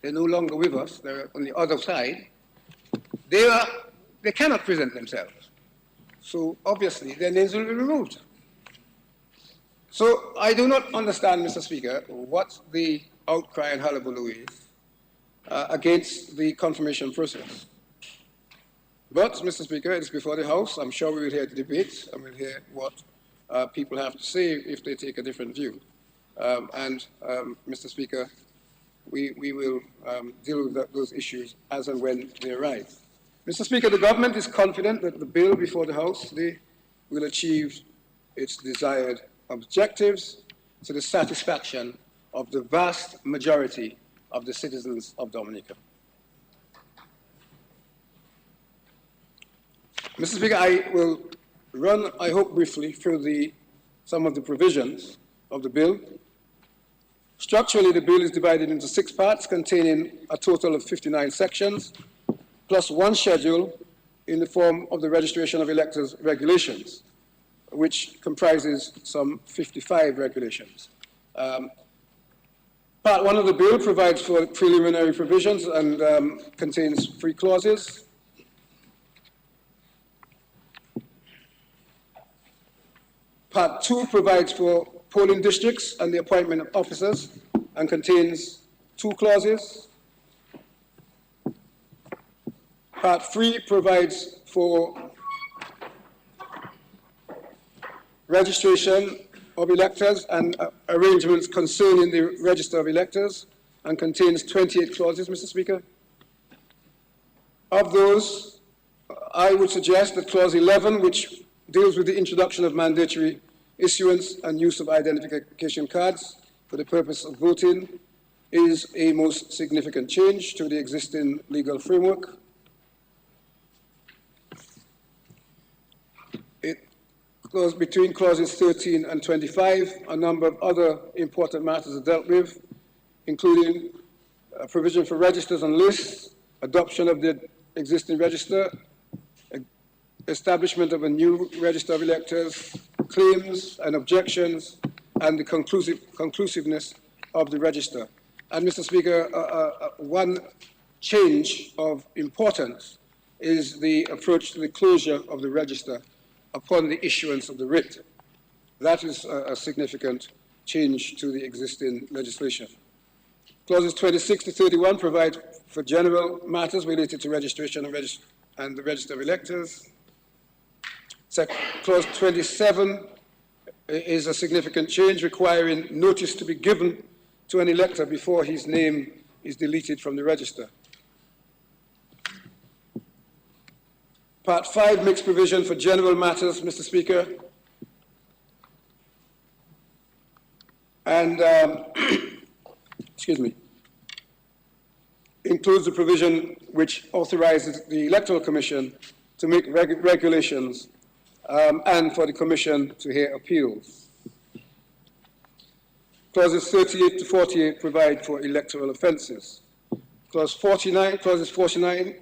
they're no longer with us, they're on the other side, they cannot present themselves. So obviously their names will be removed. So I do not understand, Mr. Speaker, what the outcry and hullabaloo is against the confirmation process. But, Mr. Speaker, it's before the House. I'm sure we will hear the debate and we'll hear what people have to say if they take a different view. Mr. Speaker, we will deal with those issues as and when they arise. Mr. Speaker, the government is confident that the bill before the House today will achieve its desired objectives to the satisfaction of the vast majority of the citizens of Dominica. Mr. Speaker, I will run, I hope briefly, through some of the provisions of the bill. Structurally, the bill is divided into 6 parts containing a total of 59 sections, plus 1 schedule in the form of the registration of electors regulations, which comprises some 55 regulations. Part 1 of the bill provides for preliminary provisions and contains 3 clauses. Part 2 provides for polling districts and the appointment of officers and contains 2 clauses. Part 3 provides for registration of electors and arrangements concerning the register of electors and contains 28 clauses, Mr. Speaker. Of those, I would suggest that Clause 11, which deals with the introduction of mandatory issuance and use of identification cards for the purpose of voting, is a most significant change to the existing legal framework. Between clauses 13 and 25, a number of other important matters are dealt with, including a provision for registers and lists, adoption of the existing register, establishment of a new register of electors, claims and objections, and the conclusiveness of the register. And, Mr. Speaker, one change of importance is the approach to the closure of the register upon the issuance of the writ. That is a significant change to the existing legislation. Clauses 26 to 31 provide for general matters related to registration and the register of electors. Clause 27 is a significant change requiring notice to be given to an elector before his name is deleted from the register. Part 5 makes provision for general matters, Mr. Speaker, and includes a provision which authorizes the Electoral Commission to make regulations and for the Commission to hear appeals. Clauses 38 to 48 provide for electoral offences. Clauses 49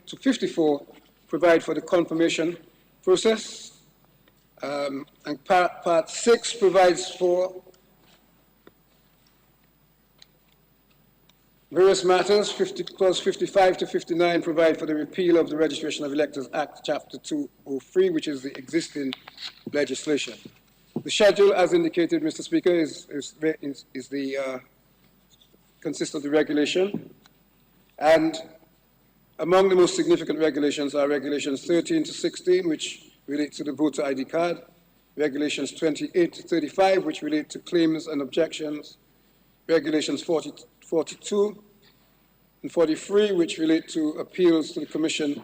to 54 provide for the confirmation process. And Part 6 provides for various matters. Clause 55 to 59 provide for the repeal of the Registration of Electors Act, Chapter 203, which is the existing legislation. The schedule, as indicated, Mr. Speaker, consists of the regulation, and among the most significant regulations are regulations 13 to 16, which relate to the voter ID card, regulations 28 to 35, which relate to claims and objections, regulations 42 and 43, which relate to appeals to the Commission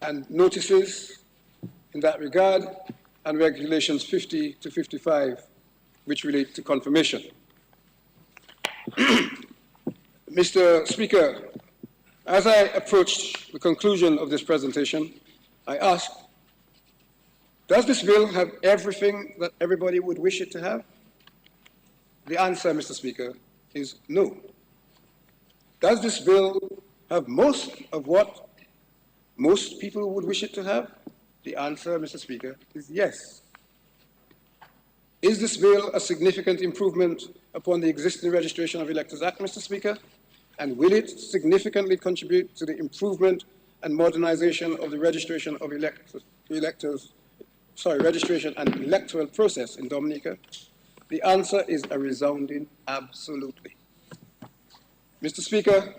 and notices in that regard, and regulations 50 to 55, which relate to confirmation. Mr. Speaker, as I approach the conclusion of this presentation, I ask, does this bill have everything that everybody would wish it to have? The answer, Mr. Speaker, is no. Does this bill have most of what most people would wish it to have? The answer, Mr. Speaker, is yes. Is this bill a significant improvement upon the existing Registration of Electors Act, Mr. Speaker? And will it significantly contribute to the improvement and modernization of the registration and electoral process in Dominica? The answer is a resounding absolutely. Mr. Speaker,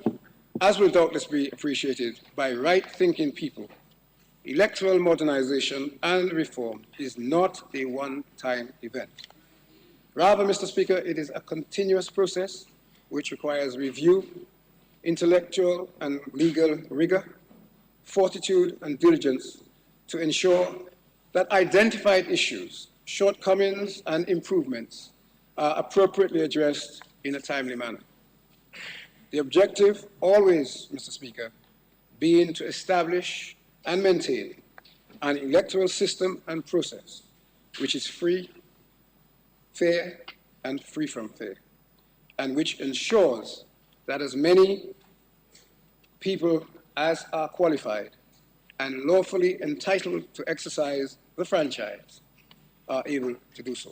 as will doubtless be appreciated by right-thinking people, electoral modernization and reform is not a one-time event. Rather, Mr. Speaker, it is a continuous process which requires review, intellectual and legal rigor, fortitude and diligence to ensure that identified issues, shortcomings and improvements are appropriately addressed in a timely manner. The objective always, Mr. Speaker, being to establish and maintain an electoral system and process which is free, fair, and free from fear, and which ensures that as many people as are qualified and lawfully entitled to exercise the franchise are able to do so.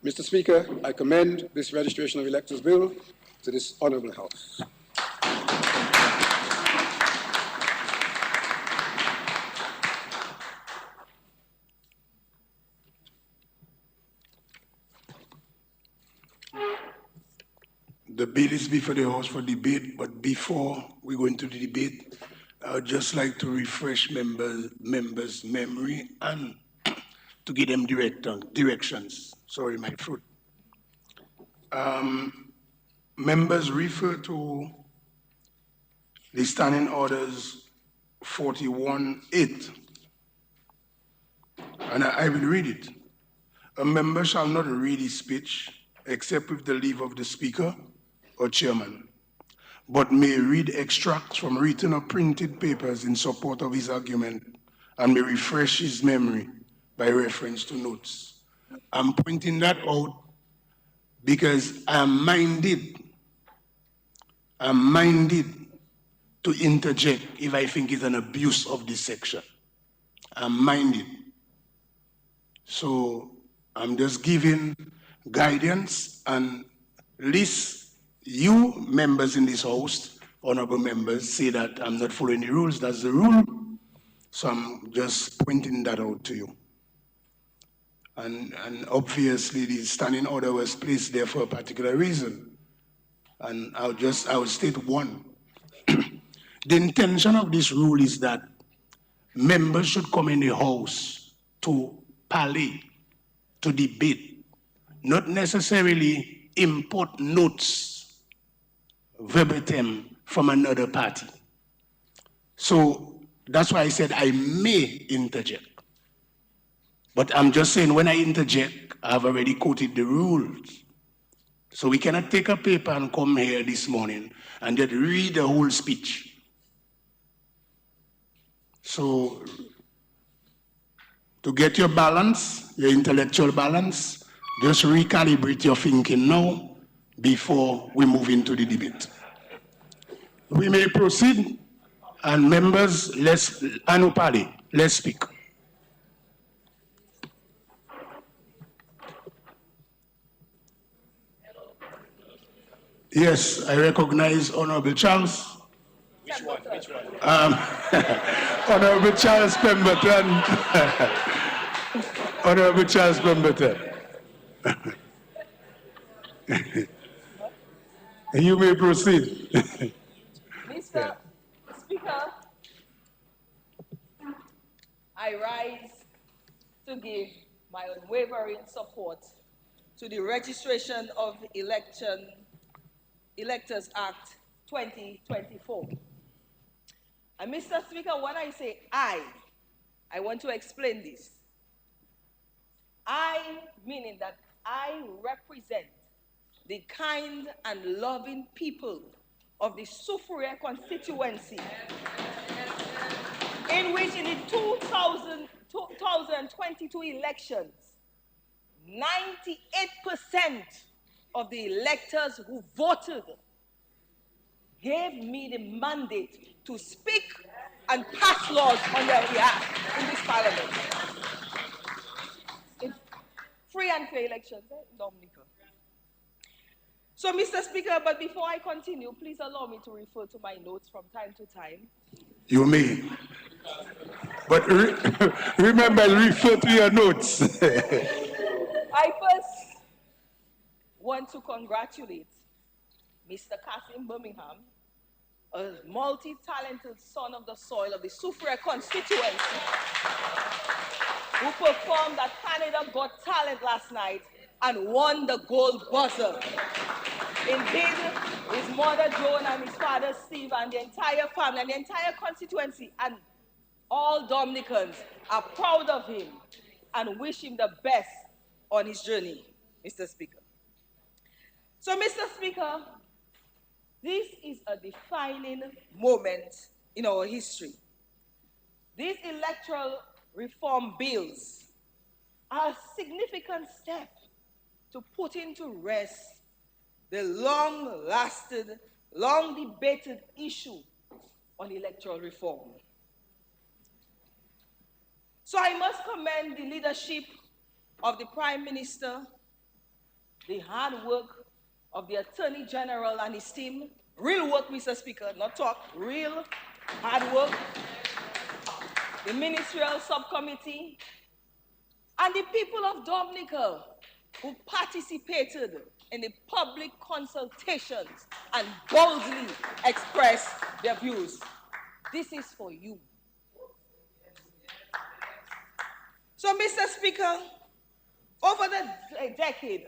Mr. Speaker, I commend this registration of electors bill to this honorable House. The bill is before the House for debate, but before we go into the debate, I would just like to refresh members' memory and to give them directions. Sorry, my throat. Members refer to the Standing Orders 41.8, and I will read it. A member shall not read his speech except with the leave of the Speaker or Chairman, but may read extracts from written or printed papers in support of his argument and may refresh his memory by reference to notes. I'm pointing that out because I'm minded to interject if I think it's an abuse of this section. I'm minded. So I'm just giving guidance and list you members in this House, honorable members, say that I'm not following the rules. That's the rule. So I'm just pointing that out to you. And obviously the standing order was placed there for a particular reason. And I'll state one. The intention of this rule is that members should come in the House to parley, to debate, not necessarily import notes verbatim from another party. So that's why I said I may interject. But I'm just saying when I interject, I've already quoted the rules. So we cannot take a paper and come here this morning and just read the whole speech. So to get your balance, your intellectual balance, just recalibrate your thinking now before we move into the debate. We may proceed, and members, let's speak. Yes, I recognize Honorable Charles. Which one? Honorable Charles Pemberton. Honorable Charles Pemberton. You may proceed. Mr. Speaker, I rise to give my unwavering support to the registration of Electors Act 2024. And Mr. Speaker, when I say I want to explain this. I, meaning that I represent the kind and loving people of the Soufriere constituency, in which in the 2022 elections, 98% of the electors who voted gave me the mandate to speak and pass laws on their behalf in this parliament. It's free and fair elections, Dominica. So, Mr. Speaker, but before I continue, please allow me to refer to my notes from time to time. You may. But remember, refer to your notes. I first want to congratulate Mr. Kasim Birmingham, a multi-talented son of the soil of the Soufriere constituency, who performed at Canada Got Talent last night and won the gold buzzer. Indeed, his mother Joan and his father Steve and the entire family and the entire constituency and all Dominicans are proud of him and wish him the best on his journey, Mr. Speaker. So, Mr. Speaker, this is a defining moment in our history. These electoral reform bills are a significant step to put into rest the long-lasted, long-debated issue on electoral reform. So I must commend the leadership of the Prime Minister, the hard work of the Attorney General and his team, real work, Mr. Speaker, not talk, real hard work, the Ministerial Subcommittee, and the people of Dominica who participated in the public consultations and boldly expressed their views. This is for you. So, Mr. Speaker, over the decade,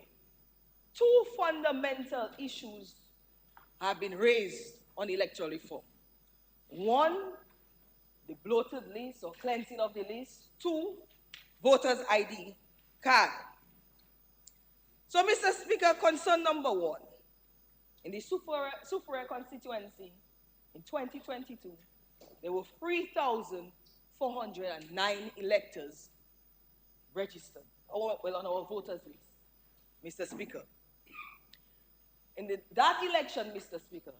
two fundamental issues have been raised on electoral reform. One, the bloated list or cleansing of the list. Two, voters' ID card. So, Mr. Speaker, concern number one, in the Soufriere constituency in 2022, there were 3,409 electors registered, on our voters list, Mr. Speaker. In that election, Mr. Speaker,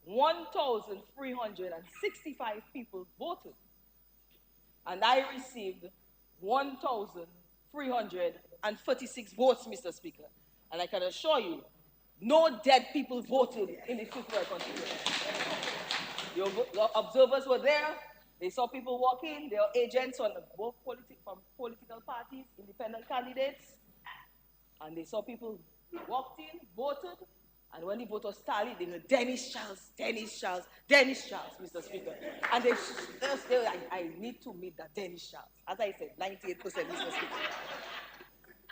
1,365 people voted, and I received 1,336 votes, Mr. Speaker. And I can assure you, no dead people voted in the Soufriere constituency. The observers were there. They saw people walk in. They were agents on both from political parties, independent candidates. And they saw people walked in, voted, and when the vote was tallied, they were Dennis Charles, Dennis Charles, Dennis Charles, Mr. Speaker. And they I need to meet that Dennis Charles. As I said, 98%, Mr. Speaker.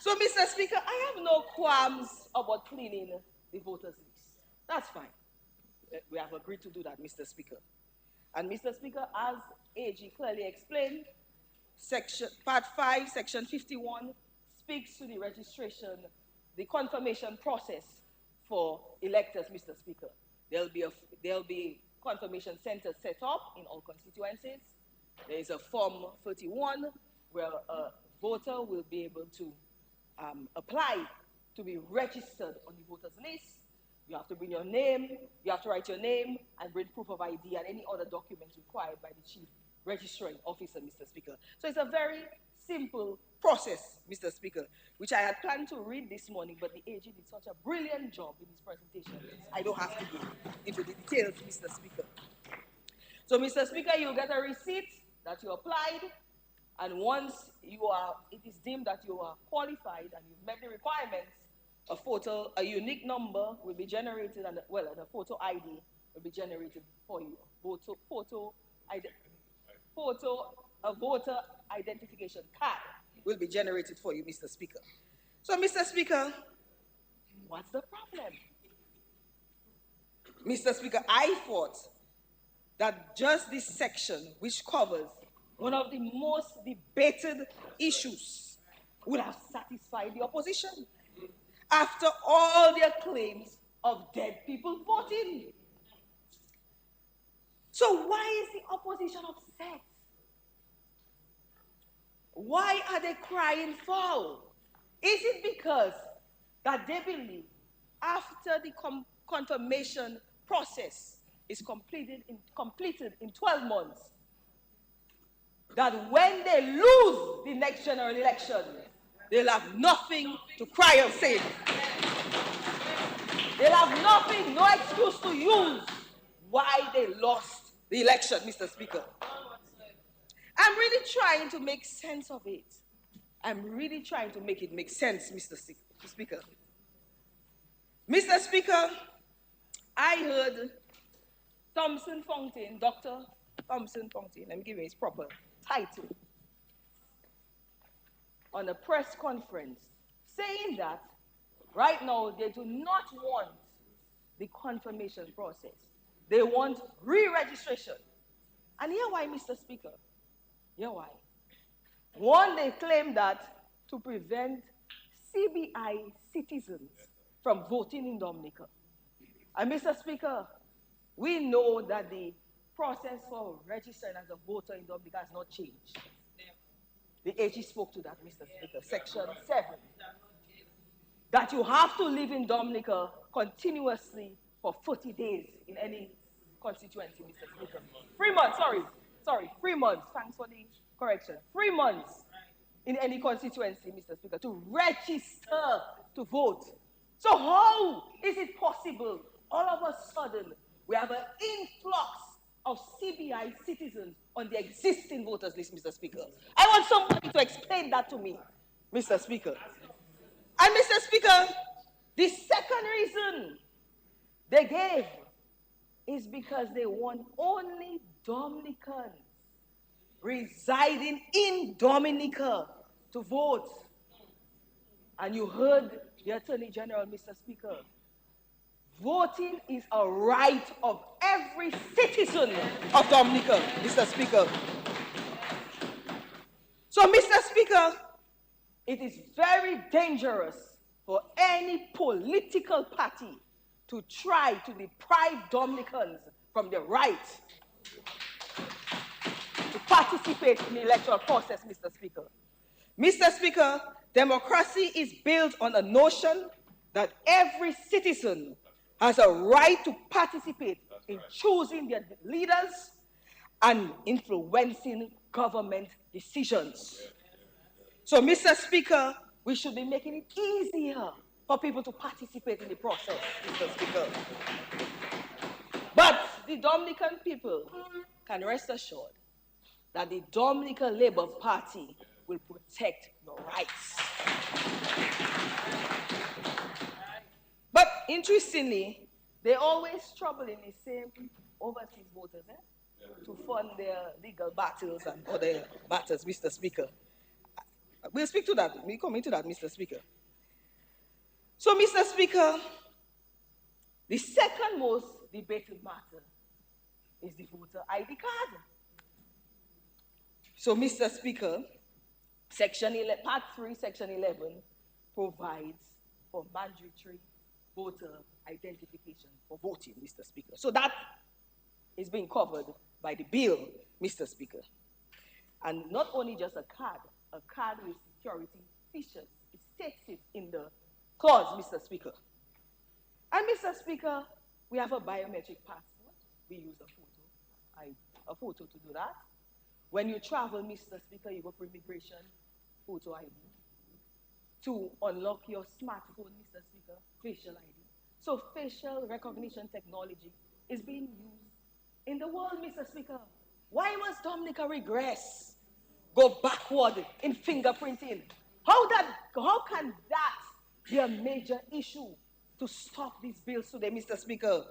So, Mr. Speaker, I have no qualms about cleaning the voters list. That's fine. We have agreed to do that, Mr. Speaker. And Mr. Speaker, as AG clearly explained, Part 5, Section 51 speaks to the registration, the confirmation process for electors, Mr. Speaker. There'll be confirmation centers set up in all constituencies. There is a Form 31 where a voter will be able to apply to be registered on the voters list. You have to bring your name, you have to write your name and bring proof of ID and any other documents required by the Chief Registering Officer, Mr. Speaker. So it's a very simple process, Mr. Speaker, which I had planned to read this morning, but the AG did such a brilliant job in his presentation. I don't have to go into the details, Mr. Speaker. So, Mr. Speaker, you'll get a receipt that you applied, and once it is deemed that you are qualified and you've met the requirements, a unique number will be generated, and a photo ID will be generated for you. A voter identification card will be generated for you, Mr. Speaker. So, Mr. Speaker, what's the problem? Mr. Speaker, I thought that just this section, which covers one of the most debated issues, would have satisfied the opposition after all their claims of dead people voting. So why is the opposition upset? Why are they crying foul? Is it because that they believe after the confirmation process is completed in 12 months, that when they lose the next general election, they'll have nothing to cry and say? They'll have nothing, no excuse to use why they lost the election, Mr. Speaker. I'm really trying to make sense of it. I'm really trying to make it make sense, Mr. Speaker. Mr. Speaker, I heard Thompson Fontaine, Dr. Thompson Fontaine, let me give you his proper title, on a press conference saying that right now they do not want the confirmation process. They want re-registration. And here why, Mr. Speaker. Here why. One, they claim that to prevent CBI citizens from voting in Dominica. And Mr. Speaker, we know that the process for registering as a voter in Dominica has not changed. The AG spoke to that, Mr. Speaker, Section 7. That you have to live in Dominica continuously for 40 days in any constituency, Mr. Speaker. 3 months, sorry, 3 months. Thanks for the correction. 3 months in any constituency, Mr. Speaker, to register to vote. So how is it possible all of a sudden we have an influx of CBI citizens on the existing voters list, Mr. Speaker? I want somebody to explain that to me, Mr. Speaker. And Mr. Speaker, the second reason they gave is because they want only Dominicans residing in Dominica to vote. And you heard the Attorney General, Mr. Speaker. Voting is a right of every citizen of Dominica, Mr. Speaker. So, Mr. Speaker, it is very dangerous for any political party to try to deprive Dominicans from their right to participate in the electoral process, Mr. Speaker. Mr. Speaker, democracy is built on a notion that every citizen has a right to participate in choosing their leaders and influencing government decisions. So, Mr. Speaker, we should be making it easier for people to participate in the process, Mr. Speaker. But the Dominican people can rest assured that the Dominican Labour Party will protect your rights. But interestingly, they always trouble in the same overseas voters to fund their legal battles and other matters, Mr. Speaker. We'll speak to that. We'll come into that, Mr. Speaker. So, Mr. Speaker, the second most debated matter is the voter ID card. So, Mr. Speaker, Part 3, Section 11 provides for mandatory voter identification for voting, Mr. Speaker. So that is being covered by the bill, Mr. Speaker. And not only just a card with security features. It states it in the clause, Mr. Speaker. And Mr. Speaker, we have a biometric passport. We use a photo to do that. When you travel, Mr. Speaker, you go for immigration, photo ID. To unlock your smartphone, Mr. Speaker, facial ID. So facial recognition technology is being used in the world, Mr. Speaker. Why must Dominica regress? Go backward in fingerprinting? How can that be a major issue to stop these bills today, Mr. Speaker?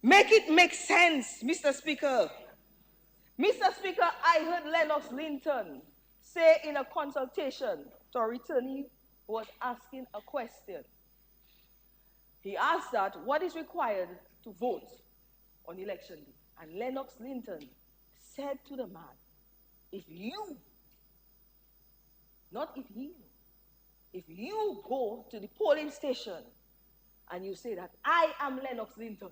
Make it make sense, Mr. Speaker. Mr. Speaker, I heard Lennox Linton say in a consultation to a returnee who was asking a question. He asked that, what is required to vote on election day? And Lennox Linton said to the man, if you go to the polling station and you say that I am Lennox Linton,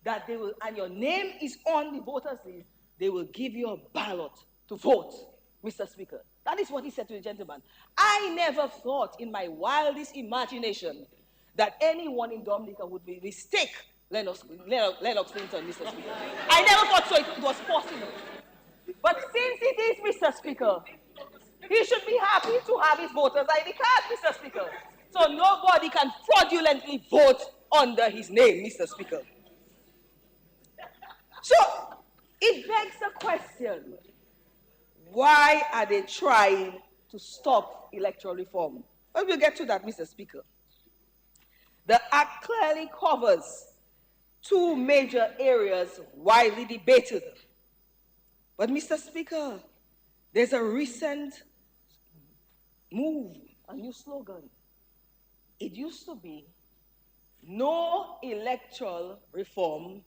that they will, and your name is on the voters list, they will give you a ballot to vote, Mr. Speaker. That is what he said to the gentleman. I never thought in my wildest imagination that anyone in Dominica would mistake Lennox Linton, Mr. Speaker. I never thought so it was possible. But since it is, Mr. Speaker, he should be happy to have his voters ID card, Mr. Speaker. So nobody can fraudulently vote under his name, Mr. Speaker. So it begs the question, why are they trying to stop electoral reform? Well, we'll get to that, Mr. Speaker. The Act clearly covers two major areas widely debated. But, Mr. Speaker, there's a recent move, a new slogan. It used to be, no electoral reform,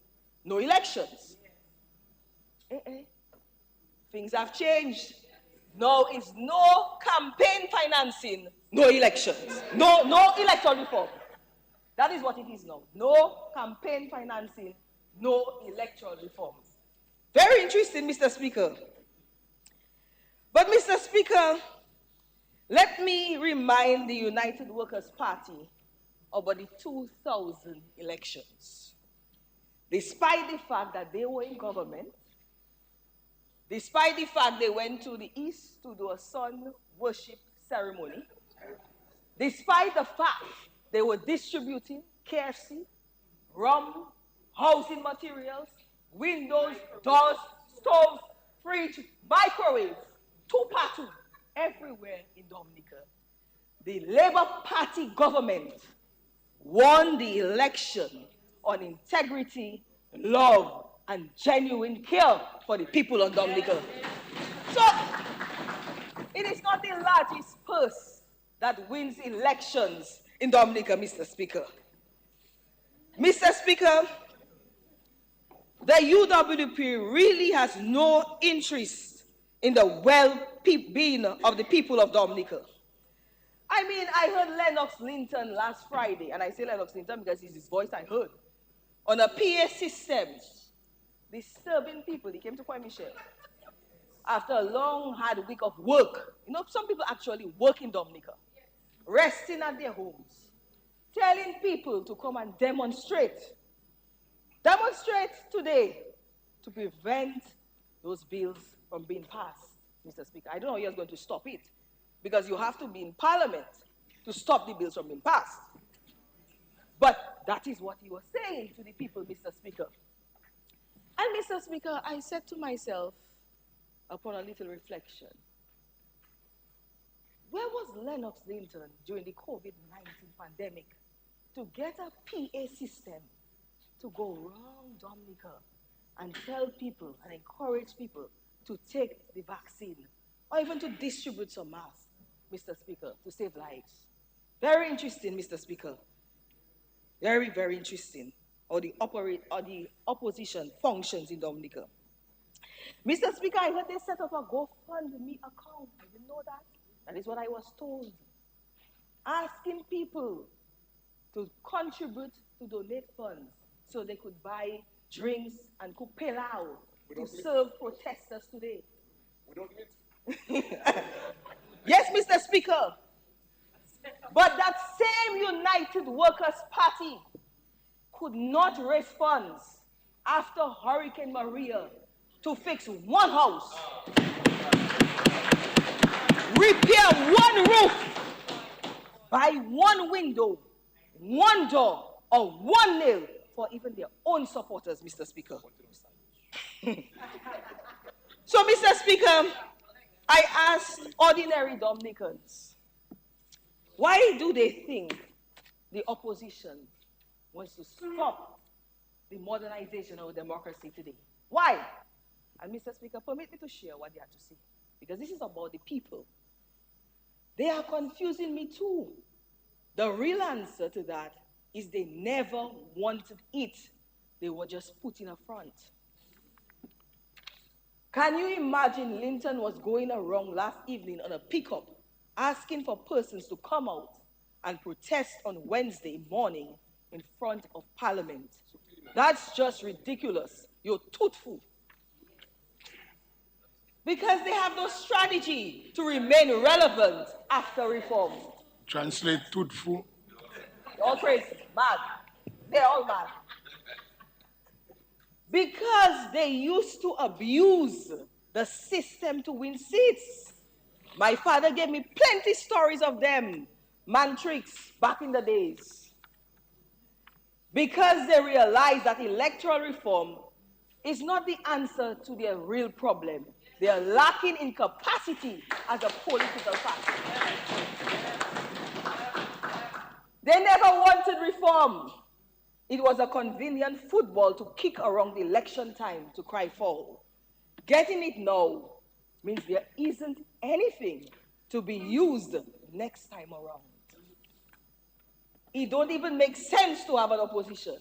no elections. Things have changed. Now it's no campaign financing, no elections. No electoral reform. That is what it is now. No campaign financing, no electoral reform. Very interesting, Mr. Speaker. But, Mr. Speaker, let me remind the United Workers' Party about the 2000 elections. Despite the fact that they were in government, despite the fact they went to the east to do a sun worship ceremony, despite the fact they were distributing KFC, rum, housing materials, windows, doors, stoves, fridge, microwaves, two-par-two, everywhere in Dominica, the Labour Party government won the election on integrity, love, and genuine care for the people of Dominica. So, it is not the largest purse that wins elections in Dominica, Mr. Speaker. Mr. Speaker, the UWP really has no interest in the well-being of the people of Dominica. I mean, I heard Lennox Linton last Friday, and I say Lennox Linton because it's his voice I heard, on a PA system, disturbing people. He came to Point Michel after a long, hard week of work. You know, some people actually work in Dominica, resting at their homes, telling people to come and demonstrate. Demonstrate today to prevent those bills from being passed, Mr. Speaker. I don't know how you're going to stop it, because you have to be in Parliament to stop the bills from being passed. But that is what he was saying to the people, Mr. Speaker. And, Mr. Speaker, I said to myself, upon a little reflection, where was Lennox Linton during the COVID-19 pandemic to get a PA system to go around Dominica and tell people and encourage people to take the vaccine, or even to distribute some masks, Mr. Speaker, to save lives? Very interesting, Mr. Speaker. Very, very interesting. Or the opposition functions in Dominica. Mr. Speaker, I heard they set up a GoFundMe account. I didn't know that. That is what I was told. Asking people to contribute, to donate funds, so they could buy drinks and could pay out to serve protesters today. We don't meet. Yes, Mr. Speaker. But that same United Workers' Party could not raise funds after Hurricane Maria to fix one house, repair one roof, buy one window, one door, or one nail for even their own supporters, Mr. Speaker. So, Mr. Speaker, I asked ordinary Dominicans, why do they think the opposition wants to stop the modernization of democracy today? Why? And, Mr. Speaker, permit me to share what they have to say, because this is about the people. They are confusing me too. The real answer to that is they never wanted it. They were just putting a front. Can you imagine Linton was going around last evening on a pickup asking for persons to come out and protest on Wednesday morning in front of Parliament? That's just ridiculous. You're truthful. Because they have no strategy to remain relevant after reform. Translate truthful. All crazy, mad. They're all mad. Because they used to abuse the system to win seats. My father gave me plenty stories of them Mantrix back in the days, because they realized that electoral reform is not the answer to their real problem. They are lacking in capacity as a political party. They never wanted reform. It was a convenient football to kick around the election time to cry foul. Getting it now means there isn't anything to be used next time around. It don't even make sense to have an opposition.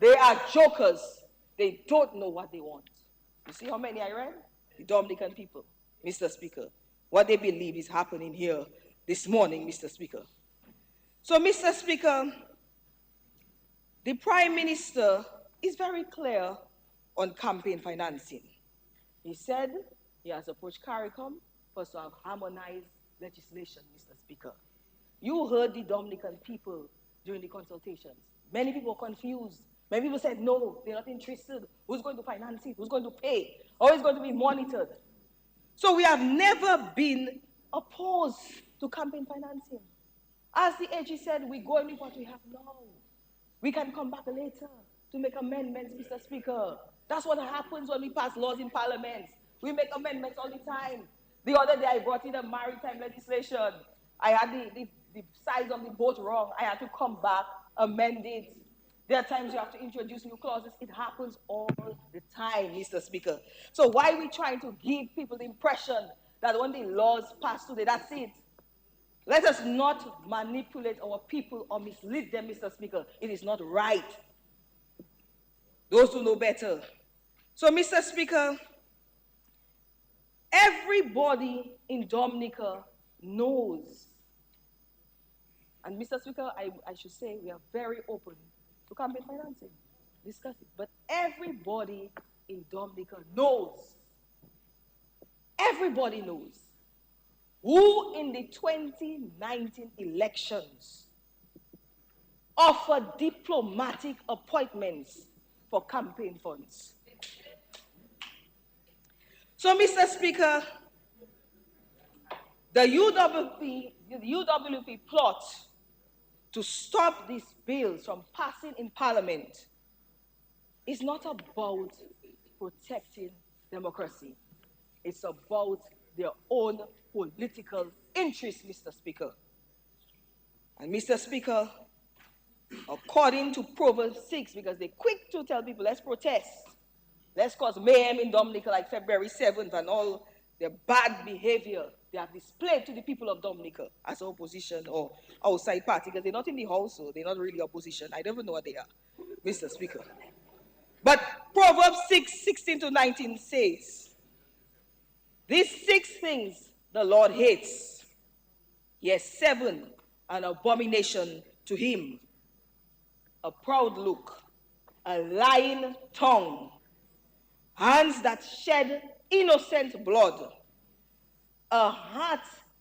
They are jokers. They don't know what they want. You see how many I read? The Dominican people, Mr. Speaker. What they believe is happening here this morning, Mr. Speaker. So, Mr. Speaker, the Prime Minister is very clear on campaign financing. He said he has approached CARICOM for us to have harmonized legislation, Mr. Speaker. You heard the Dominican people during the consultations. Many people were confused. Many people said, no, they're not interested. Who's going to finance it? Who's going to pay? How is it going to be monitored? So we have never been opposed to campaign financing. As the AG said, we're going with what we have now. We can come back later to make amendments, Mr. Speaker. That's what happens when we pass laws in Parliament. We make amendments all the time. The other day, I brought in a maritime legislation. I had the size of the boat wrong. I had to come back, amend it. There are times you have to introduce new clauses. It happens all the time, Mr. Speaker. So why are we trying to give people the impression that when the laws pass today, that's it? Let us not manipulate our people or mislead them, Mr. Speaker. It is not right. Those who know better. So, Mr. Speaker, everybody in Dominica knows. And Mr. Speaker, I should say we are very open to campaign financing, discuss it. But everybody in Dominica knows, everybody knows, who in the 2019 elections offered diplomatic appointments for campaign funds. So, Mr. Speaker, the UWP plot to stop these bills from passing in Parliament is not about protecting democracy. It's about their own political interests, Mr. Speaker. And Mr. Speaker, according to Proverbs 6, because they're quick to tell people, let's protest, let's cause mayhem in Dominica like February 7th and all their bad behavior they have displayed to the people of Dominica as opposition or outside party, because they're not in the house, so they're not really opposition. I don't even know what they are, Mr. Speaker. But Proverbs 6, 16 to 19 says, these 6 things the Lord hates. Yes, 7, an abomination to him. A proud look, a lying tongue, hands that shed innocent blood, a heart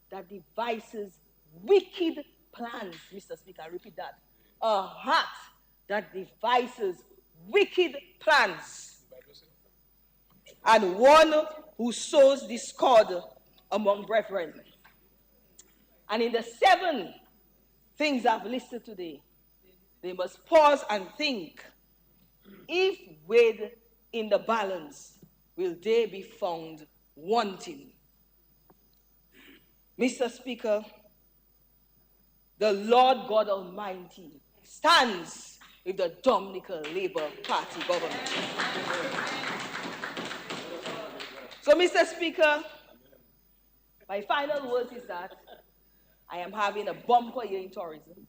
that devises wicked plans. Mr. Speaker, I repeat that. A heart that devises wicked plans. And one who sows discord among brethren. And in the 7 things I've listed today, they must pause and think, if weighed in the balance, will they be found wanting? Mr. Speaker, the Lord God Almighty stands with the Dominica Labour Party government. So, Mr. Speaker, my final words is that I am having a bumper year in tourism.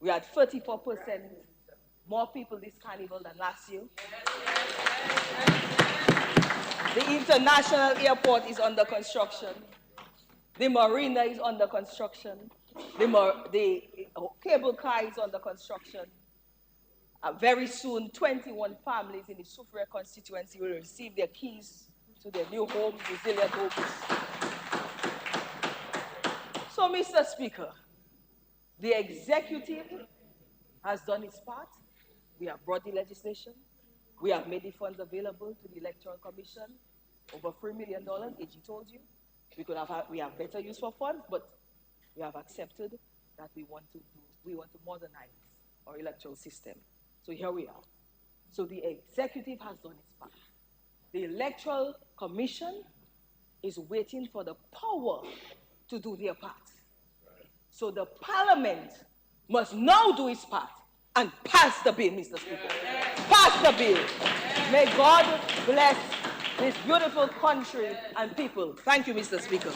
We had 34% more people this carnival than last year. The international airport is under construction. The marina is under construction. The cable car is under construction. Very soon, 21 families in the Soufriere constituency will receive their keys to their new homes, resilient homes. So, Mr. Speaker, the executive has done its part. We have brought the legislation. We have made the funds available to the Electoral Commission, over $3 million, AG told you. We have better use for funds, but we have accepted that we want to modernize our electoral system. So here we are. So the executive has done its part. The Electoral Commission is waiting for the power to do their part. So the Parliament must now do its part and pass the bill, Mr. Speaker. Pass the bill. May God bless this beautiful country and people. Thank you, Mr. Speaker.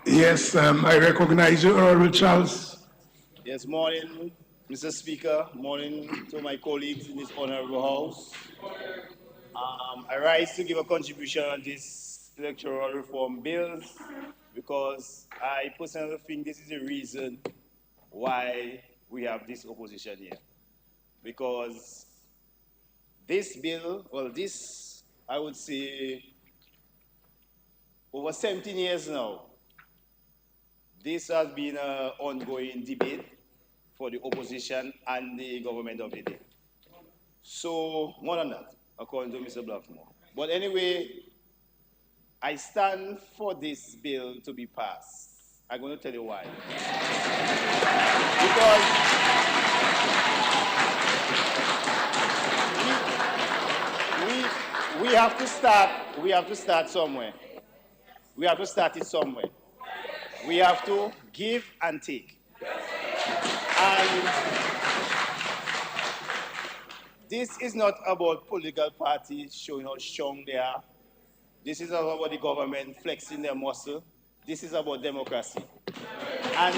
Yes, I recognize you, Honorable Charles. Yes, morning, Mr. Speaker. Morning to my colleagues in this honorable house. I rise to give a contribution on this electoral reform bills because I personally think this is the reason why we have this opposition here. Because this bill, well, this, I would say, over 17 years now, this has been an ongoing debate for the opposition and the government of the day. So, more than that, according to Mr. Blackmore. But anyway, I stand for this bill to be passed. I'm going to tell you why. Because we have to start somewhere. We have to start it somewhere. We have to give and take. And this is not about political parties showing how strong they are. This is not about the government flexing their muscle. This is about democracy. And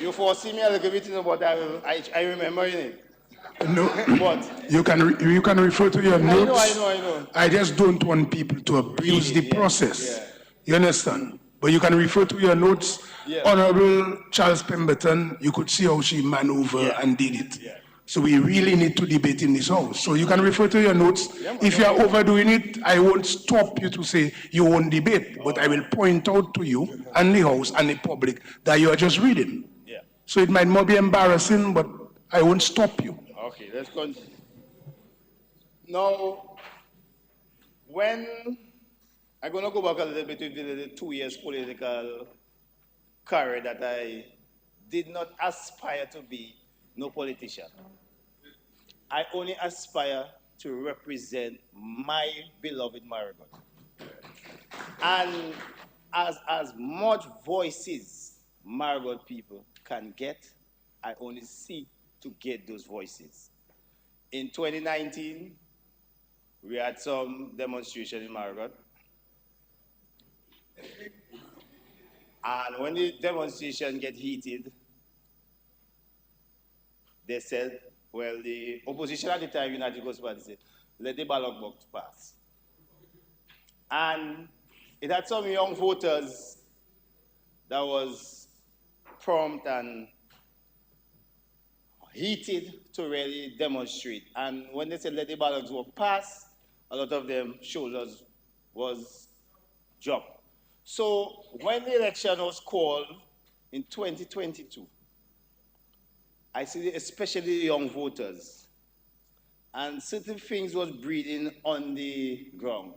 you foresee me a little bit about that. I remember it. No, But you can refer to your notes. I know. I just don't want people to abuse the process. Yeah. You understand? But you can refer to your notes. Yeah. Honorable Charles Pemberton, you could see how she maneuvered and did it. Yeah. So we really need to debate in this house. So you can refer to your notes. If you are overdoing it, I won't stop you to say you won't debate, but I will point out to you and the house and the public that you are just reading. Yeah. So it might not be embarrassing, but I won't stop you. Okay, let's continue. Now, when I'm going to go back a little bit to the 2 years political career that I did not aspire to be no politician. I only aspire to represent my beloved Marigot. And as much voices Marigot people can get, I only seek to get those voices. In 2019, we had some demonstration in Marigot. And when the demonstration get heated, they said, well, the opposition at the time, United Gospel Party, said, let the ballot box pass. And it had some young voters that was prompt and heated to really demonstrate. And when they said let the ballot box pass, a lot of them shoulders was dropped. So when the election was called in 2022, I see especially the young voters, and certain things was breathing on the ground,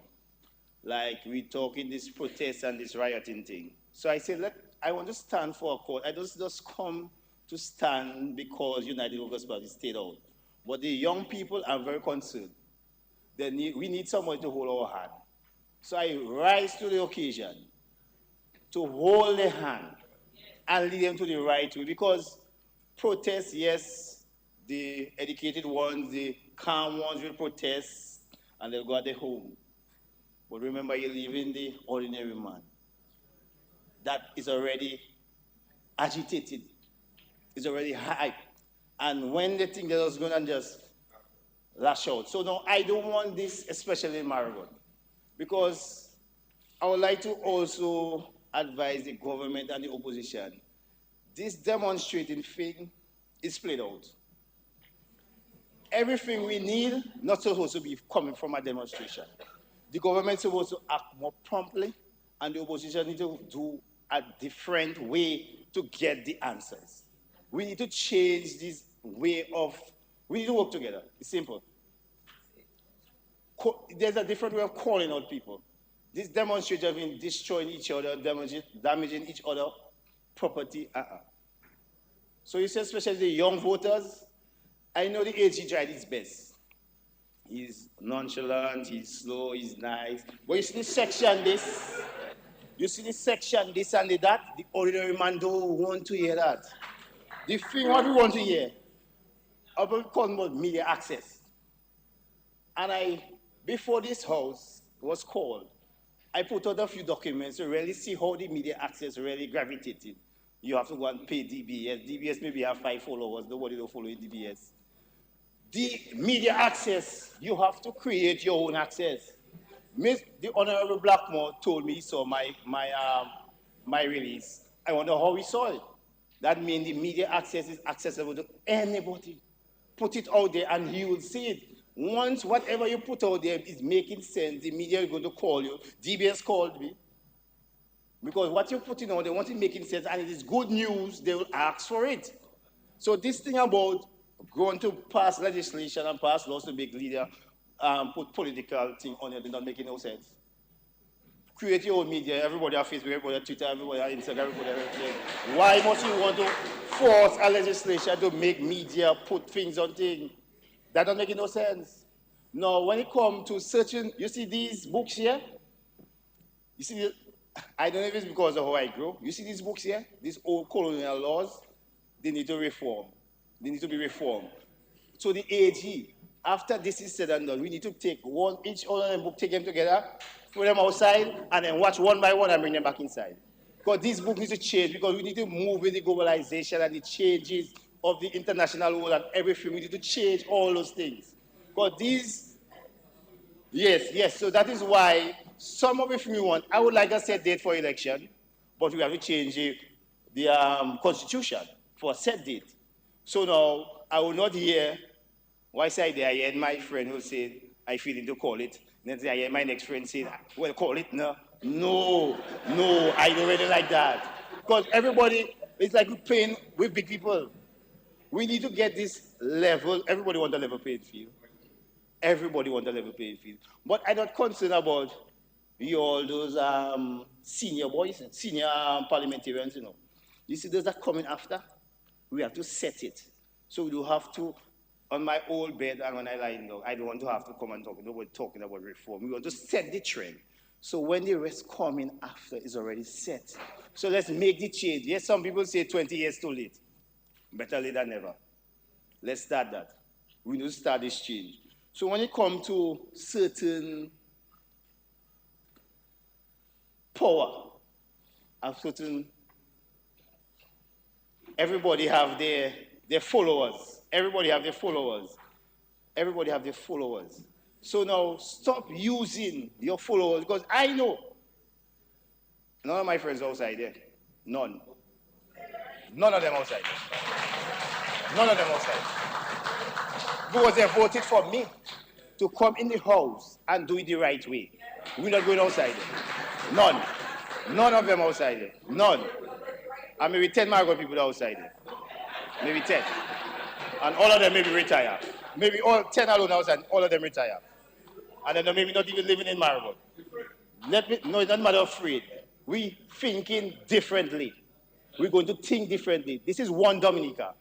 like we talking this protest and this rioting thing. So I said, I want to stand for a cause. I don't just come to stand because United Workers' Party stayed out. But the young people are very concerned. We need somebody to hold our hand. So I rise to the occasion to hold their hand and lead them to the right way, because protest, yes, the educated ones, the calm ones will protest and they'll go at their home. But remember, you're leaving the ordinary man that is already agitated, is already hyped. And when they think they're just going to just lash out. So no, I don't want this, especially in Marigot, because I would like to also advise the government and the opposition. This demonstrating thing is played out. Everything we need not supposed to be coming from a demonstration. The government is supposed to act more promptly, and the opposition needs to do a different way to get the answers. We need to change this way of, we need to work together. It's simple. There's a different way of calling out people. These demonstrators have been destroying each other, damaging each other property. So you say, especially the young voters, I know the AG tried his best. He's nonchalant, he's slow, he's nice. But you see this section this, you see this section this and that, the ordinary man don't want to hear that. The thing what we want to hear, about talking about media access. And before this house was called, I put out a few documents to really see how the media access really gravitated. You have to go and pay DBS. DBS maybe have 5 followers, nobody will follow DBS. The media access, you have to create your own access. The Honorable Blackmore told me he saw my release. I wonder how he saw it. That means the media access is accessible to anybody. Put it out there and he will see it. Once whatever you put out there is making sense, the media is going to call you. DBS called me. Because what you're putting out there, once it's making sense and it is good news, they will ask for it. So this thing about going to pass legislation and pass laws to make leader, put political thing on it, not making no sense. Create your own media, everybody on Facebook, everybody on Twitter, everybody on Instagram, everybody on everything. Why must you want to force a legislation to make media put things on things? That don't make no sense. Now, when it comes to searching, you see these books here? You see, I don't know if it's because of how I grew. You see these books here? These old colonial laws, they need to reform. They need to be reformed. So the AG, after this is said and done, we need to take each one of them book, take them together, throw them outside, and then watch one by one and bring them back inside. Because these books need to change, because we need to move with the globalization and the changes of the international world and everything. We need to change all those things. Because these, yes, so that is why some of the things we want, I would like a set date for election, but we have to change the constitution for a set date. So now, I will not hear, why say I hear my friend who said, I feel to call it. Then I hear my next friend say, well, call it no. No, I don't really like that. Because everybody, it's like we're playing with big people. We need to get this level, everybody wants a level playing field. Everybody wants a level playing field. But I'm not concerned about all those senior boys, senior parliamentarians, you know. You see, those are coming after. We have to set it. So we do have to, on my old bed and when I lie down, I don't want to have to come and talk, nobody talking about reform. We want to set the trend. So when the rest coming after is already set. So let's make the change. Yes, some people say 20 years too late. Better late than never. Let's start that. We need to start this change. So when it comes to certain power, and certain, everybody have their followers. Everybody have their followers. Everybody have their followers. So now stop using your followers, because I know none of my friends outside there. None. None of them outside. None of them outside. Because they voted for me to come in the house and do it the right way. We're not going outside there. None. None of them outside there. None. And maybe 10 Marigot people outside there. Maybe 10. And all of them maybe retire. Maybe all 10 alone outside, all of them retire. And then maybe not even living in Marigot. No, it doesn't matter afraid. We thinking differently. We're going to think differently. This is one Dominica.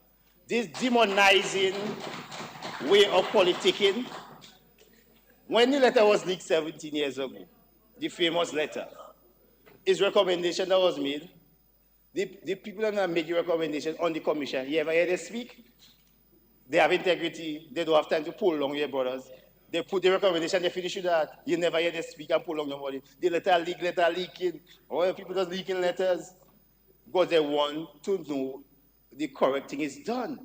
This demonizing way of politicking. When the letter was leaked 17 years ago, the famous letter, his recommendation that was made, the people that made the recommendation on the commission, you ever hear them speak? They have integrity. They don't have time to pull along your brothers. They put the recommendation, they finish with that. You never hear them speak and pull along nobody. The letter leaking. All the people just leaking letters because they want to know the correct thing is done.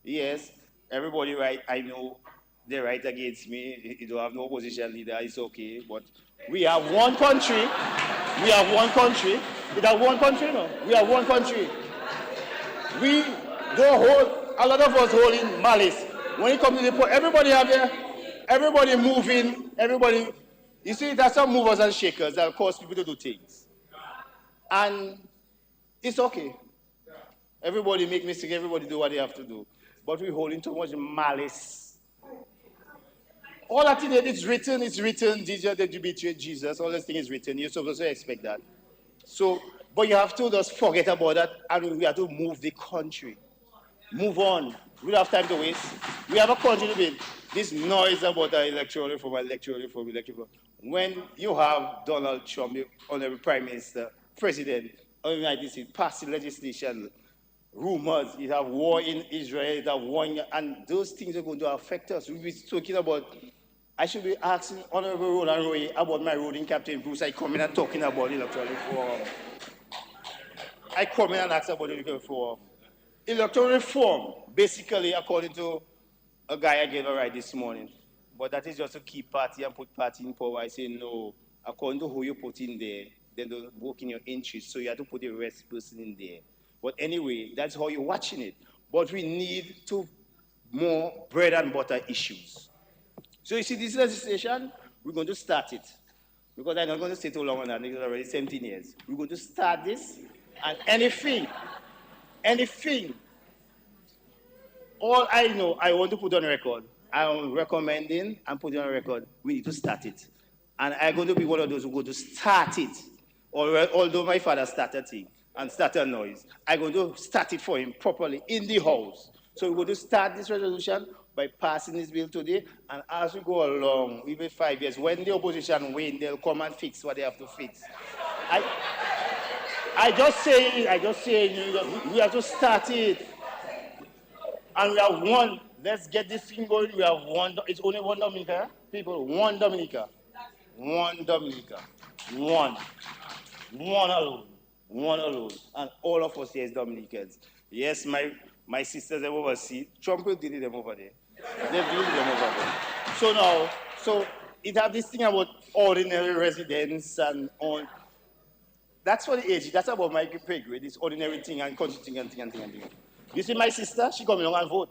Yes, everybody right. I know they write against me. You don't have no opposition leader. It's okay. But we have one country. We have one country. We have one country, no? We have one country. We don't hold. A lot of us holding malice. When it comes to the point, everybody have there, everybody moving, everybody. You see, there's some movers and shakers that cause people to do things. And it's okay. Everybody make mistakes, everybody do what they have to do. but we're holding too much malice. All that thing that is written, Jesus, that you betrayed Jesus, all this thing is written. You're supposed to expect that. So, but you have to just forget about that, and we have to move the country. Move on. We don't have time to waste. We have a country to build. This noise about the electoral reform. When you have Donald Trump, the honorable Prime Minister, President of the United States, passing legislation, rumors, you have war in Israel, you have war in, and those things are going to affect us. We'll be talking about, I should be asking Honorable Roland Roy about my road in Captain Bruce. I come in and talking about electoral reform. I come in and ask about electoral reform. Electoral reform, basically, according to a guy I gave a ride this morning, but that is just to keep party and put party in power. I say no. According to who you put in there, they don't work in your interest, so you have to put the rest person in there. But anyway, that's how you're watching it. But we need to more bread and butter issues. So you see this legislation, we're going to start it. Because I'm not going to stay too long on that, it's already 17 years. We're going to start this, and anything, all I know, I want to put on record, I'm recommending and putting on record, we need to start it. And I'm going to be one of those who go to start it. Although my father started it and started noise, I'm going to start it for him properly in the house. So we're going to start this resolution by passing this bill today, and as we go along, even 5 years, when the opposition win, they'll come and fix what they have to fix. I just say, we have to start it. And we have one. Let's get this thing going. We have one. It's only one Dominica, people. One Dominica. One Dominica. One. One alone. One alone. And all of us here is Dominicans. Yes, my sisters have overseas. Trump will delete them over there. They've deleted them over there. So it have this thing about ordinary residents and on. That's for the age. That's about my pay grade. This ordinary thing and country thing and thing. You see my sister? She come along and vote.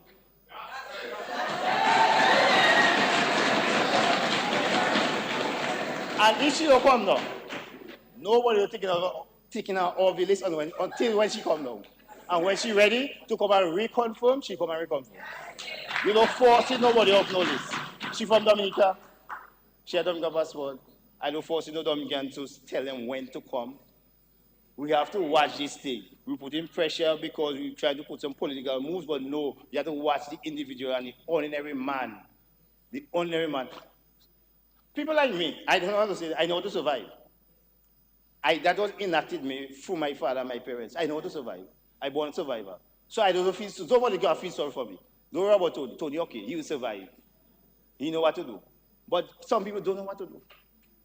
And if she don't come now, nobody will taking her off the list until when she come now. And when she ready to come and reconfirm, she come and reconfirm. You don't force it, nobody off no list. She from Dominica. She had Dominica passport. I don't force no Dominican to tell them when to come. We have to watch this thing. We put in pressure because we try to put some political moves, but no, you have to watch the individual and the ordinary man. The ordinary man. People like me, I don't know how to say it, I know how to survive. That was enacted me through my father and my parents. I know how to survive. I born a survivor. So I don't feel, somebody got to feel sorry for me. Don't worry about Tony. Tony, okay, he will survive. He know what to do. But some people don't know what to do.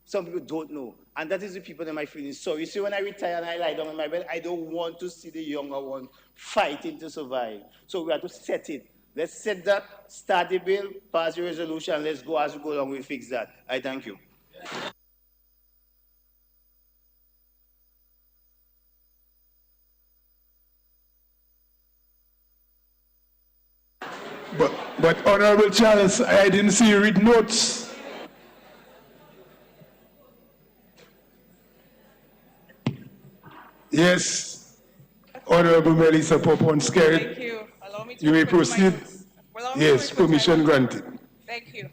Some people don't know. And that is the people that might feel sorry. You see, when I retire and I lie down on my bed, I don't want to see the younger one fighting to survive. So we have to set it. Let's set that, start the bill, pass the resolution, let's go as we go along, we fix that. I thank you. But Honorable Charles, I didn't see you read notes. Yes, Honorable Melissa Popon-Skerrit. Thank you. Allow me to You may refer to my proceed. notes. Allow me to Yes, refer to my permission notes. granted. Thank you.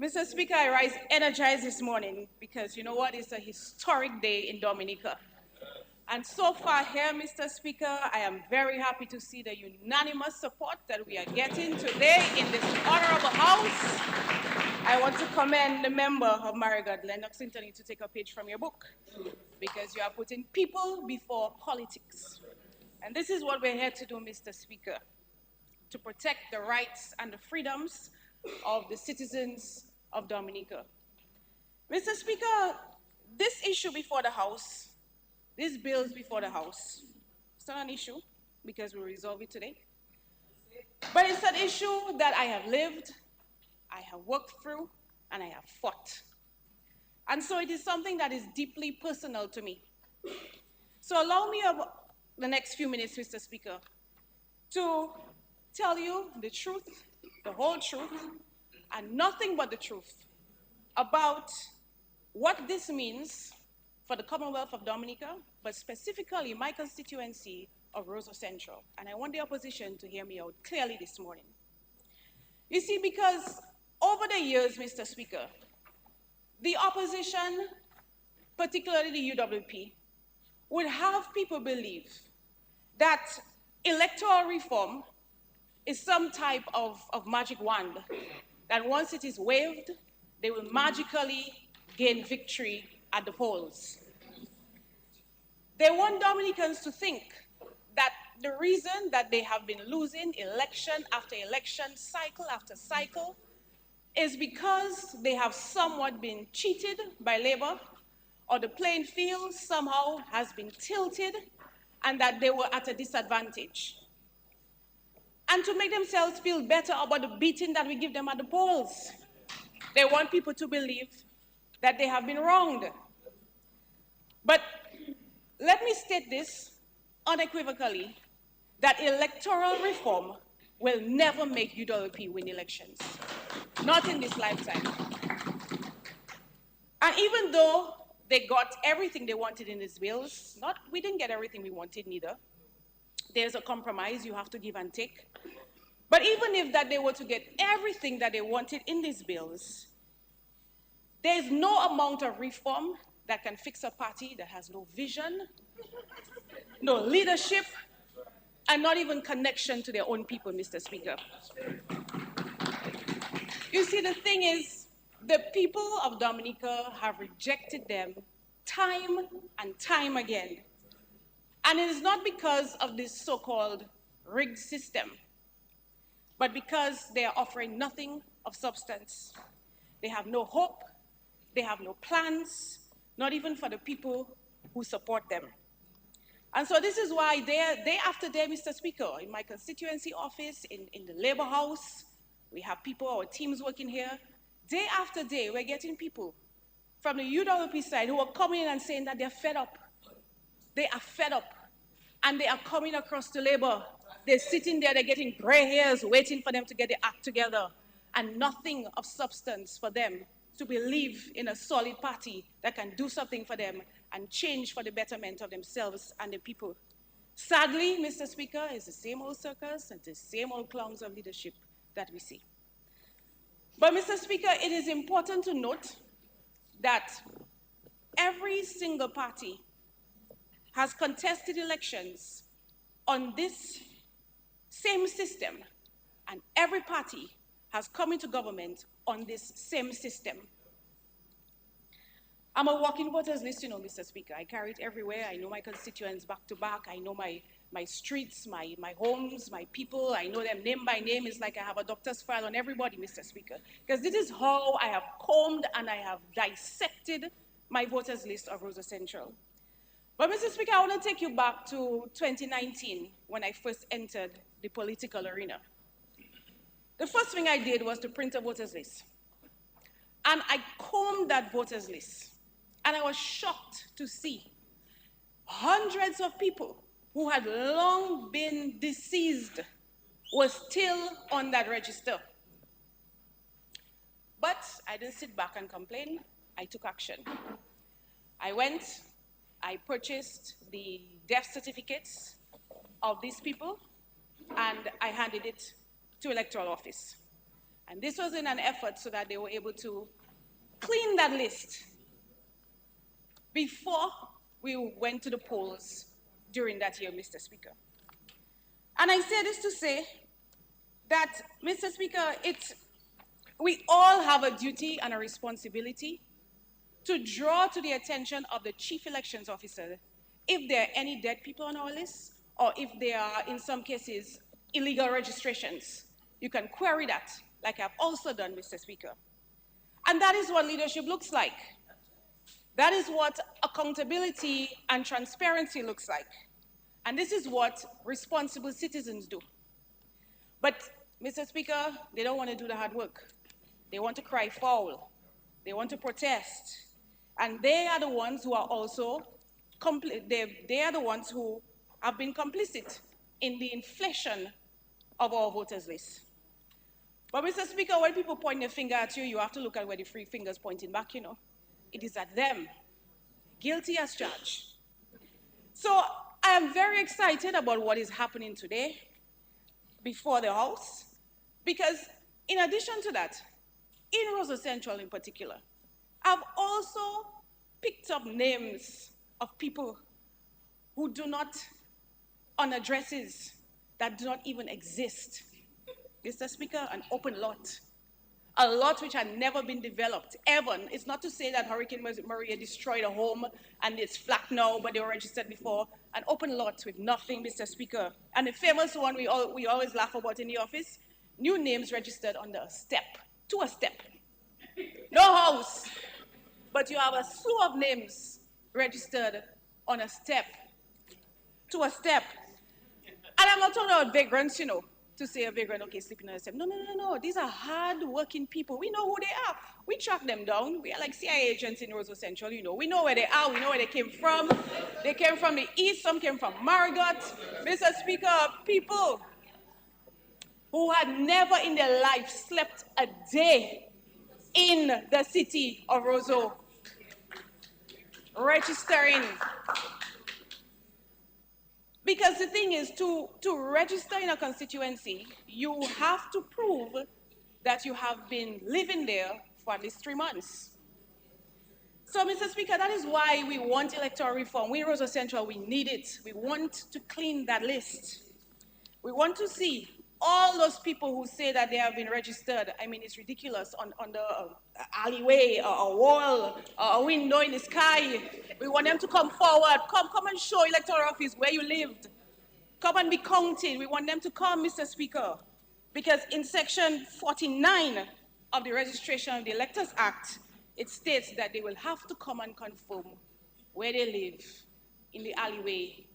Mr. Speaker, I rise energized this morning because you know what? It's a historic day in Dominica. And so far here, Mr. Speaker, I am very happy to see the unanimous support that we are getting today in this honorable house. I want to commend the member of Marigot, Lennox Anthony, to take a page from your book because you are putting people before politics. And this is what we're here to do, Mr. Speaker, to protect the rights and the freedoms of the citizens of Dominica. Mr. Speaker, this issue before the House, these bills before the House, it's not an issue because we resolve it today. But it's an issue that I have lived, I have worked through, and I have fought. And so it is something that is deeply personal to me. So allow me the next few minutes, Mr. Speaker, to tell you the truth, the whole truth, and nothing but the truth about what this means for the Commonwealth of Dominica, but specifically my constituency of Rosa Central, and I want the opposition to hear me out clearly this morning. You see, because over the years, Mr. Speaker, the opposition, particularly the UWP, would have people believe that electoral reform is some type of magic wand, that once it is waved, they will magically gain victory at the polls. They want Dominicans to think that the reason that they have been losing election after election, cycle after cycle, is because they have somewhat been cheated by Labour, or the playing field somehow has been tilted, and that they were at a disadvantage. And to make themselves feel better about the beating that we give them at the polls, they want people to believe that they have been wronged. But let me state this unequivocally, that electoral reform will never make UWP win elections, not in this lifetime. And even though they got everything they wanted in these bills, we didn't get everything we wanted neither. There's a compromise, you have to give and take. But even if that they were to get everything that they wanted in these bills, there's no amount of reform that can fix a party that has no vision, no leadership, and not even connection to their own people, Mr. Speaker. You see, the thing is, the people of Dominica have rejected them time and time again. And it is not because of this so-called rigged system, but because they are offering nothing of substance. They have no hope, they have no plans, not even for the people who support them. And so this is why day after day, Mr. Speaker, in my constituency office, in the Labour House, we have people, our teams working here, day after day, we're getting people from the UWP side who are coming in and saying that they're fed up. They are fed up, and they are coming across to Labour. They're sitting there, they're getting gray hairs, waiting for them to get their act together, and nothing of substance for them to believe in a solid party that can do something for them and change for the betterment of themselves and the people. Sadly, Mr. Speaker, it's the same old circus and the same old clowns of leadership that we see. But, Mr. Speaker, it is important to note that every single party has contested elections on this same system, and every party has come into government on this same system. I'm a walking voters list, Mr. Speaker. I carry it everywhere. I know my constituents back to back. I know my streets, my homes, my people. I know them name by name. It's like I have a doctor's file on everybody, Mr. Speaker. Because this is how I have combed and I have dissected my voters list of Rosa Central. But, Mr. Speaker, I want to take you back to 2019 when I first entered the political arena. The first thing I did was to print a voters list. And I combed that voters list. And I was shocked to see hundreds of people who had long been deceased were still on that register. But I didn't sit back and complain. I took action. I went, I purchased the death certificates of these people, and I handed it to Electoral office. And this was in an effort so that they were able to clean that list before we went to the polls during that year, Mr. Speaker. And I say this to say that, Mr. Speaker, we all have a duty and a responsibility to draw to the attention of the Chief Elections Officer if there are any dead people on our list, or if there are, in some cases, illegal registrations. You can query that, like I've also done, Mr. Speaker. And that is what leadership looks like. That is what accountability and transparency looks like. And this is what responsible citizens do. But, Mr. Speaker, they don't want to do the hard work. They want to cry foul. They want to protest. And they are the ones who are also, they are the ones who have been complicit in the inflation of our voters list. But, Mr. Speaker, when people point their finger at you, you have to look at where the three fingers pointing back, It is at them, guilty as charged. So I I am very excited about what is happening today before the House, because in addition to that, in Rosa Central in particular, I've also picked up names of people who do not, on addresses that do not even exist. Mr. Speaker, an open lot. A lot which had never been developed, ever. It's not to say that Hurricane Maria destroyed a home and it's flat now, but they were registered before. An open lot with nothing, Mr. Speaker. And the famous one we always laugh about in the office, new names registered under a step, to a step. No house, but you have a slew of names registered on a step, to a step. And I'm not talking about vagrants, you know, to say a vagrant, okay, sleeping on a step. No, no, no, no. These are hard-working people. We know who they are. We track them down. We are like CIA agents in Roseau Central, you know. We know where they are. We know where they came from. They came from the east. Some came from Marigot. Mr. Speaker, people who had never in their life slept a day in the city of Roseau, registering. Because the thing is, to register in a constituency, you have to prove that you have been living there for at least 3 months. So, Mr. Speaker, that is why we want electoral reform. We in Roseau Central, we need it. We want to clean that list. We want to see all those people who say that they have been registered. I mean, it's ridiculous, on the alleyway, a wall, a window in the sky. We want them to come forward. Come and show electoral office where you lived. Come and be counted. We want them to come, Mr. Speaker. Because in section 49 of the Registration of the Electors Act, it states that they will have to come and confirm where they live, in the alleyway,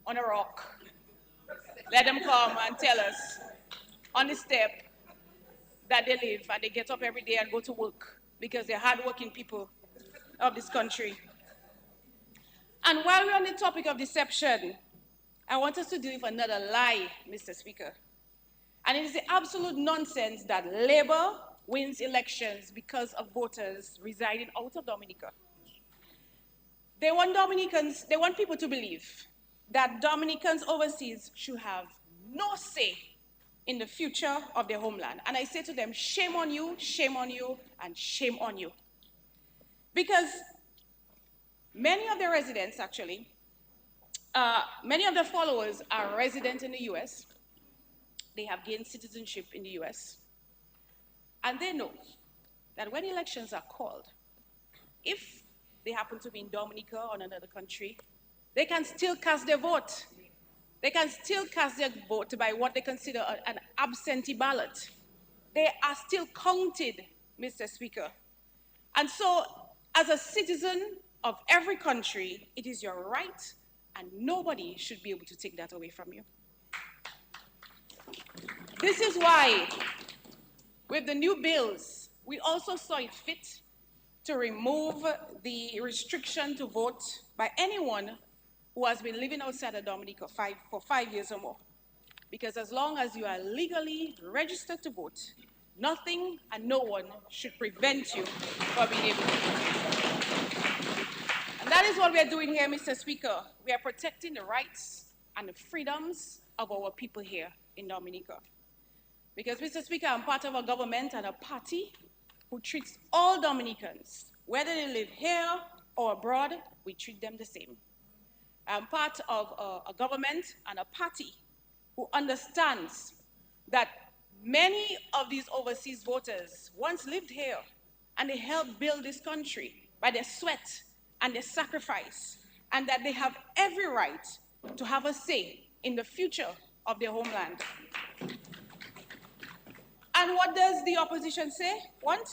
on a rock. Let them come and tell us on the step that they live, and they get up every day and go to work, because they're hardworking people of this country. And while we're on the topic of deception, I want us to deal with another lie, Mr. Speaker. And it is the absolute nonsense that Labour wins elections because of voters residing out of Dominica. They want people to believe that Dominicans overseas should have no say in the future of their homeland. And I say to them, shame on you, and shame on you. Because many of their residents, actually, many of their followers are resident in the US. They have gained citizenship in the US. And they know that when elections are called, if they happen to be in Dominica or another country, they can still cast their vote. They can still cast their vote by what they consider an absentee ballot. They are still counted, Mr. Speaker. And so, as a citizen of every country, it is your right, and nobody should be able to take that away from you. This is why, with the new bills, we also saw it fit to remove the restriction to vote by anyone who has been living outside of Dominica for 5 years or more. Because as long as you are legally registered to vote, nothing and no one should prevent you from being able to vote. And that is what we are doing here, Mr. Speaker. We are protecting the rights and the freedoms of our people here in Dominica. Because, Mr. Speaker, I'm part of a government and a party who treats all Dominicans, whether they live here or abroad, we treat them the same. I'm part of a government and a party who understands that many of these overseas voters once lived here, and they helped build this country by their sweat and their sacrifice, and that they have every right to have a say in the future of their homeland. And what does the opposition want?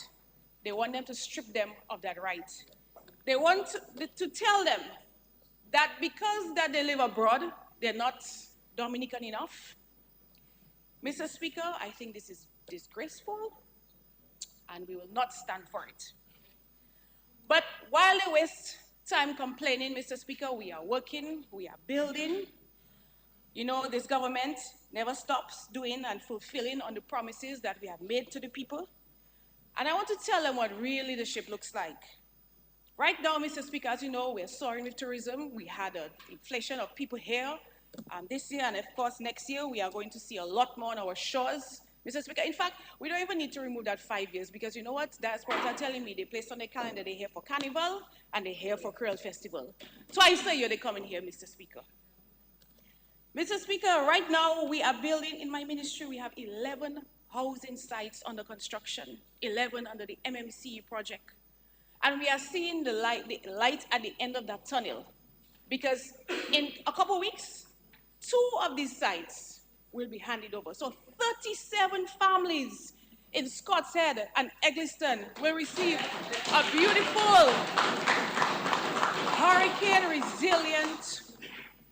They want them to strip them of that right. They want to tell them that because that they live abroad, they're not Dominican enough. Mr. Speaker, I think this is disgraceful, and we will not stand for it. But while they waste time complaining, Mr. Speaker, we are working, we are building. You know, this government never stops doing and fulfilling on the promises that we have made to the people. And I want to tell them what real leadership looks like. Right now, Mr. Speaker, as you know, we're soaring with tourism. We had an inflation of people here this year, and of course, next year, we are going to see a lot more on our shores. Mr. Speaker, in fact, we don't even need to remove that 5 years because you know what? Diasporans are telling me they placed on their calendar, they're here for Carnival and they're here for Creole Festival. Twice a year they come in here, Mr. Speaker. Mr. Speaker, right now we are building, in my ministry, we have 11 housing sites under construction, 11 under the MMC project. And we are seeing the light at the end of that tunnel because in a couple of weeks, 2 of these sites will be handed over. So 37 families in Scott's Head and Eggleston will receive a beautiful, hurricane-resilient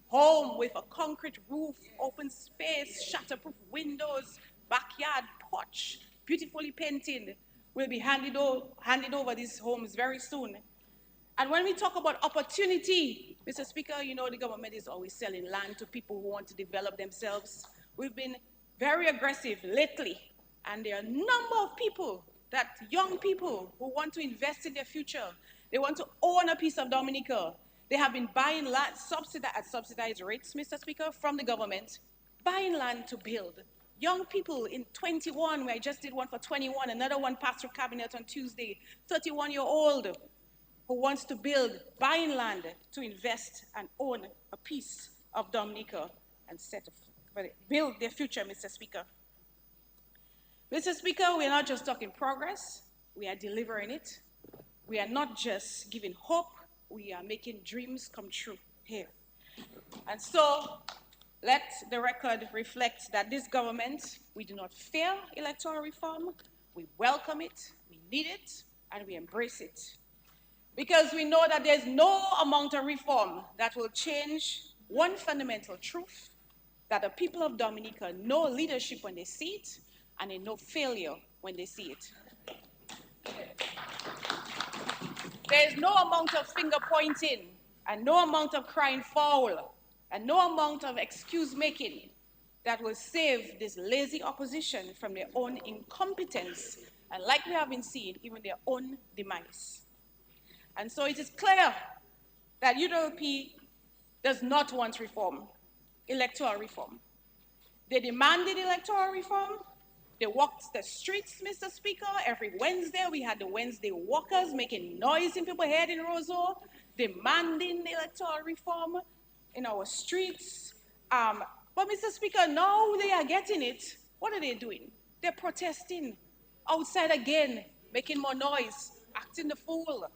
home with a concrete roof, open space, shatterproof windows, backyard porch, beautifully painted. Will be handed over these homes very soon. And when we talk about opportunity, Mr. Speaker, you know the government is always selling land to people who want to develop themselves. We've been very aggressive lately, and there are a number of people, young people who want to invest in their future. They want to own a piece of Dominica. They have been buying land at subsidized rates, Mr. Speaker, from the government, buying land to build. Young people in 21, where I just did one for 21, another one passed through cabinet on Tuesday, 31-year-old who wants to buying land to invest and own a piece of Dominica and build their future, Mr. Speaker. Mr. Speaker, we are not just talking progress, we are delivering it. We are not just giving hope, we are making dreams come true here. And so, let the record reflect that this government, we do not fear electoral reform, we welcome it, we need it, and we embrace it. Because we know that there's no amount of reform that will change one fundamental truth, that the people of Dominica know leadership when they see it, and they know failure when they see it. There's no amount of finger pointing, and no amount of crying foul, and no amount of excuse-making that will save this lazy opposition from their own incompetence, and like we have been seeing, even their own demise. And so it is clear that UWP does not want reform, electoral reform. They demanded electoral reform. They walked the streets, Mr. Speaker. Every Wednesday, we had the Wednesday walkers making noise in people's head in Roseau, demanding electoral reform in our streets. But Mr. Speaker, now they are getting it. What are they doing? They're protesting outside again, making more noise, acting the fool.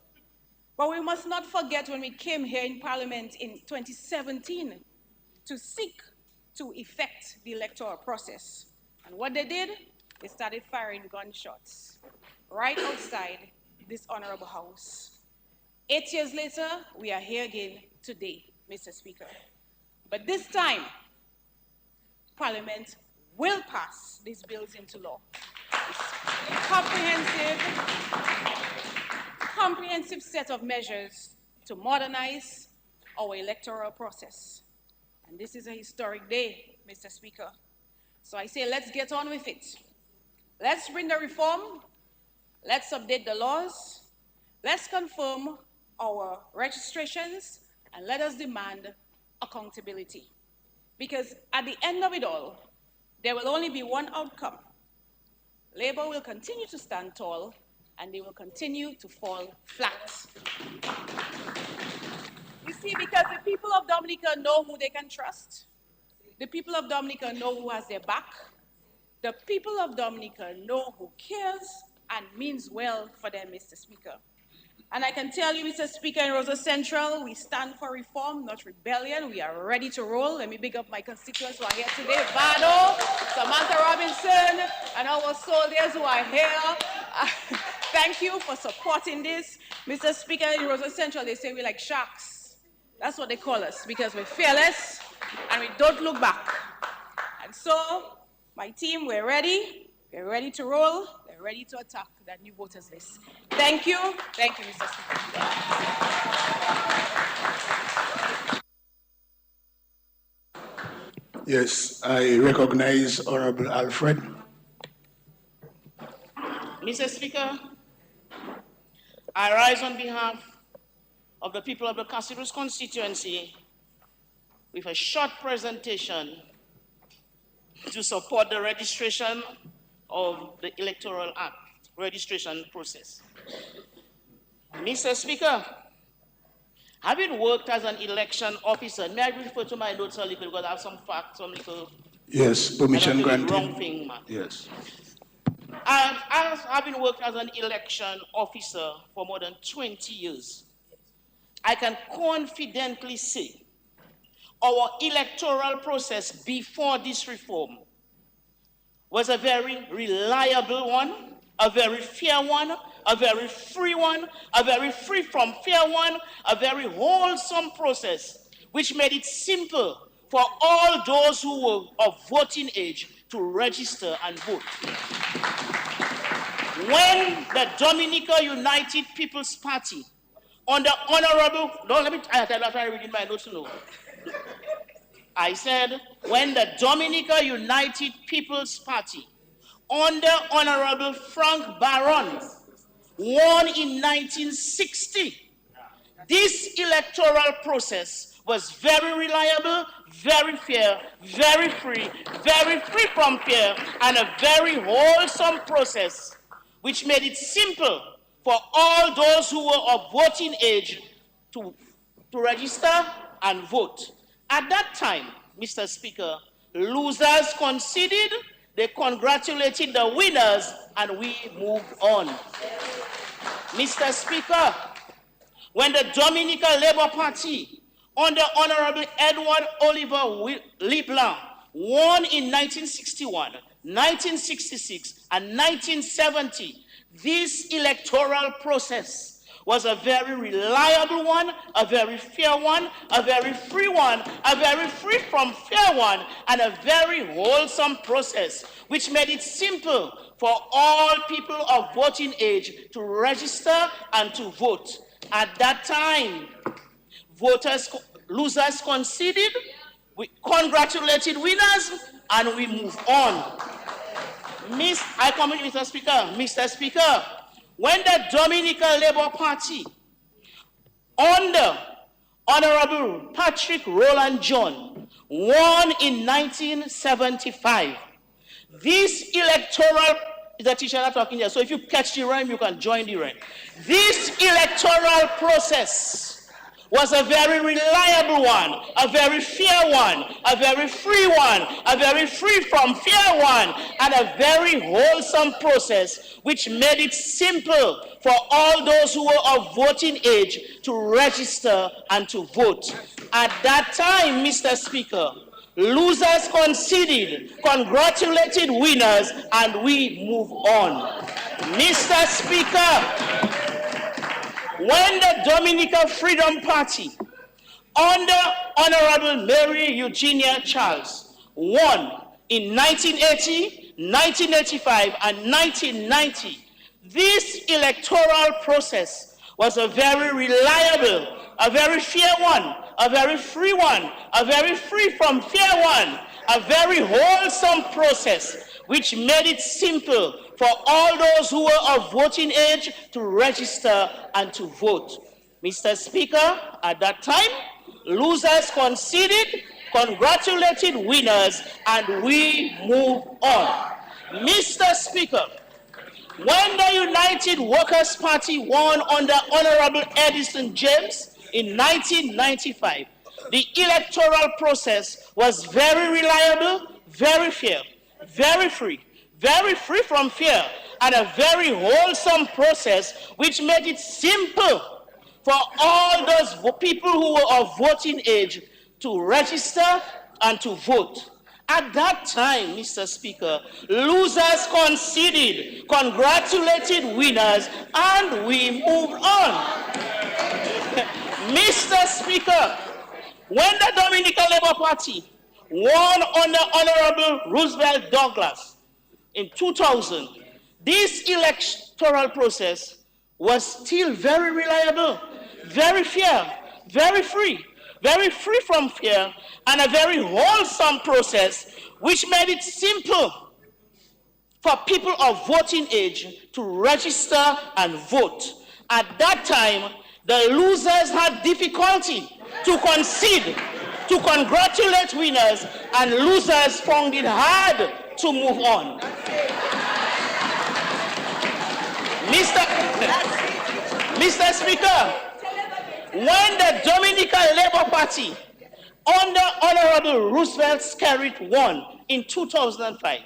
But we must not forget when we came here in Parliament in 2017 to seek to effect the electoral process. And what they did, they started firing gunshots right outside this honorable house. 8 years later, we are here again today, Mr. Speaker. But this time, Parliament will pass these bills into law. It's comprehensive set of measures to modernize our electoral process. And this is a historic day, Mr. Speaker. So I say, let's get on with it. Let's bring the reform. Let's update the laws. Let's confirm our registrations, and let us demand accountability. Because at the end of it all, there will only be one outcome. Labour will continue to stand tall, and they will continue to fall flat. You see, because the people of Dominica know who they can trust. The people of Dominica know who has their back. The people of Dominica know who cares and means well for them, Mr. Speaker. And I can tell you, Mr. Speaker, in Roseau Central, we stand for reform, not rebellion. We are ready to roll. Let me big up my constituents who are here today, Vado, Samantha Robinson, and our soldiers who are here. Thank you for supporting this. Mr. Speaker, in Roseau Central, they say we're like sharks. That's what they call us, because we're fearless and we don't look back. And so, my team, we're ready. We're ready to roll. We're ready to attack that new voters list. Thank you. Thank you, Mr. Speaker. Yes, I recognize Honorable Alfred. Mr. Speaker, I rise on behalf of the people of the Castlereagh constituency with a short presentation to support the registration of the Electoral Act registration process. Mr. Speaker, having worked as an election officer, may I refer to my notes a little because I have some facts, some little. Yes, permission I don't do the granted. wrong thing, man. Yes. As having worked as an election officer for more than 20 years, I can confidently say our electoral process before this reform was a very reliable one, a very fair one, a very free one, a very free from fear one, a very wholesome process, which made it simple for all those who were of voting age to register and vote. When the Dominica United People's Party, under Honorable, I'm trying to read in my notes now. I said, when the Dominica United People's Party, under Honorable Frank Barron, won in 1960, this electoral process was very reliable, very fair, very free from fear, and a very wholesome process, which made it simple for all those who were of voting age to register and vote. At that time, Mr. Speaker, losers conceded, they congratulated the winners, and we moved on. Mr. Speaker, when the Dominica Labour Party, under Honorable Edward Oliver Leblanc, won in 1961, 1966, and 1970, this electoral process was a very reliable one, a very fair one, a very free one, a very free from fear one, and a very wholesome process, which made it simple for all people of voting age to register and to vote. At that time, losers conceded, we congratulated winners, and we moved on. I come in, Mr. Speaker. Mr. Speaker, when the Dominica Labour Party, under Honorable Patrick Rowland John, won in 1975, this electoral, the teacher are talking here, so if you catch the rhyme, you can join the rhyme. This electoral process was a very reliable one, a very fair one, a very free one, a very free from fear one, and a very wholesome process, which made it simple for all those who were of voting age to register and to vote. At that time, Mr. Speaker, losers conceded, congratulated winners, and we move on. Mr. Speaker, when the Dominica Freedom Party, under Honorable Mary Eugenia Charles, won in 1980, 1985, and 1990, this electoral process was a very reliable, a very fair one, a very free one, a very free from fear one, a very wholesome process, which made it simple for all those who were of voting age to register and to vote. Mr. Speaker, at that time, losers conceded, congratulated winners, and we moved on. Mr. Speaker, when the United Workers' Party won under Honorable Edison James in 1995, the electoral process was very reliable, very fair, very free from fear, and a very wholesome process, which made it simple for all those people who were of voting age to register and to vote. At that time, Mr. Speaker, losers conceded, congratulated winners, and we moved on. Mr. Speaker, when the Dominica Labour Party won under Honorable Roosevelt Douglas in 2000, this electoral process was still very reliable, very fair, very free from fear, and a very wholesome process, which made it simple for people of voting age to register and vote. At that time, The losers had difficulty to concede, to congratulate winners, and losers found it hard to move on. Mr. Speaker, when the Dominican Labour Party under Honorable Roosevelt Skerrit won in 2005,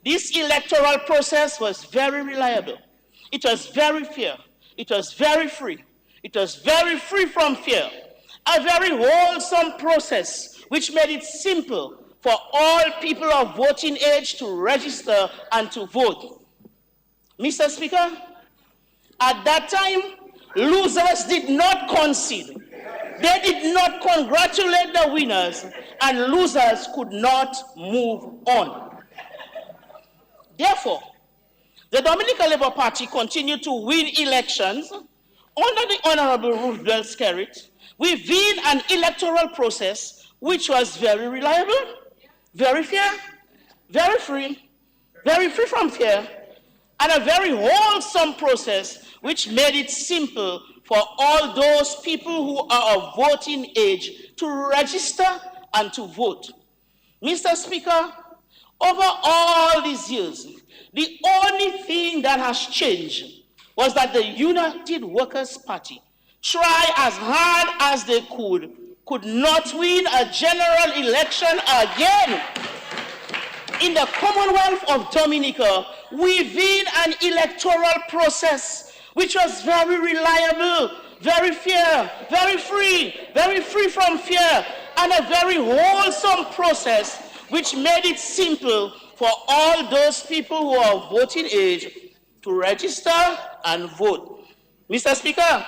this electoral process was very reliable. It was very fair. It was very free. It was very free from fear. A very wholesome process which made it simple for all people of voting age to register and to vote. Mr. Speaker, at that time, losers did not concede. They did not congratulate the winners, and losers could not move on. Therefore, the Dominican Labour Party continued to win elections under the Honorable Roosevelt Skerrit within an electoral process which was very reliable, very fair, very free from fear, and a very wholesome process which made it simple for all those people who are of voting age to register and to vote. Mr. Speaker, over all these years, the only thing that has changed was that the United Workers' Party, try as hard as they could not win a general election again in the Commonwealth of Dominica within an electoral process which was very reliable, very fair, very free from fear, and a very wholesome process which made it simple for all those people who are of voting age to register and vote. Mr. Speaker,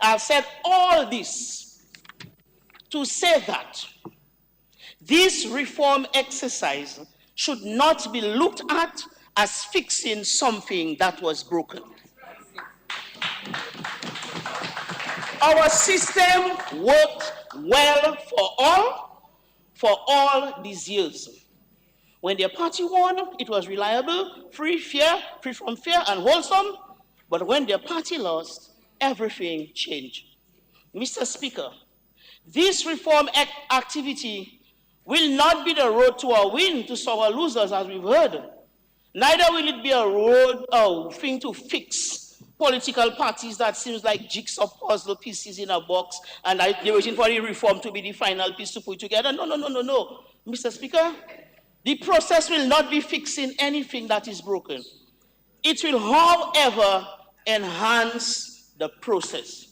I've said all this to say that this reform exercise should not be looked at as fixing something that was broken. Our system worked well for all these years. When their party won, it was reliable, free from fear, and wholesome. But when their party lost, everything changed. Mr. Speaker, this reform activity will not be the road to a win to our losers, as we've heard. Neither will it be a thing to fix political parties that seems like jigsaw puzzle pieces in a box, and they're waiting for the reform to be the final piece to put together. No. Mr. Speaker, the process will not be fixing anything that is broken. It will, however, enhance the process.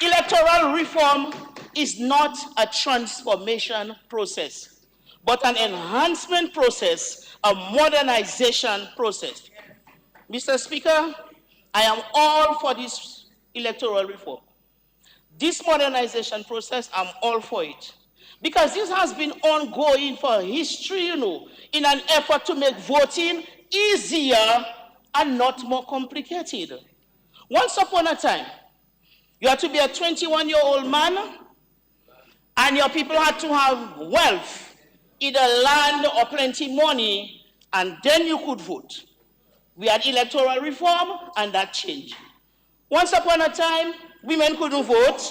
Electoral reform is not a transformation process, but an enhancement process, a modernization process. Mr. Speaker, I am all for this electoral reform. This modernization process, I'm all for it. Because this has been ongoing for history, in an effort to make voting easier and not more complicated. Once upon a time, you had to be a 21-year-old man, and your people had to have wealth, either land or plenty money, and then you could vote. We had electoral reform, and that changed. Once upon a time, women couldn't vote.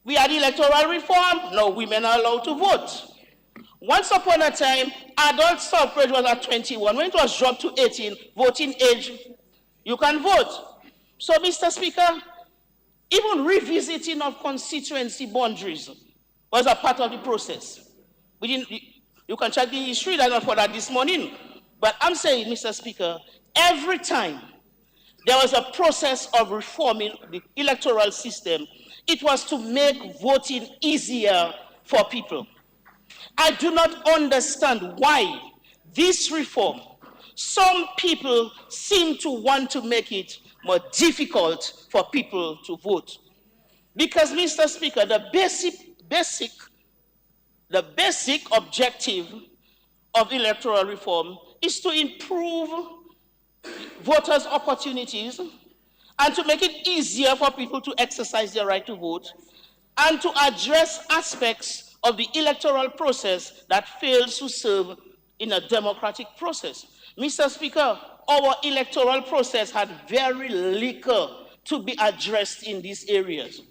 We had electoral reform. Now women are allowed to vote. Once upon a time, adult suffrage was at 21. When it was dropped to 18, voting age, you can vote. So, Mr. Speaker, even revisiting of constituency boundaries was a part of the process. You can check the history, I'm not for that this morning. But I'm saying, Mr. Speaker, every time there was a process of reforming the electoral system, it was to make voting easier for people. I do not understand why this reform, some people seem to want to make it more difficult for people to vote. Because, Mr. Speaker, the basic objective of electoral reform is to improve voters' opportunities and to make it easier for people to exercise their right to vote, and to address aspects of the electoral process that fails to serve in a democratic process. Mr. Speaker, our electoral process had very little to be addressed in these areas.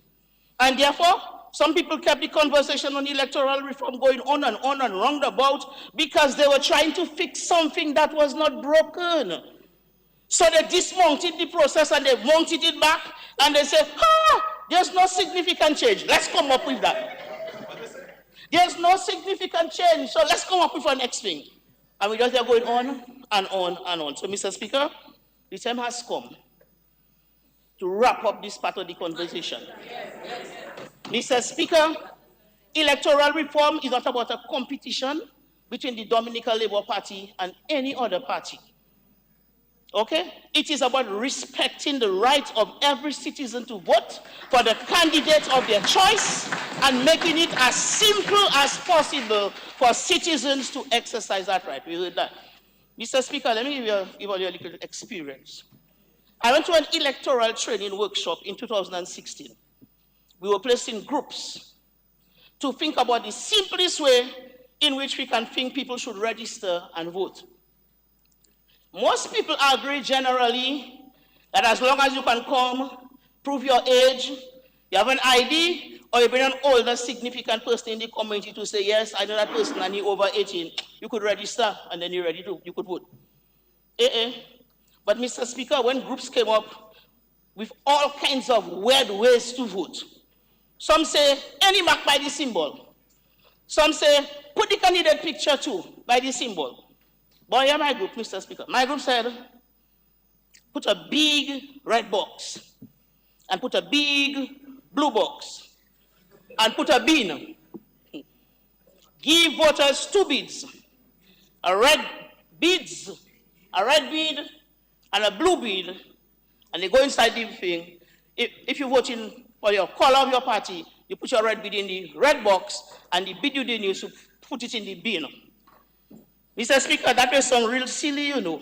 And therefore, some people kept the conversation on electoral reform going on and roundabout because they were trying to fix something that was not broken. So they dismounted the process and they mounted it back and they said, there's no significant change. Let's come up with that. There's no significant change, so let's come up with the next thing. And we just are going on and on and on. So, Mr. Speaker, the time has come to wrap up this part of the conversation. Mr. Speaker, electoral reform is not about a competition between the Dominican Labour Party and any other party. Okay? It is about respecting the right of every citizen to vote for the candidate of their choice and making it as simple as possible for citizens to exercise that right. We heard that. Mr. Speaker, let me give you a little experience. I went to an electoral training workshop in 2016. We were placed in groups to think about the simplest way in which we can think people should register and vote. Most people agree generally that as long as you can come, prove your age, you have an ID, or you've been an older significant person in the community to say, yes, I know that person and you're over 18, you could register and then you're ready to, you could vote. But Mr. Speaker, when groups came up with all kinds of weird ways to vote, some say any mark by the symbol. Some say put the candidate picture too by the symbol. But yeah, my group, Mr. Speaker, my group said put a big red box and put a big blue box and put a bin. Give voters 2 beads, a red bead and a blue bead, and they go inside the thing. If you're voting for your color of your party, you put your red bead in the red box, and the bead you didn't use, you put it in the bin. Mr. Speaker, that was some real silly, you know.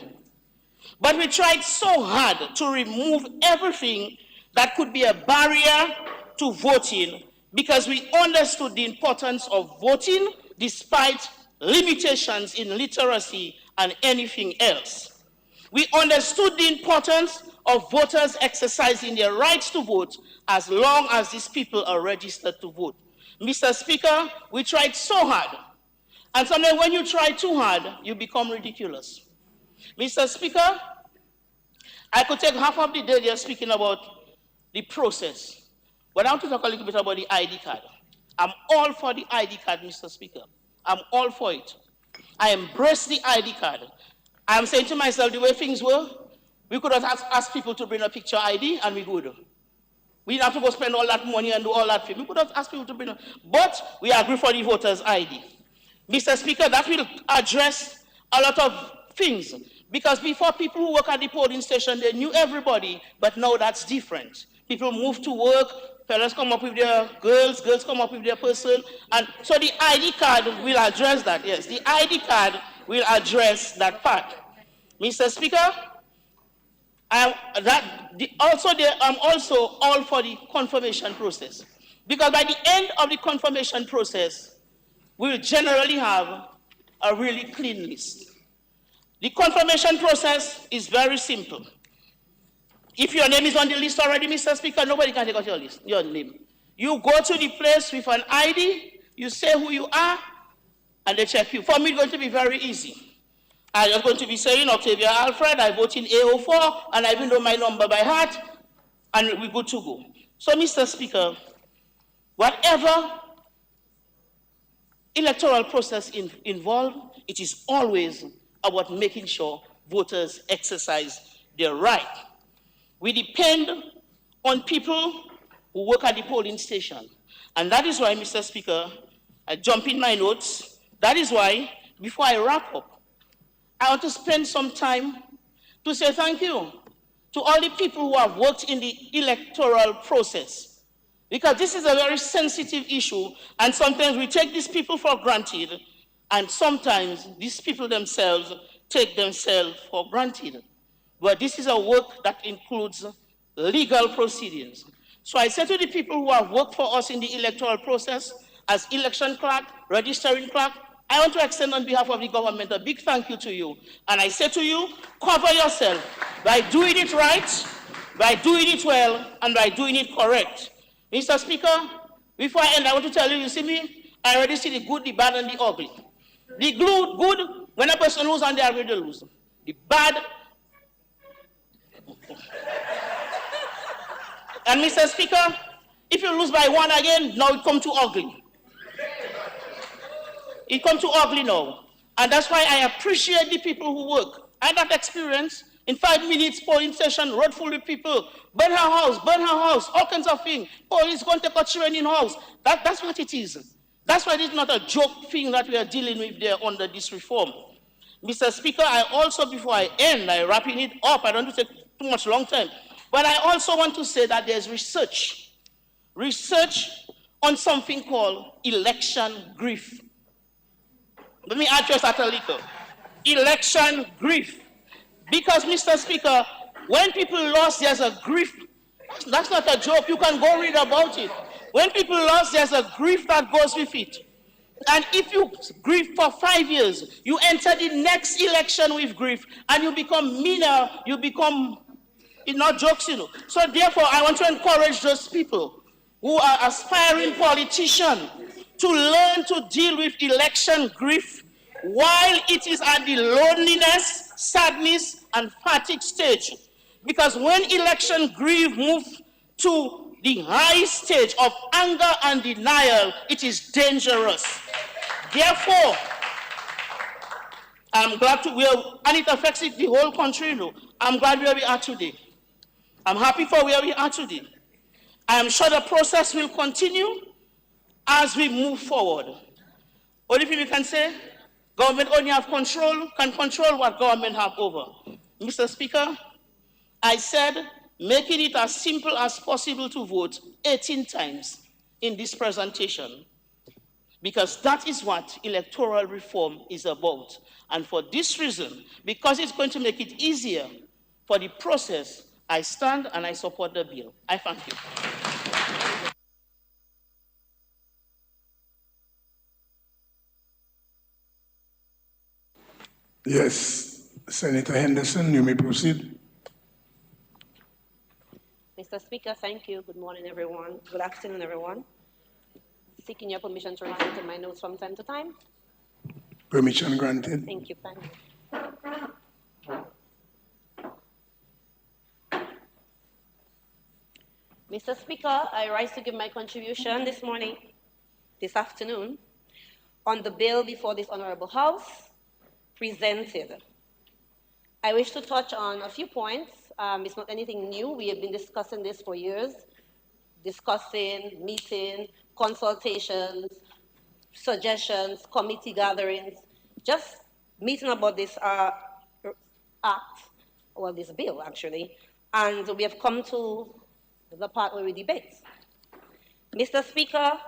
But we tried so hard to remove everything that could be a barrier to voting because we understood the importance of voting despite limitations in literacy and anything else. We understood the importance of voters exercising their rights to vote as long as these people are registered to vote. Mr. Speaker, we tried so hard. And sometimes when you try too hard, you become ridiculous. Mr. Speaker, I could take half of the day there speaking about the process. But I want to talk a little bit about the ID card. I'm all for the ID card, Mr. Speaker. I'm all for it. I embrace the ID card. I'm saying to myself, the way things were, we could have asked people to bring a picture ID and we would. We didn't have to go spend all that money and do all that thing. We could have asked people to bring but we agree for the voters' ID. Mr. Speaker, that will address a lot of things. Because before, people who work at the polling station, they knew everybody, but now that's different. People move to work, fellas come up with their girls, girls come up with their person, and so the ID card will address that, yes. The ID card will address that part. Mr. Speaker, I'm also all for the confirmation process. Because by the end of the confirmation process, we will generally have a really clean list. The confirmation process is very simple. If your name is on the list already, Mr. Speaker, nobody can take out your name. You go to the place with an ID, you say who you are, and they check you. For me, it's going to be very easy. I'm just going to be saying, Octavia Alfred, I vote in A04, and I even know my number by heart, and we're good to go. So, Mr. Speaker, whatever electoral process involved, it is always about making sure voters exercise their right. We depend on people who work at the polling station. And that is why, Mr. Speaker, I jump in my notes. That is why, before I wrap up, I want to spend some time to say thank you to all the people who have worked in the electoral process. Because this is a very sensitive issue, and sometimes we take these people for granted, and sometimes these people themselves take themselves for granted. But this is a work that includes legal proceedings. So I say to the people who have worked for us in the electoral process, as election clerk, registering clerk, I want to extend on behalf of the government a big thank you to you. And I say to you, cover yourself by doing it right, by doing it well and by doing it correct. Mr. Speaker, before I end, I want to tell you, you see me, I already see the good, the bad, and the ugly. The good, when a person loses and they are going to lose. The bad, and Mr. Speaker, if you lose by one again, now it comes to ugly. It comes to ugly now. And that's why I appreciate the people who work. I got experience. In 5 minutes, polling station, road full of people, burn her house, all kinds of things. Police going to take a children in house. That's what it is. That's why it's not a joke thing that we are dealing with there under this reform. Mr. Speaker, I also, before I end, I'm wrapping it up, I don't want to take too much long time, but I also want to say that there's research on something called election grief. Let me address that a little. Election grief. Because, Mr. Speaker, when people lost, there's a grief. That's not a joke. You can go read about it. When people lost, there's a grief that goes with it. And if you grieve for 5 years, you enter the next election with grief, and you become meaner, you become, it's not jokes, you know. So therefore, I want to encourage those people who are aspiring politicians to learn to deal with election grief while it is at the loneliness, sadness, and fatigue stage. Because when election grief moves to the high stage of anger and denial, it is dangerous. Therefore, I'm glad to, and it affects the whole country, you know. I'm glad where we are today. I'm happy for where we are today. I am sure the process will continue as we move forward. Only thing we can say, government only can control what government have over. Mr. Speaker, I said, making it as simple as possible to vote 18 times in this presentation, because that is what electoral reform is about. And for this reason, because it's going to make it easier for the process, I stand and I support the bill. I thank you. Yes, Senator Henderson, you may proceed. Mr. Speaker, thank you. Good morning, everyone. Good afternoon, everyone. Seeking your permission to refer to my notes from time to time. Permission granted. Thank you, thank you. Mr. Speaker, I rise to give my contribution this afternoon, on the bill before this Honorable House presented. I wish to touch on a few points. It's not anything new. We have been discussing this for years, meeting, consultations, suggestions, committee gatherings, just meeting about this act, or this bill, actually. And we have come to the part where we debate. Mr. Speaker,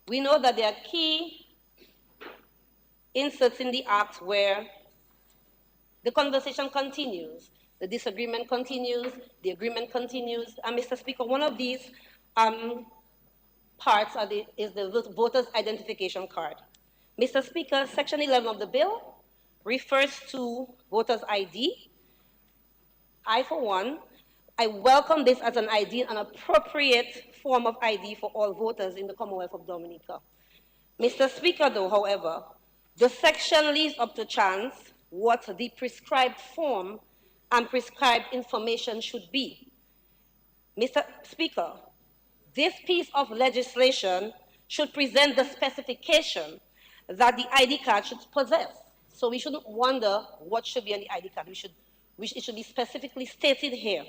we know that there are key inserts in the act where the conversation continues, the disagreement continues, the agreement continues. And Mr. Speaker, one of these parts is the voter's identification card. Mr. Speaker, Section 11 of the bill refers to voter's ID. I, for one, I welcome this as an ID, an appropriate form of ID for all voters in the Commonwealth of Dominica. Mr. Speaker, though, however, the section leaves up to chance what the prescribed form and prescribed information should be. Mr. Speaker, this piece of legislation should present the specification that the ID card should possess. So we shouldn't wonder what should be on the ID card. It should be specifically stated here.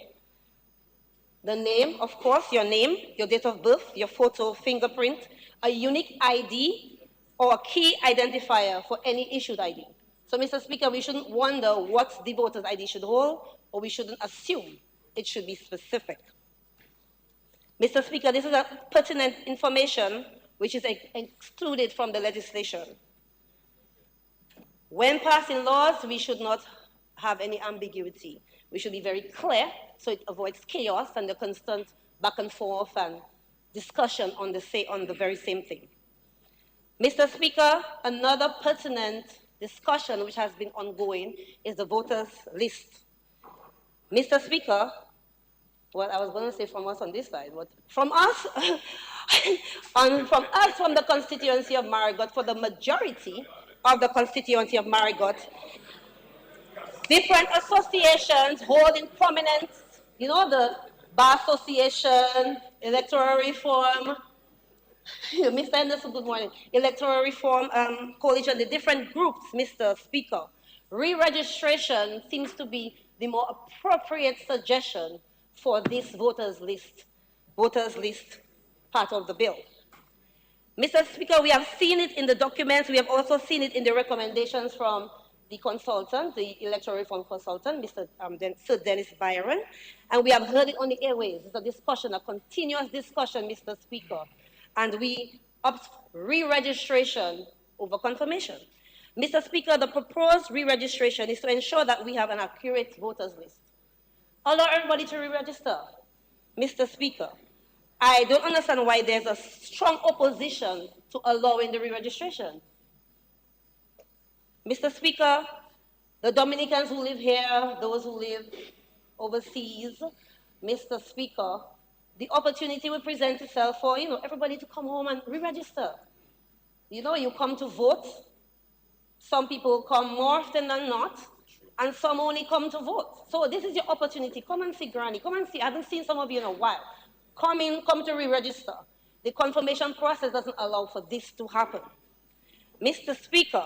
The name, of course, your name, your date of birth, your photo, fingerprint, a unique ID, or a key identifier for any issued ID. So, Mr. Speaker, we shouldn't wonder what the voter's ID should hold, or we shouldn't assume it should be specific. Mr. Speaker, this is a pertinent information which is excluded from the legislation. When passing laws, we should not have any ambiguity. We should be very clear so it avoids chaos and the constant back and forth and discussion on the very same thing. Mr. Speaker, another pertinent discussion which has been ongoing is the voters list. Mr. Speaker, Well, I was going to say from us on this side, but from us, from the constituency of Marigot, for the majority of the constituency of Marigot, different associations holding prominence, you know, the Bar Association, Electoral Reform, Mr. Anderson, good morning. Electoral Reform Coalition, the different groups, Mr. Speaker. Re-registration seems to be the more appropriate suggestion for this voters list part of the bill. Mr. Speaker, we have seen it in the documents. We have also seen it in the recommendations from the consultant, the electoral reform consultant, Mr. Sir Dennis Byron, and we have heard it on the airways. It's a discussion, a continuous discussion, Mr. Speaker, and we opt re-registration over confirmation. Mr. Speaker, the proposed re-registration is to ensure that we have an accurate voters list. Allow everybody to re-register. Mr. Speaker, I don't understand why there's a strong opposition to allowing the re-registration. Mr. Speaker, the Dominicans who live here, those who live overseas, Mr. Speaker, the opportunity will present itself for, everybody to come home and re-register. You come to vote. Some people come more often than not, and some only come to vote. So this is your opportunity. Come and see Granny. Come and see. I haven't seen some of you in a while. Come in, come to re-register. The confirmation process doesn't allow for this to happen. Mr. Speaker,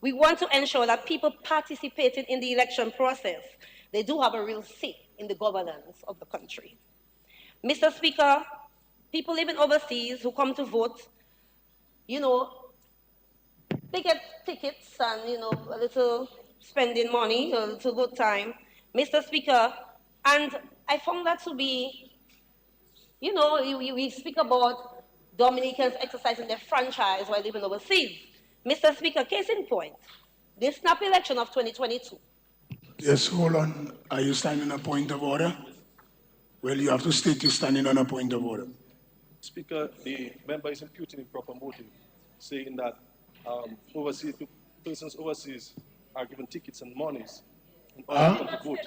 we want to ensure that people participating in the election process, they do have a real say in the governance of the country. Mr. Speaker, people living overseas who come to vote, they get tickets and, a little spending money, a little good time. Mr. Speaker, and I found that to be, we speak about Dominicans exercising their franchise while living overseas. Mr. Speaker, case in point, the snap election of 2022. Yes, hold on. Are you standing on a point of order? Well, you have to state you're standing on a point of order. Speaker, the member is imputing improper motive, saying that persons overseas are given tickets and monies in order to come to vote.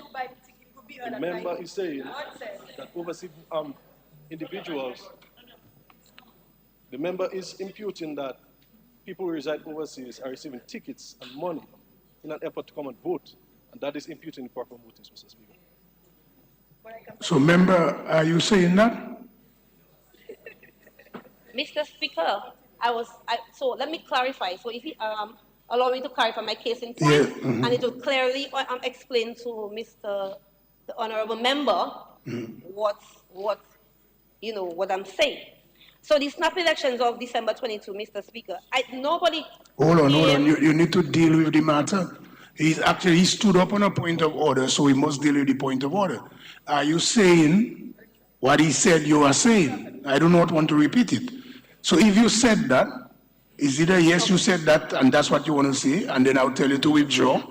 The member is saying that overseas individuals, the member is imputing that people who reside overseas are receiving tickets and money in an effort to come and vote, and that is imputing improper motives, Mr. Speaker. So, member, are you saying that? Mr. Speaker, so let me clarify. So if you allow me to clarify my case in point, and it will clearly explain to the honorable member what I'm saying. So the snap elections of December 22, Mr. Speaker, nobody. Hold on. You need to deal with the matter. He stood up on a point of order, so he must deal with the point of order. Are you saying what he said you are saying? I do not want to repeat it. So if you said that, is it a yes, you said that, and that's what you want to say, and then I'll tell you to withdraw?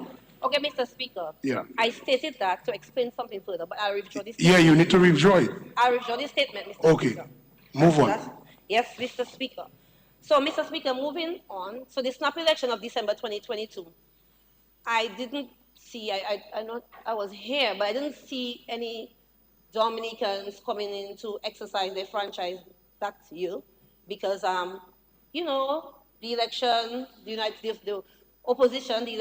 Okay, Mr. Speaker. Yeah. I stated that to explain something further, but I'll withdraw this statement. Yeah, you need to withdraw it. I'll withdraw this statement, Mr. Okay. Speaker. Move on. Yes, Mr. Speaker. So, Mr. Speaker, moving on. So the snap election of December 2022, I didn't see, I was here, but I didn't see any Dominicans coming in to exercise their franchise that year because, the election, the opposition, the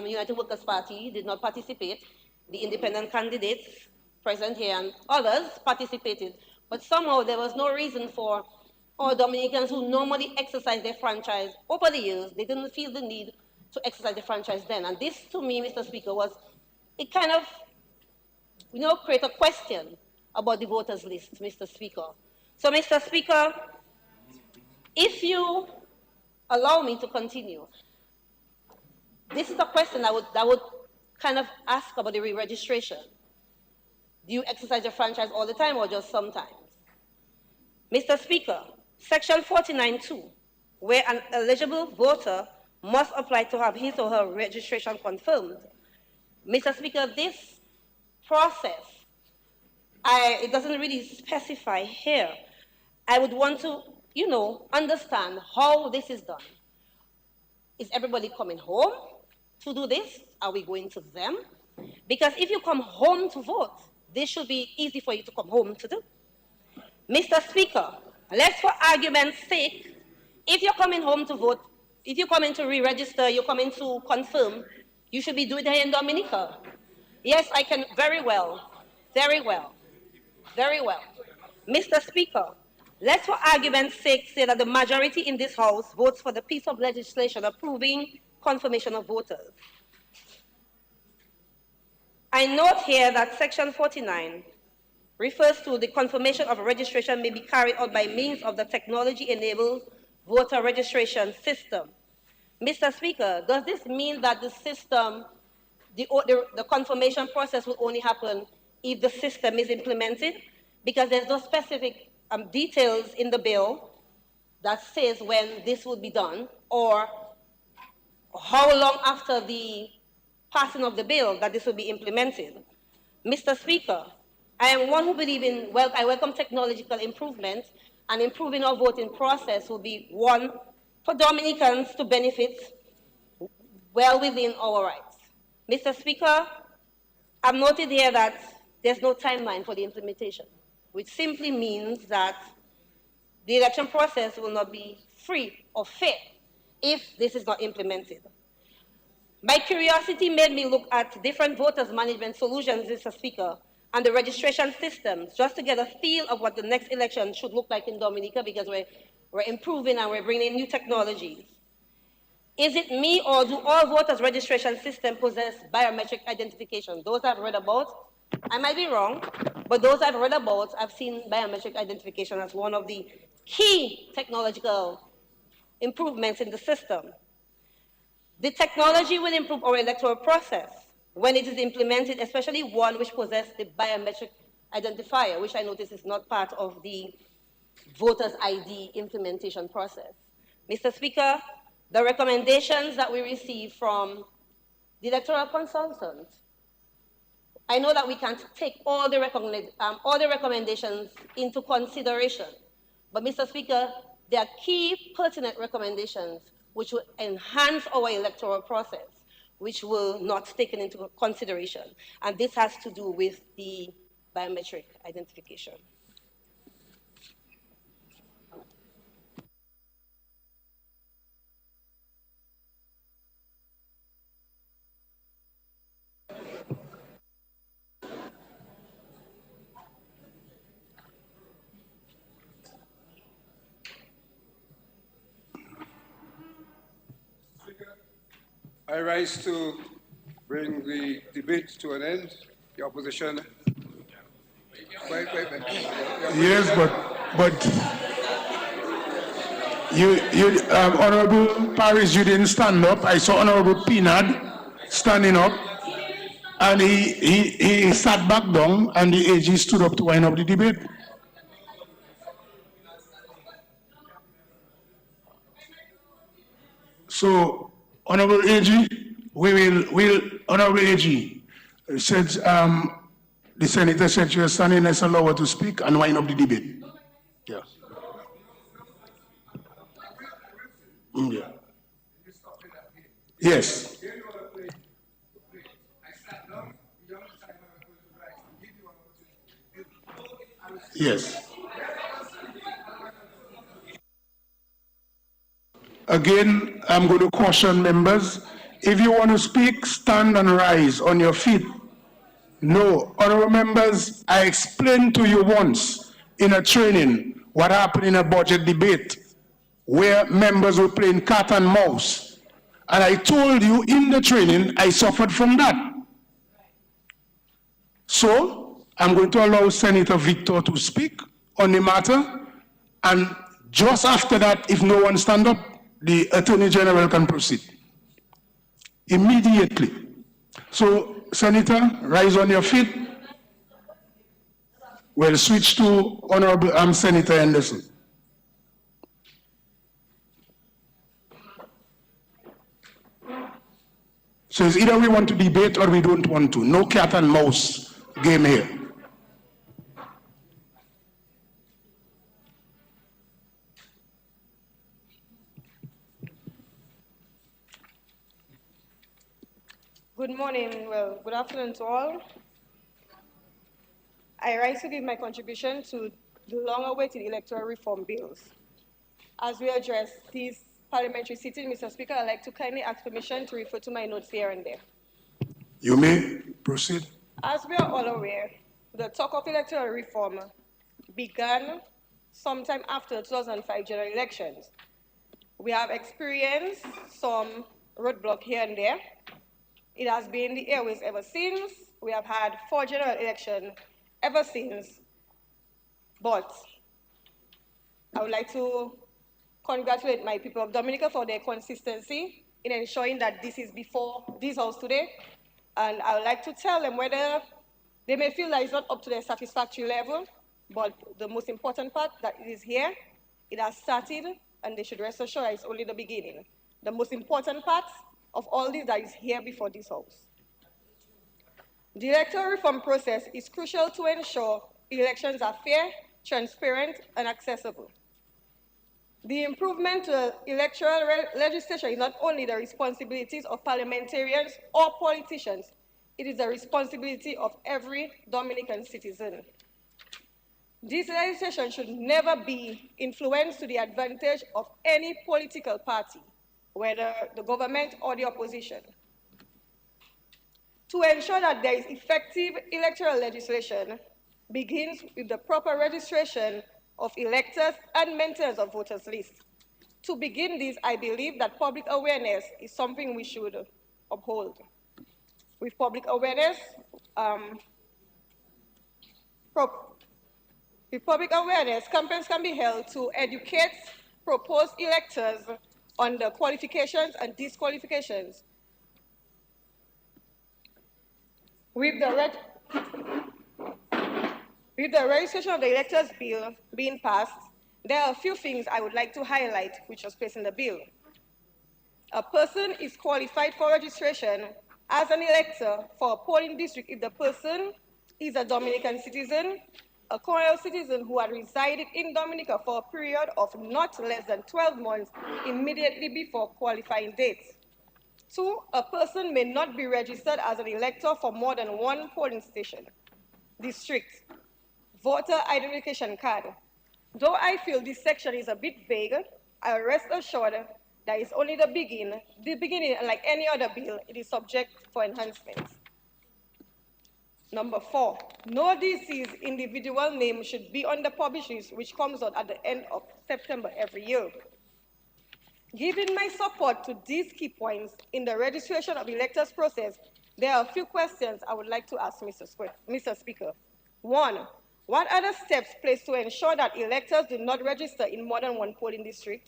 United Workers' Party did not participate. The independent candidates present here and others participated. But somehow there was no reason for all Dominicans who normally exercise their franchise over the years, they didn't feel the need to exercise the franchise then. And this, to me, Mr. Speaker, it kind of, create a question about the voters list, Mr. Speaker. So, Mr. Speaker, if you allow me to continue, this is a question I would kind of ask about the re-registration. Do you exercise your franchise all the time or just sometimes? Mr. Speaker, Section 49.2, where an eligible voter must apply to have his or her registration confirmed. Mr. Speaker, this process, it doesn't really specify here. I would want to, understand how this is done. Is everybody coming home to do this? Are we going to them? Because if you come home to vote, this should be easy for you to come home to do. Mr. Speaker, let's for argument's sake, if you're coming home to vote, if you're coming to re-register, you're coming to confirm, you should be doing it here in Dominica. Yes, I can, very well, very well, very well. Mr. Speaker, let's for argument's sake say that the majority in this House votes for the piece of legislation approving confirmation of voters. I note here that Section 49 refers to the confirmation of registration may be carried out by means of the technology-enabled voter registration system. Mr. Speaker, does this mean that the system, the confirmation process will only happen if the system is implemented? Because there's no specific details in the bill that says when this will be done or how long after the passing of the bill that this will be implemented. Mr. Speaker, I am one who believes in, well, I welcome technological improvement, and improving our voting process will be one for Dominicans to benefit well within our rights. Mr. Speaker, I've noted here that there's no timeline for the implementation, which simply means that the election process will not be free or fair if this is not implemented. My curiosity made me look at different voters' management solutions, Mr. Speaker, and the registration systems, just to get a feel of what the next election should look like in Dominica, because we're improving and we're bringing new technologies. Is it me, or do all voters' registration systems possess biometric identification? Those I've read about, I might be wrong, but those I've read about, I've seen biometric identification as one of the key technological improvements in the system. The technology will improve our electoral process when it is implemented, especially one which possesses the biometric identifier, which I notice is not part of the voter's ID implementation process. Mr. Speaker, the recommendations that we receive from the electoral consultant, I know that we can't take all the recommendations into consideration, but Mr. Speaker, there are key pertinent recommendations which will enhance our electoral process, which will not be taken into consideration. And this has to do with the biometric identification. I rise to bring the debate to an end. The opposition. Wait. Yes, but you, Honorable Paris, you didn't stand up. I saw Honorable Pinard standing up, and he sat back down, and the AG stood up to wind up the debate. So, Honorable AG, Honorable AG said, the Senator said you are standing, let's allow her to speak and wind up the debate. Yeah. Yeah. Yes. Yes. Again, I'm going to caution members, if you want to speak, stand and rise on your feet. No, honorable members, I explained to you once in a training what happened in a budget debate where members were playing cat and mouse. And I told you in the training, I suffered from that. So, I'm going to allow Senator Victor to speak on the matter, and just after that, if no one stands up, the Attorney General can proceed. Immediately. So, Senator, rise on your feet. We'll switch to Honorable Senator Anderson. So it's either we want to debate or we don't want to. No cat and mouse game here. Good morning, well, good afternoon to all. I rise to give my contribution to the long-awaited electoral reform bills. As we address these parliamentary sitting, Mr. Speaker, I'd like to kindly ask permission to refer to my notes here and there. You may proceed. As we are all aware, the talk of electoral reform began sometime after the 2005 general elections. We have experienced some roadblock here and there. It has been in the airways ever since. We have had 4 general elections ever since. But I would like to congratulate my people of Dominica for their consistency in ensuring that this is before this house today. And I would like to tell them whether they may feel that it's not up to their satisfactory level, but the most important part, that it is here, it has started, and they should rest assured it's only the beginning. The most important part of all this that is here before this house. The electoral reform process is crucial to ensure elections are fair, transparent, and accessible. The improvement to electoral legislation is not only the responsibilities of parliamentarians or politicians, it is the responsibility of every Dominican citizen. This legislation should never be influenced to the advantage of any political party, whether the government or the opposition. To ensure that there is effective electoral legislation begins with the proper registration of electors and maintenance of voters' lists. To begin this, I believe that public awareness is something we should uphold. With public awareness, campaigns can be held to educate proposed electors on the qualifications and disqualifications. With the registration of the electors bill being passed, there are a few things I would like to highlight which was placed in the bill. A person is qualified for registration as an elector for a polling district if the person is a Dominican citizen, a colonial citizen who had resided in Dominica for a period of not less than 12 months immediately before qualifying date. 2, a person may not be registered as an elector for more than 1 polling station, district, voter identification card. Though I feel this section is a bit vague, I rest assured that it's only the beginning, and like any other bill, it is subject for enhancements. Number 4, no deceased individual name should be on the published list, which comes out at the end of September every year. Given my support to these key points in the registration of electors process, there are a few questions I would like to ask Mr. Speaker. 1, what are the steps placed to ensure that electors do not register in more than 1 polling district?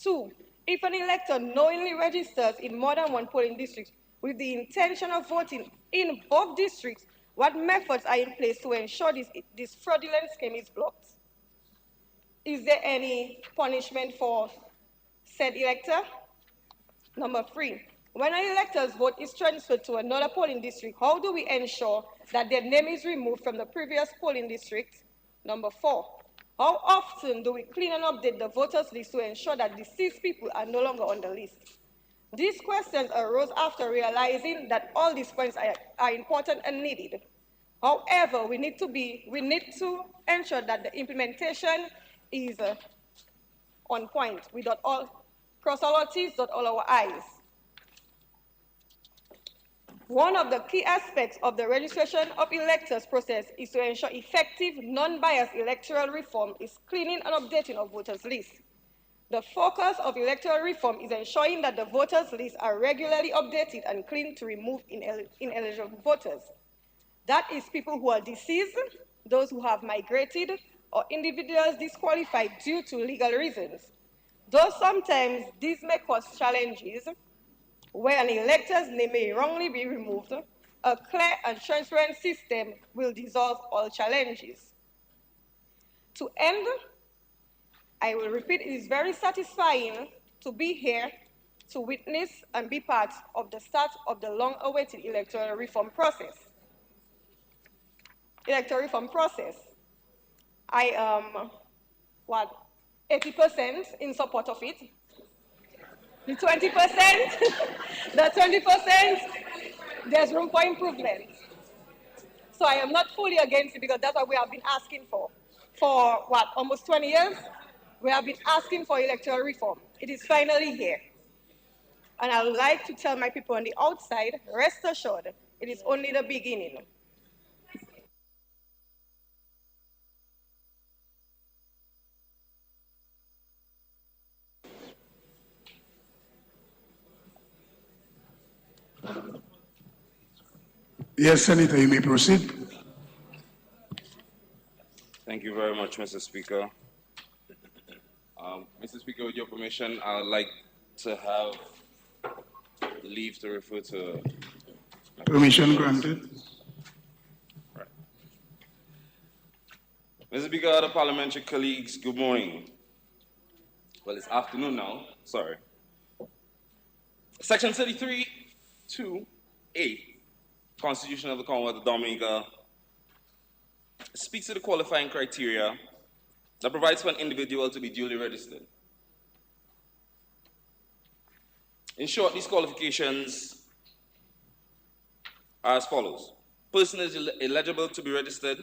2, if an elector knowingly registers in more than 1 polling district with the intention of voting in both districts, what methods are in place to ensure this fraudulent scheme is blocked? Is there any punishment for said elector? Number 3, when an elector's vote is transferred to another polling district, how do we ensure that their name is removed from the previous polling district? Number 4, how often do we clean and update the voters list to ensure that deceased people are no longer on the list? These questions arose after realizing that all these points are important and needed. However, we need to ensure that the implementation is on point. We cross all our T's, dot all our I's. One of the key aspects of the registration of electors process is to ensure effective, non-biased electoral reform is cleaning and updating of voters' lists. The focus of electoral reform is ensuring that the voters' lists are regularly updated and cleaned to remove ineligible voters. That is people who are deceased, those who have migrated, or individuals disqualified due to legal reasons. Though sometimes these may cause challenges, where an elector's name may wrongly be removed, a clear and transparent system will dissolve all challenges. To end, I will repeat, it is very satisfying to be here to witness and be part of the start of the long-awaited electoral reform process. I am, 80% in support of it. The 20%, there's room for improvement. So I am not fully against it because that's what we have been asking for. For what, almost 20 years? We have been asking for electoral reform. It is finally here. And I would like to tell my people on the outside, rest assured, it is only the beginning. Yes, Senator, you may proceed. Thank you very much, Mr. Speaker. Mr. Speaker, with your permission, I would like to have leave to refer to... Permission granted. Right. Mr. Speaker, other parliamentary colleagues, good morning. Well, it's afternoon now, sorry. Section 33(2)(a), Constitution of the Commonwealth of Dominica, speaks to the qualifying criteria that provides for an individual to be duly registered. In short, these qualifications are as follows. Person is eligible to be registered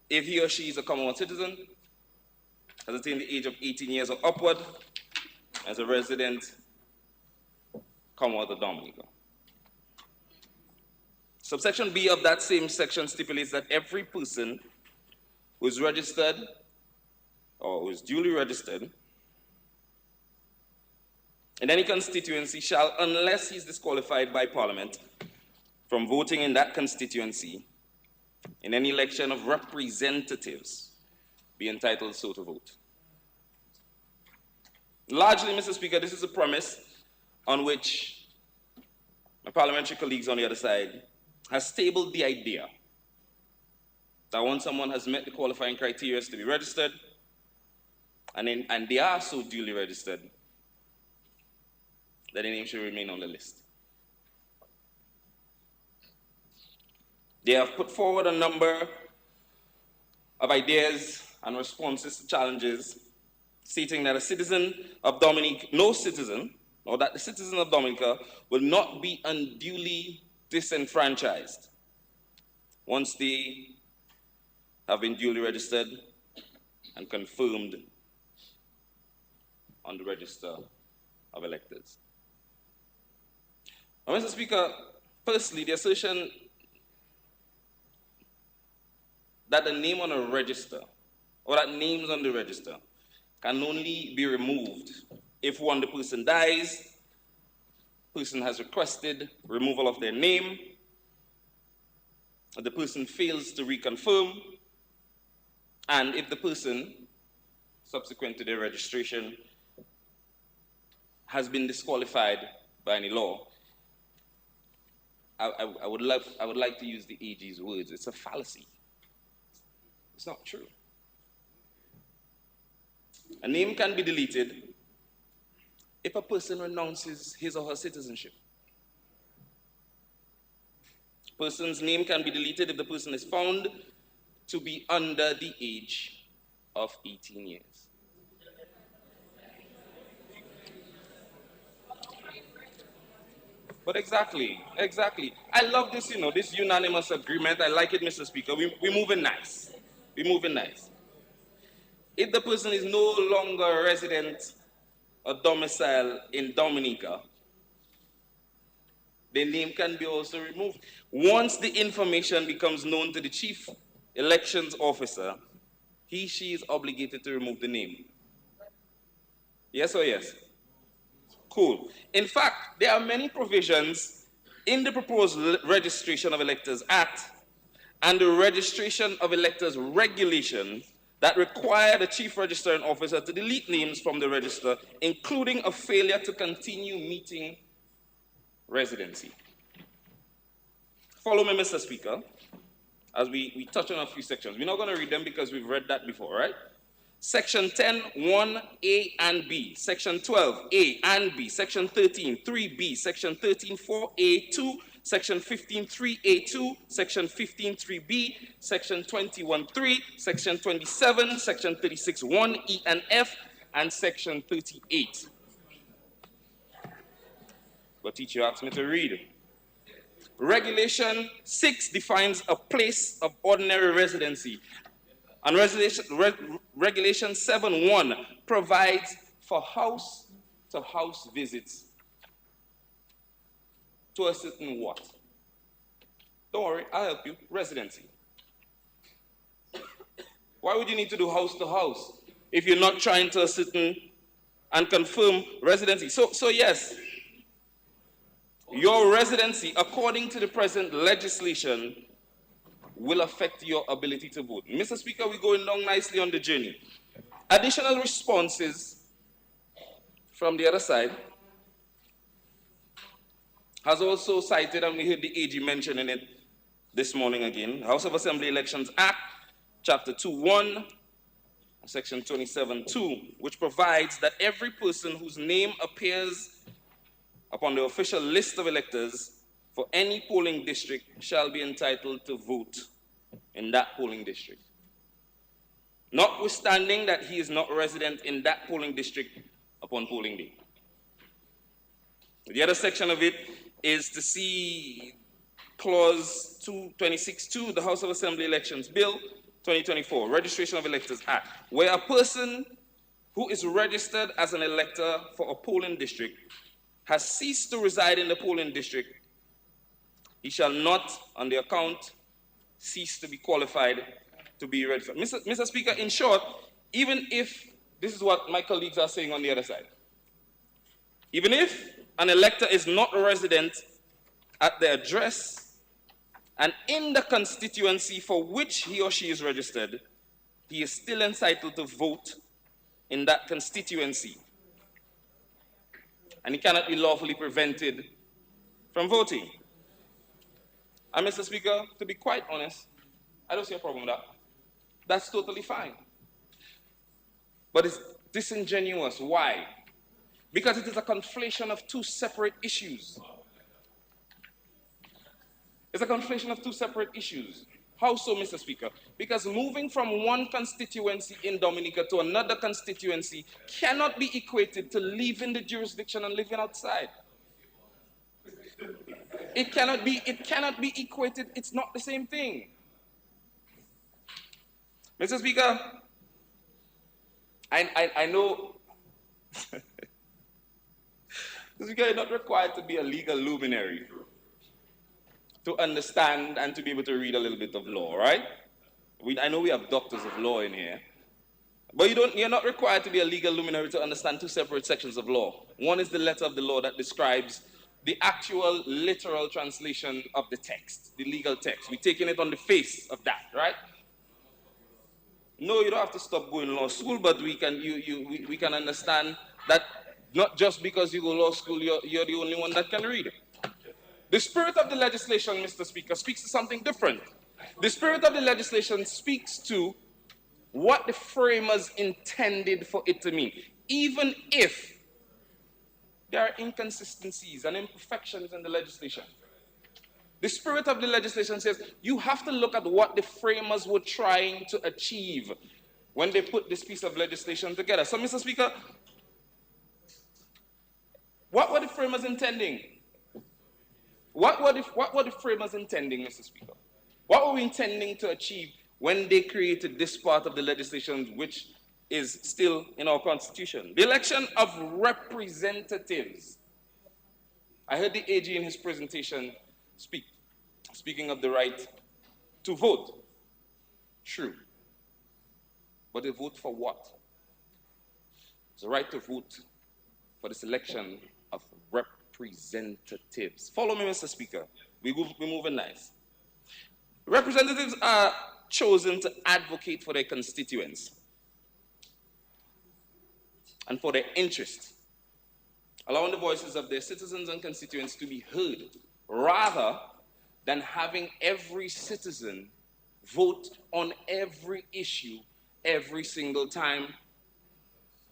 if he or she is a Commonwealth citizen, has attained the age of 18 years or upward, as a resident Commonwealth of Dominica. Subsection B of that same section stipulates that every person who is registered or who is duly registered in any constituency shall, unless he is disqualified by Parliament from voting in that constituency in any election of representatives, be entitled so to vote. Largely, Mr. Speaker, this is a premise on which my parliamentary colleagues on the other side has tabled the idea that once someone has met the qualifying criteria to be registered, and they are so duly registered, that their name should remain on the list. They have put forward a number of ideas and responses to challenges, stating that a citizen of Dominica, no citizen, or that the citizen of Dominica will not be unduly disenfranchised once they have been duly registered and confirmed on the register of electors. Now, Mr. Speaker, firstly, the assertion that the name on a register, or that names on the register, can only be removed if one, the person dies, person has requested removal of their name, the person fails to reconfirm, and if the person, subsequent to their registration, has been disqualified by any law. I would like to use the AG's words. It's a fallacy. It's not true. A name can be deleted if a person renounces his or her citizenship. A person's name can be deleted if the person is found to be under the age of 18 years. But exactly. I love this, this unanimous agreement. I like it, Mr. Speaker. We're moving nice. If the person is no longer a resident or domicile in Dominica, the name can be also removed. Once the information becomes known to the chief elections officer, she is obligated to remove the name. Yes or yes? Cool. In fact, there are many provisions in the proposed Registration of Electors Act and the Registration of Electors Regulation that require the chief registering officer to delete names from the register, including a failure to continue meeting residency. Follow me, Mr. Speaker, as we touch on a few sections. We're not going to read them because we've read that before, right? Section 10, 1A and B, Section 12, A and B, Section 13, 3B, Section 13, 4A, 2, Section 15, 3A, 2, Section 15, 3B, Section 21, 3, Section 27, Section 36, 1, E and F, and Section 38. But teacher asked me to read. Regulation 6 defines a place of ordinary residency. And Regulation 7.1 provides for house-to-house visits to a certain what? Don't worry, I'll help you. Residency. Why would you need to do house-to-house if you're not trying to ascertain and confirm residency? So yes, your residency, according to the present legislation, will affect your ability to vote. Mr. Speaker, we're going along nicely on the journey. Additional responses from the other side has also cited, and we heard the AG mentioning it this morning again, House of Assembly Elections Act, Chapter 2.1, Section 27.2, which provides that every person whose name appears upon the official list of electors for any polling district shall be entitled to vote in that polling district, notwithstanding that he is not resident in that polling district upon polling day. The other section of it is to see Clause 226.2, the House of Assembly Elections Bill 2024, Registration of Electors Act, where a person who is registered as an elector for a polling district has ceased to reside in the polling district, he shall not, on the account, cease to be qualified to be registered. Mr. Speaker, in short, even if, this is what my colleagues are saying on the other side, even if an elector is not a resident at the address and in the constituency for which he or she is registered, he is still entitled to vote in that constituency. And he cannot be lawfully prevented from voting. And Mr. Speaker, to be quite honest, I don't see a problem with that. That's totally fine. But it's disingenuous. Why? Because it is a conflation of two separate issues. It's a conflation of two separate issues. How so, Mr. Speaker? Because moving from one constituency in Dominica to another constituency cannot be equated to leaving the jurisdiction and living outside. It cannot be equated. It's not the same thing. Mr. Speaker, I know Mr. Speaker, you're not required to be a legal luminary to understand and to be able to read a little bit of law, right? I know we have doctors of law in here, but you're not required to be a legal luminary to understand two separate sections of law. One is the letter of the law that describes the actual literal translation of the text, the legal text. We're taking it on the face of that, right? No, you don't have to stop going to law school, but we can understand that not just because you go to law school, you're the only one that can read it. The spirit of the legislation, Mr. Speaker, speaks to something different. The spirit of the legislation speaks to what the framers intended for it to mean, even if there are inconsistencies and imperfections in the legislation. The spirit of the legislation says you have to look at what the framers were trying to achieve when they put this piece of legislation together. So, Mr. Speaker, what were the framers intending? What were the framers intending, Mr. Speaker? What were we intending to achieve when they created this part of the legislation which is still in our Constitution? The election of representatives. I heard the AG in his presentation speaking of the right to vote. True. But they vote for what? It's the right to vote for the selection of representatives. Follow me, Mr. Speaker. We're moving nice. Representatives are chosen to advocate for their constituents and for their interests, allowing the voices of their citizens and constituents to be heard, rather than having every citizen vote on every issue every single time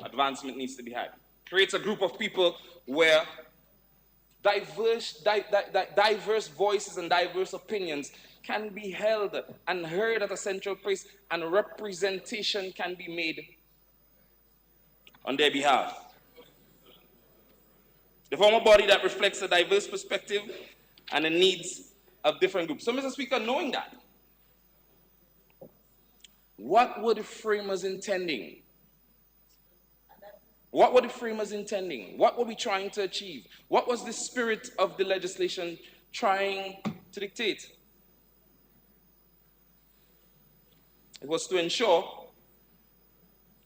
advancement needs to be had. Creates a group of people where diverse voices and diverse opinions can be held and heard at a central place, and representation can be made on their behalf. The former body that reflects a diverse perspective and the needs of different groups. So, Mr. Speaker, knowing that, what were the framers intending? What were the framers intending? What were we trying to achieve? What was the spirit of the legislation trying to dictate? It was to ensure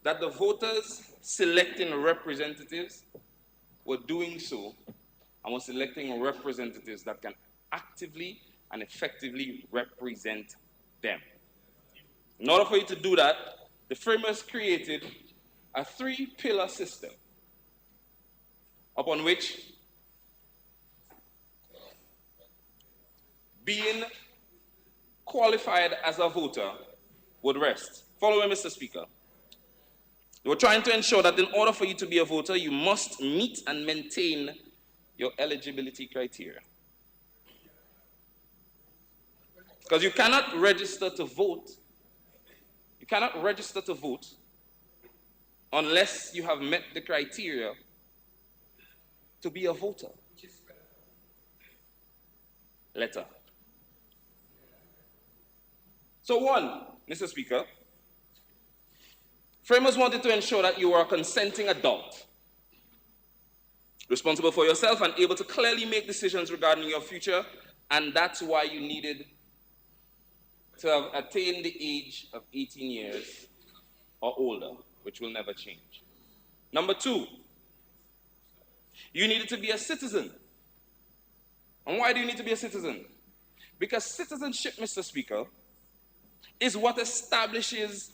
that the voters selecting representatives were doing so and were selecting representatives that can actively and effectively represent them. In order for you to do that, the framers created a three-pillar system upon which being qualified as a voter would rest. Follow me, Mr. Speaker. They were trying to ensure that in order for you to be a voter, you must meet and maintain your eligibility criteria. Because you cannot register to vote. You cannot register to vote unless you have met the criteria to be a voter. Letter. So one, Mr. Speaker, framers wanted to ensure that you are a consenting adult, responsible for yourself and able to clearly make decisions regarding your future, and that's why you needed to have attained the age of 18 years or older, which will never change. Number two, you needed to be a citizen. And why do you need to be a citizen? Because citizenship, Mr. Speaker, is what establishes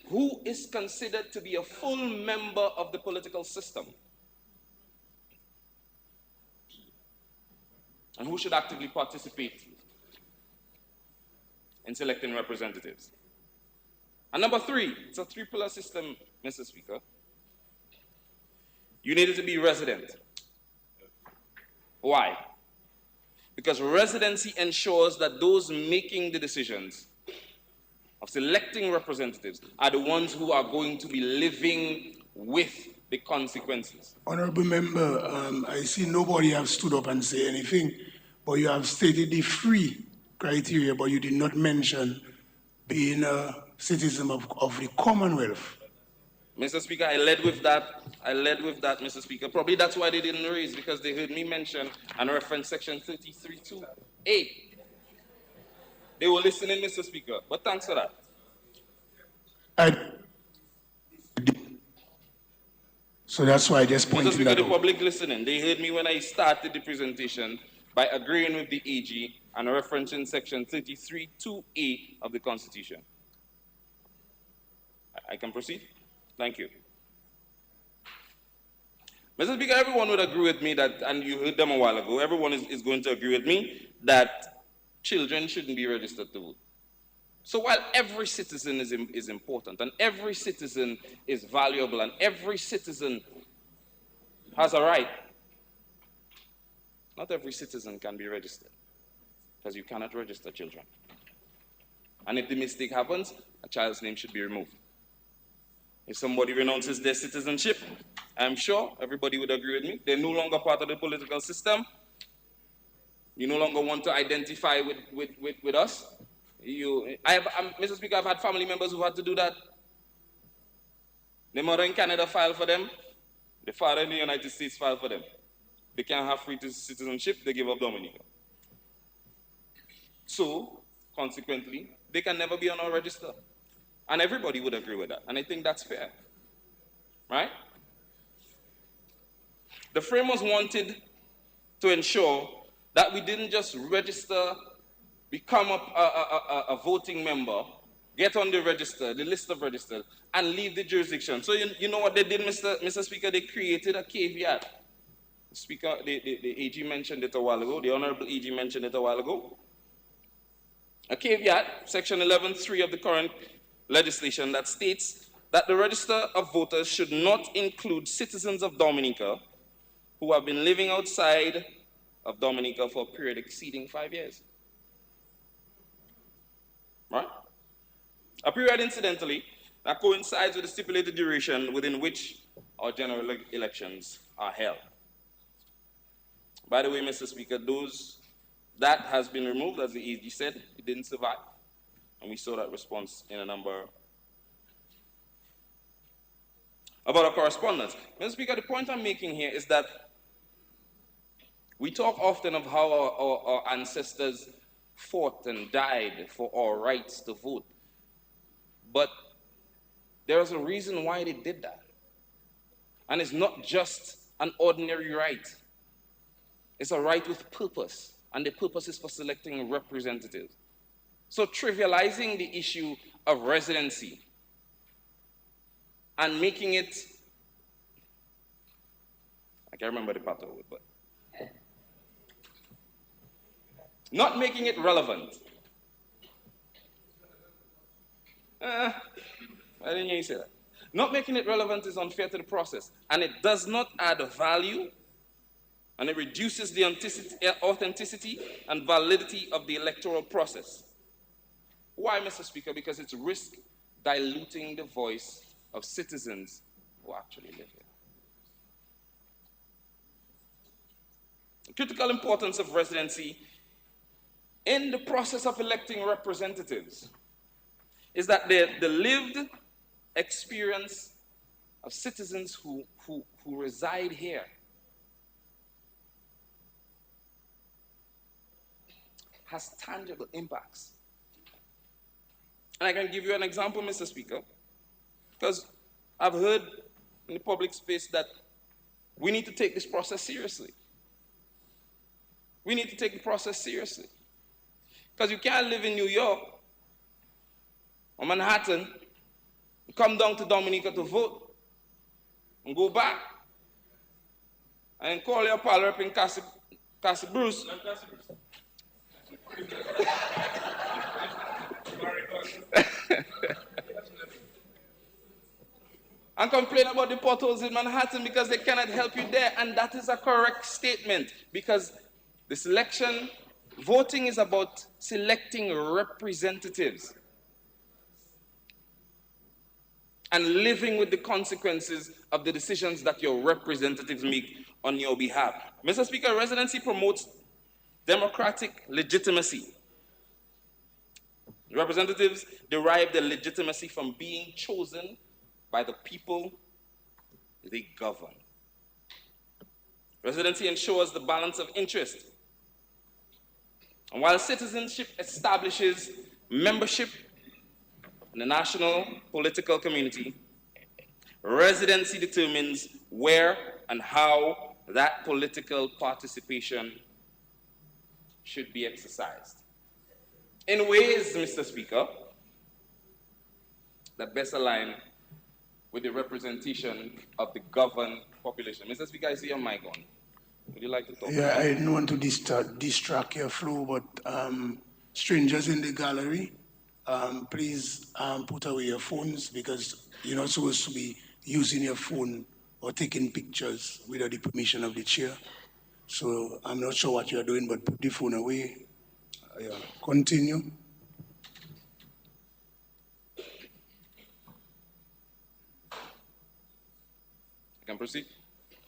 who is considered to be a full member of the political system and who should actively participate in selecting representatives. And number three, it's a three-pillar system, Mr. Speaker. You needed to be resident. Why? Because residency ensures that those making the decisions of selecting representatives are the ones who are going to be living with the consequences. Honorable member, I see nobody have stood up and say anything, but you have stated the three criteria, but you did not mention being a citizen of the Commonwealth. Mr. Speaker, I led with that, Mr. Speaker. Probably that's why they didn't raise, because they heard me mention and reference section 33(2)(a). They were listening, Mr. Speaker, but thanks for that. So that's why I just Mr. pointed Speaker, that the out. public listening. They heard me when I started the presentation by agreeing with the AG and referencing section 33(2)(a) of the Constitution. I can proceed? Thank you. Mr. Speaker, everyone would agree with me that, and you heard them a while ago, everyone is going to agree with me that children shouldn't be registered to vote. So while every citizen is important, and every citizen is valuable, and every citizen has a right, not every citizen can be registered, because you cannot register children. And if the mistake happens, a child's name should be removed. If somebody renounces their citizenship, I'm sure everybody would agree with me, they're no longer part of the political system. You no longer want to identify with us. Mr. Speaker, I've had family members who had to do that. Their mother in Canada filed for them. The father in the United States filed for them. They can't have free citizenship, they give up Dominica. So, consequently, they can never be on our register. And everybody would agree with that. And I think that's fair. Right? The framers wanted to ensure that we didn't just register, become a voting member, get on the register, the list of registered, and leave the jurisdiction. So you know what they did, Mr. Speaker? They created a caveat. Speaker, the AG mentioned it a while ago, the Honorable AG mentioned it a while ago. A caveat, section 11(3) of the current legislation that states that the register of voters should not include citizens of Dominica who have been living outside of Dominica for a period exceeding 5 years. Right? A period, incidentally, that coincides with the stipulated duration within which our general elections are held. By the way, Mr. Speaker, those That has been removed, as the AG said. It didn't survive. And we saw that response in a number of other correspondence. Mr. Speaker, the point I'm making here is that we talk often of how our ancestors fought and died for our rights to vote. But there is a reason why they did that. And it's not just an ordinary right. It's a right with purpose, and the purpose is for selecting representatives. So trivializing the issue of residency and making it, I can't remember the part of it, but not making it relevant. Why didn't you say that? Not making it relevant is unfair to the process, and it does not add value, and it reduces the authenticity and validity of the electoral process. Why, Mr. Speaker? Because it's risk diluting the voice of citizens who actually live here. The critical importance of residency in the process of electing representatives is that the lived experience of citizens who reside here has tangible impacts. And I can give you an example, Mr. Speaker, because I've heard in the public space that we need to take this process seriously. We need to take the process seriously. Because you can't live in New York or Manhattan, come down to Dominica to vote, and go back, and call your pal up in Cassie Bruce. And complain about the potholes in Manhattan because they cannot help you there. And that is a correct statement, because this election, voting is about selecting representatives and living with the consequences of the decisions that your representatives make on your behalf. Mr. Speaker, residency promotes democratic legitimacy. Representatives derive their legitimacy from being chosen by the people they govern. Residency ensures the balance of interest. And while citizenship establishes membership in the national political community, residency determines where and how that political participation should be exercised. In ways, Mr. Speaker, that best align with the representation of the governed population. Mr. Speaker, I see your mic on. Would you like to talk? Yeah, I didn't want to distract your flow, but strangers in the gallery, please put away your phones, because you're not supposed to be using your phone or taking pictures without the permission of the chair. So I'm not sure what you're doing, but put the phone away. Yeah. Continue. Can proceed?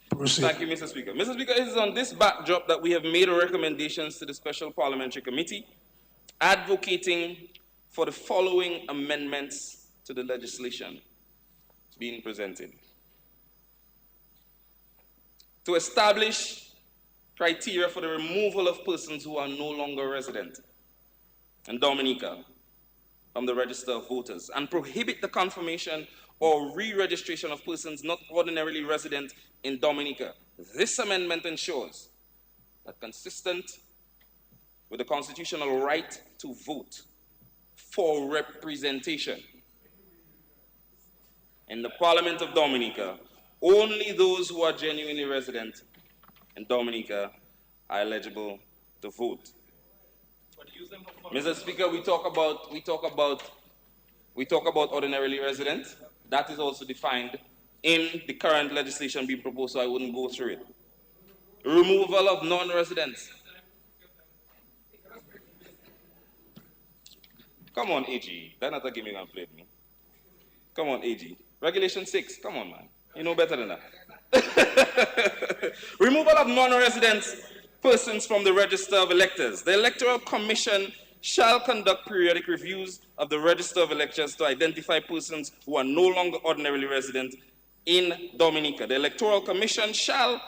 Proceed. Thank you, Mr. Speaker. Mr. Speaker, it is on this backdrop that we have made recommendations to the Special Parliamentary Committee advocating for the following amendments to the legislation being presented. To establish criteria for the removal of persons who are no longer resident in Dominica from the register of voters, and prohibit the confirmation or re-registration of persons not ordinarily resident in Dominica. This amendment ensures that, consistent with the constitutional right to vote for representation in the Parliament of Dominica, only those who are genuinely resident in Dominica are eligible to vote. Mr. Speaker, we talk about ordinarily resident. That is also defined in the current legislation being proposed, so I wouldn't go through it. Removal of non-residents. Come on, AG. That's not a game you can play with me. Come on, AG. Regulation 6. Come on, man. You know better than that. Removal of non-residents persons from the register of electors. The Electoral Commission shall conduct periodic reviews of the register of electors to identify persons who are no longer ordinarily resident in Dominica. The Electoral Commission shall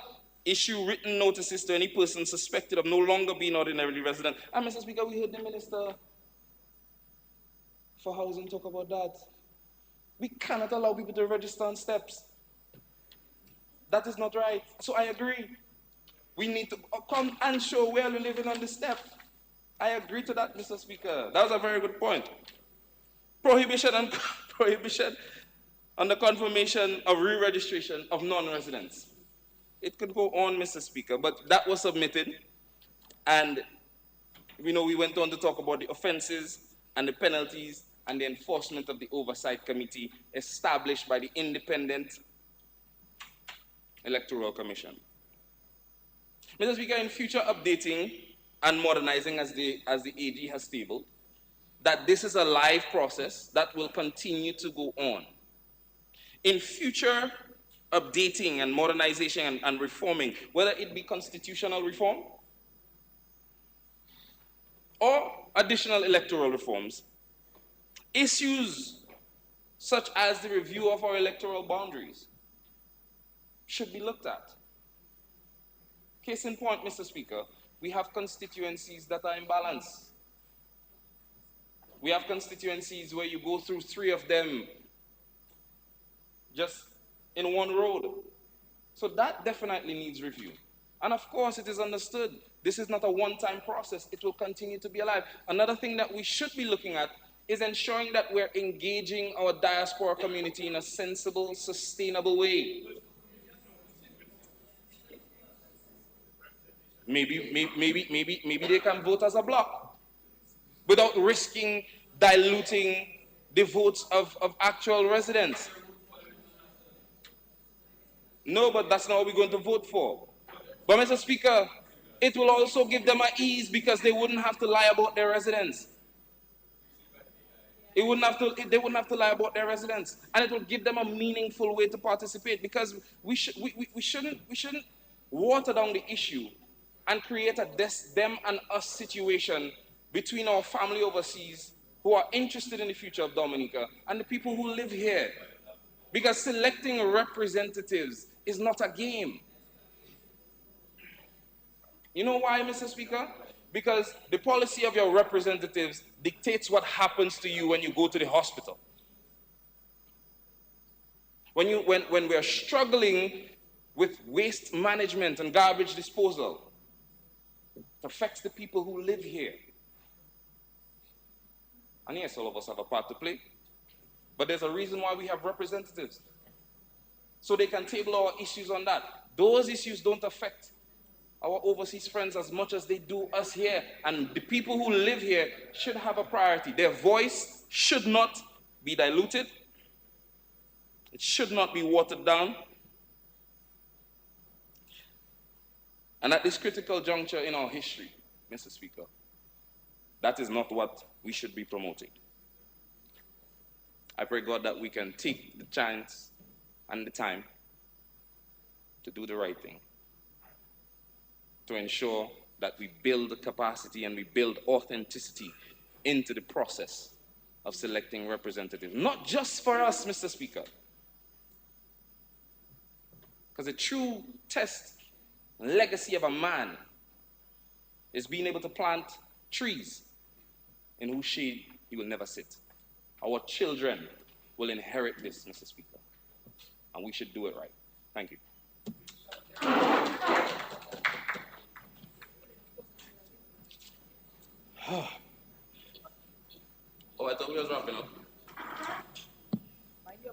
issue written notices to any person suspected of no longer being ordinarily resident. And Mr. Speaker, we heard the Minister for Housing talk about that. We cannot allow people to register on steps. That is not right. So I agree. We need to come and show where we're living on the step. I agree to that, Mr. Speaker. That was a very good point. Prohibition on the confirmation of re-registration of non-residents. It could go on, Mr. Speaker, but that was submitted, and we went on to talk about the offenses and the penalties and the enforcement of the oversight committee established by the independent Electoral Commission. Mr. Speaker, in future updating and modernizing, as the AG has tabled, that this is a live process that will continue to go on. In future updating and modernization and reforming, whether it be constitutional reform or additional electoral reforms, issues such as the review of our electoral boundaries should be looked at. Case in point, Mr. Speaker, we have constituencies that are imbalanced. We have constituencies where you go through 3 of them just in one road. So that definitely needs review. And of course, it is understood. This is not a one-time process. It will continue to be alive. Another thing that we should be looking at is ensuring that we're engaging our diaspora community in a sensible, sustainable way. Maybe they can vote as a bloc without risking diluting the votes of actual residents. No, but that's not what we're going to vote for. But Mr. Speaker, it will also give them an ease because they wouldn't have to lie about their residents. They wouldn't have to lie about their residents, and it will give them a meaningful way to participate, because we shouldn't water down the issue and create a them and us situation between our family overseas who are interested in the future of Dominica and the people who live here. Because selecting representatives is not a game. You know why, Mr. Speaker? Because the policy of your representatives dictates what happens to you when you go to the hospital. When we're struggling with waste management and garbage disposal, it affects the people who live here. And yes, all of us have a part to play, but there's a reason why we have representatives, so they can table our issues on that. Those issues don't affect our overseas friends as much as they do us here, and the people who live here should have a priority. Their voice should not be diluted. It should not be watered down. And at this critical juncture in our history, Mr. Speaker, that is not what we should be promoting. I pray God that we can take the chance and the time to do the right thing, to ensure that we build the capacity and we build authenticity into the process of selecting representatives. Not just for us, Mr. Speaker, because the true test and legacy of a man is being able to plant trees in whose shade he will never sit. Our children will inherit this, Mr. Speaker, and we should do it right. Thank you. Oh, I thought we was wrapping up.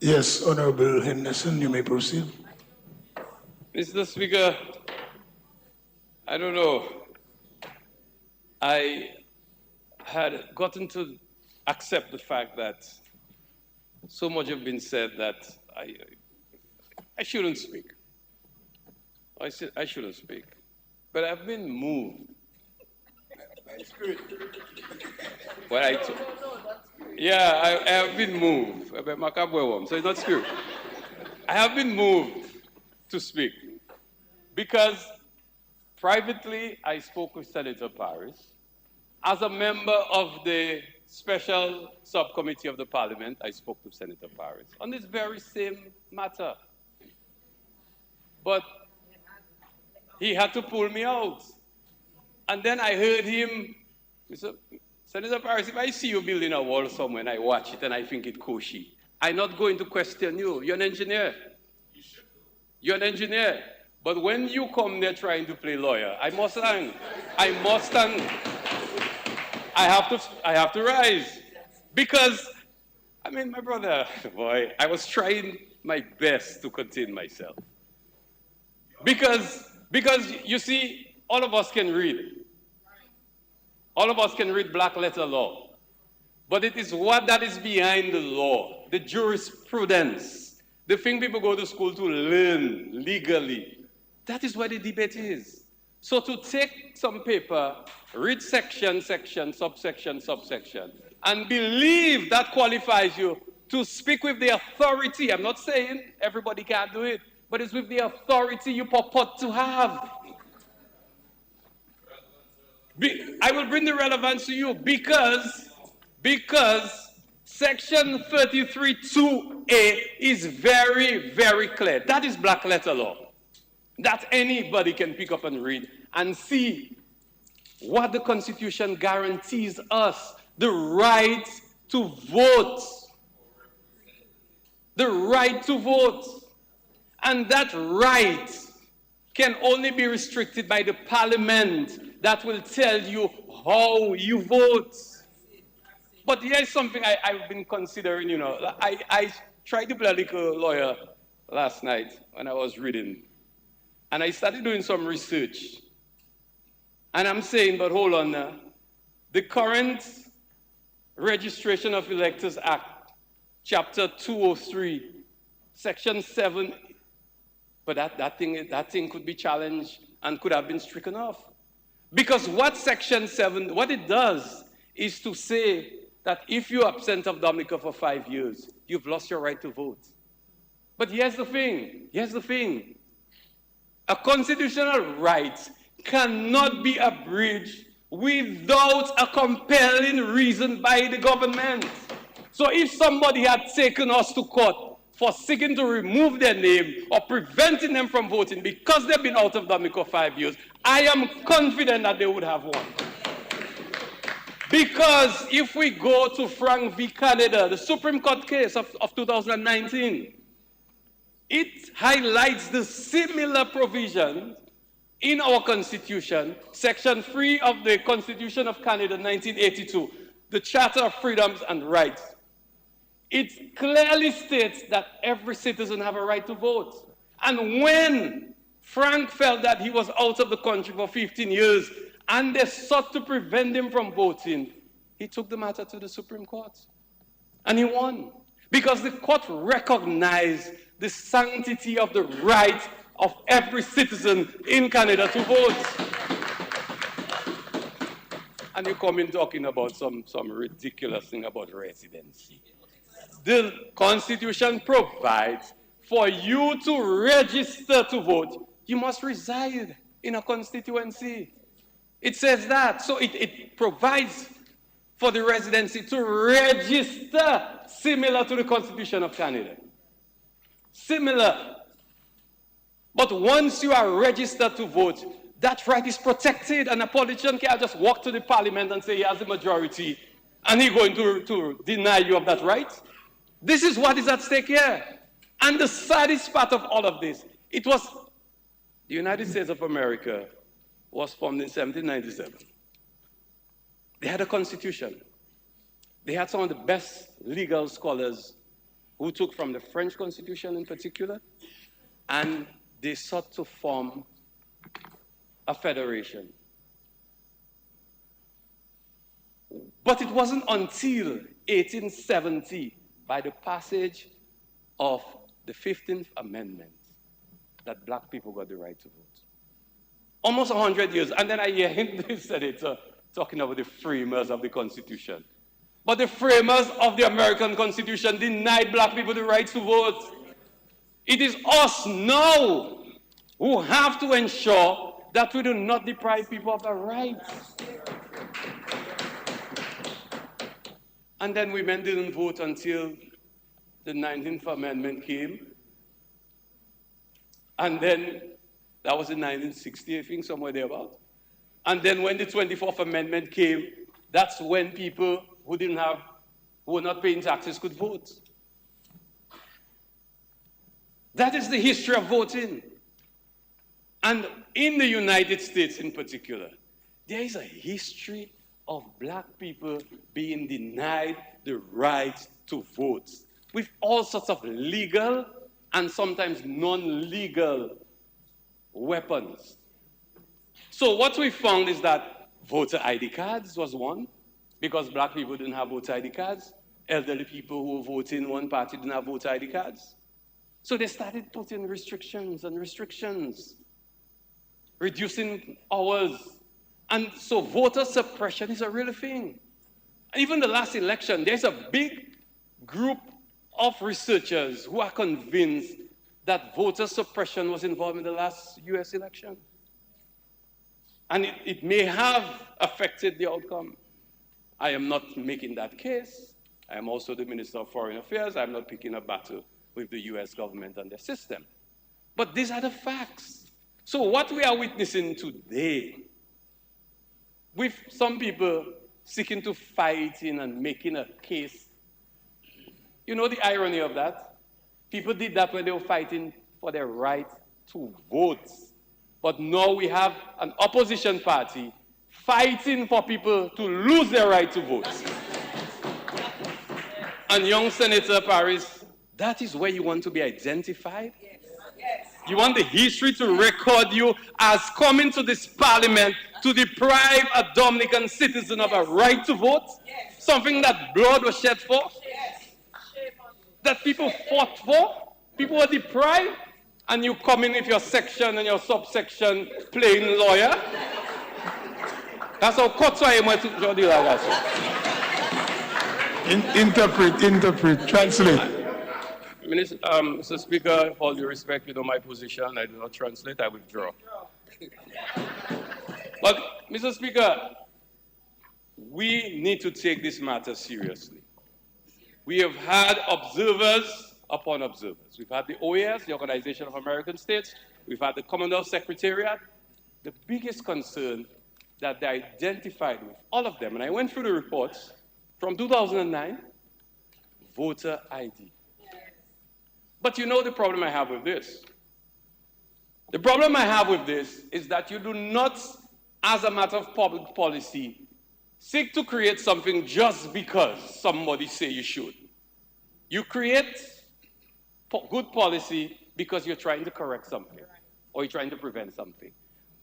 Yes, Honorable Henderson, you may proceed. Mr. Speaker, I don't know. I had gotten to accept the fact that so much have been said that I shouldn't speak. I shouldn't speak. But I've been moved. What I yeah, I have been moved. So it's not spirit. I have been moved to speak because Privately, I spoke with Senator Paris. As a member of the special subcommittee of the parliament, I spoke to Senator Paris on this very same matter. But he had to pull me out. And then I heard him, Mr. Senator Paris, if I see you building a wall somewhere and I watch it and I think it koshy, I'm not going to question you. You're an engineer. You're an engineer. But when you come there trying to play lawyer, I must stand. I must stand. I have to rise. Because, I mean, my brother, boy, I was trying my best to contain myself. Because you see, all of us can read. All of us can read black letter law. But it is what that is behind the law, the jurisprudence, the thing people go to school to learn legally. That is where the debate is. So to take some paper, read section, subsection, and believe that qualifies you to speak with the authority. I'm not saying everybody can't do it, but it's with the authority you purport to have. I will bring the relevance to you because section 33(2)(a) is very, very clear. That is black letter law. That anybody can pick up and read and see what the Constitution guarantees us: the right to vote. The right to vote. And that right can only be restricted by the parliament that will tell you how you vote. But here's something I've been considering, you know. I tried to play a little lawyer last night when I was reading. And I started doing some research. And I'm saying, but hold on now. The current Registration of Electors Act, Chapter 203, Section 7, but that thing could be challenged and could have been stricken off. Because what Section 7, what it does is to say that if you're absent of Dominica for 5 years, you've lost your right to vote. But here's the thing. A constitutional right cannot be abridged without a compelling reason by the government. So if somebody had taken us to court for seeking to remove their name or preventing them from voting because they've been out of Dominica 5 years, I am confident that they would have won. Because if we go to Frank v. Canada, the Supreme Court case of 2019, it highlights the similar provisions in our Constitution, Section 3 of the Constitution of Canada, 1982, the Charter of Freedoms and Rights. It clearly states that every citizen has a right to vote. And when Frank felt that he was out of the country for 15 years and they sought to prevent him from voting, he took the matter to the Supreme Court. And he won. Because the court recognized the sanctity of the right of every citizen in Canada to vote. And you come in talking about some ridiculous thing about residency. The Constitution provides for you to register to vote, you must reside in a constituency. It says that. So it provides for the residency to register, similar to the Constitution of Canada. Similar. But once you are registered to vote, that right is protected, and a politician can't just walk to the parliament and say he has the majority, and he's going to deny you of that right. This is what is at stake here. And the saddest part of all of this, it was the United States of America was formed in 1797. They had a constitution. They had some of the best legal scholars who took from the French Constitution in particular, and they sought to form a federation. But it wasn't until 1870, by the passage of the 15th Amendment, that black people got the right to vote. Almost 100 years. And then I hear him, the senator, talking about the framers of the Constitution. But the framers of the American Constitution denied black people the right to vote. It is us now who have to ensure that we do not deprive people of their rights. And then women didn't vote until the 19th Amendment came. And then, that was in 1960, I think, somewhere thereabout. And then when the 24th Amendment came, that's when people who were not paying taxes could vote. That is the history of voting. And in the United States in particular, there is a history of black people being denied the right to vote with all sorts of legal and sometimes non-legal weapons. So what we found is that voter ID cards was one, because black people didn't have voter ID cards. Elderly people who were voting one party didn't have voter ID cards. So they started putting restrictions and restrictions, reducing hours. And so voter suppression is a real thing. Even the last election, there's a big group of researchers who are convinced that voter suppression was involved in the last US election. And it may have affected the outcome. I am not making that case. I am also the Minister of Foreign Affairs. I'm not picking a battle with the US government and their system. But these are the facts. So what we are witnessing today, with some people seeking to fight in and making a case, you know the irony of that? People did that when they were fighting for their right to vote. But now we have an opposition party fighting for people to lose their right to vote. And young Senator Paris, that is where you want to be identified? Yes. Yes. You want the history to record you as coming to this parliament to deprive a Dominican citizen of a right to vote? Yes. Something that blood was shed for? Yes. That people fought for? People were deprived? And you come in with your section and your subsection playing lawyer? That's how Kotswa went to Jody Lagaso. Interpret, translate. Mr. Speaker, with all due respect, you know my position. I do not translate, I withdraw. But, Mr. Speaker, we need to take this matter seriously. We have had observers upon observers. We've had the OAS, the Organization of American States. We've had the Commonwealth Secretariat. The biggest concern that they identified with all of them, and I went through the reports from 2009, voter ID. But you know the problem I have with this? The problem I have with this is that you do not, as a matter of public policy, seek to create something just because somebody say you should. You create good policy because you're trying to correct something or you're trying to prevent something.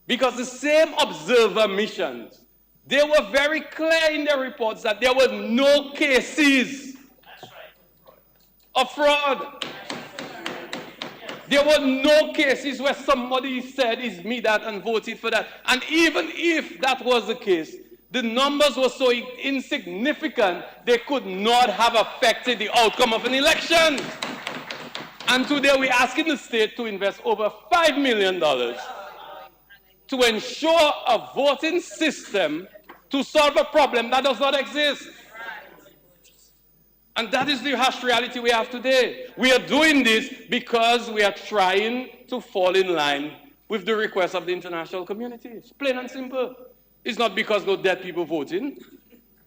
Because the same observer missions, they were very clear in their reports that there were no cases of fraud. There were no cases where somebody said, "It's me that," and voted for that. And even if that was the case, the numbers were so insignificant, they could not have affected the outcome of an election. And today we're asking the state to invest over $5 million to ensure a voting system to solve a problem that does not exist. And that is the harsh reality we have today. We are doing this because we are trying to fall in line with the requests of the international community. It's plain and simple. It's not because no dead people voting.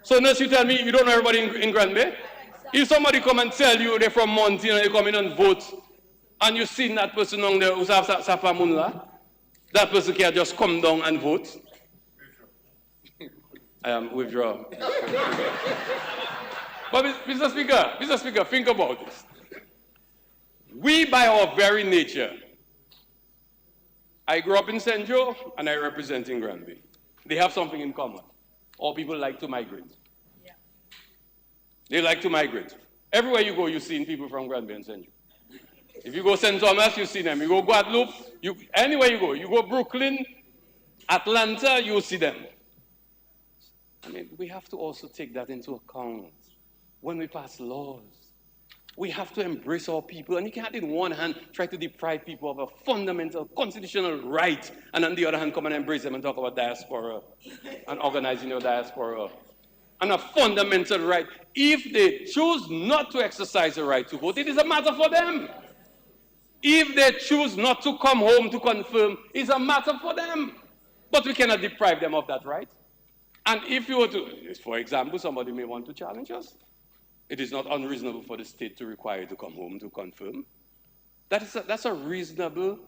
So unless you tell me you don't know everybody in Grand Bay, if somebody come and tell you they're from Monty and they come in and vote, and you see that person on there who's Safa Munla, that person can just come down and vote. I am withdraw. But Mr. Speaker, think about this. We, by our very nature, I grew up in St. Joe and I represent in Granby. They have something in common. All people like to migrate. Yeah. They like to migrate. Everywhere you go, you see people from Granby and St. Joe. If you go St. Thomas, you see them. You go Guadeloupe, anywhere you go Brooklyn, Atlanta, you see them. I mean, we have to also take that into account when we pass laws. We have to embrace our people, and you can't, in one hand, try to deprive people of a fundamental constitutional right, and on the other hand, come and embrace them and talk about diaspora and organizing your diaspora. And a fundamental right. If they choose not to exercise the right to vote, it is a matter for them. If they choose not to come home to confirm, it's a matter for them. But we cannot deprive them of that right. And if you were to, for example, somebody may want to challenge us, it is not unreasonable for the state to require you to come home to confirm. That's a reasonable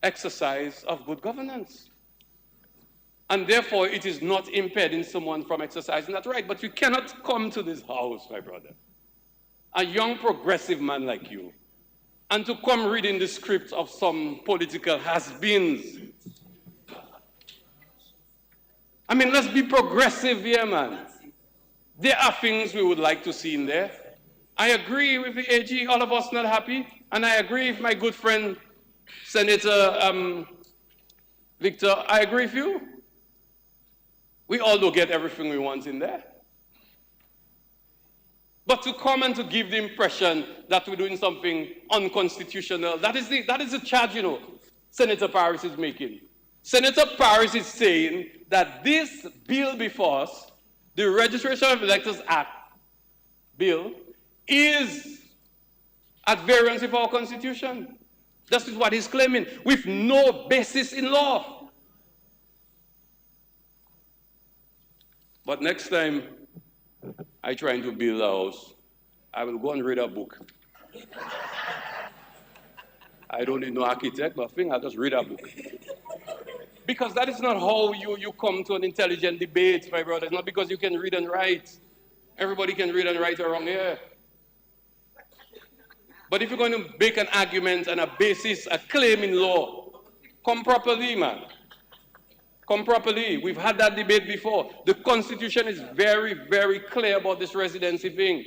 exercise of good governance. And therefore, it is not impeding someone from exercising that right. But you cannot come to this house, my brother, a young progressive man like you, and to come reading the script of some political has-beens. I mean, let's be progressive here, man. There are things we would like to see in there. I agree with the AG, all of us not happy, and I agree with my good friend, Senator Victor, I agree with you. We all don't get everything we want in there. But to come and to give the impression that we're doing something unconstitutional, that is the charge, you know, Senator Paris is making. Senator Paris is saying that this bill before us, the Registration of Electors Act bill, is at variance with our Constitution. That's what he's claiming, with no basis in law. But next time I try to build a house, I will go and read a book. I don't need no architect, nothing, I'll just read a book. Because that is not how you come to an intelligent debate, my brother. It's not because you can read and write. Everybody can read and write around here. But if you're going to make an argument and a basis, a claim in law, come properly, man. Come properly. We've had that debate before. The Constitution is very, very clear about this residency thing.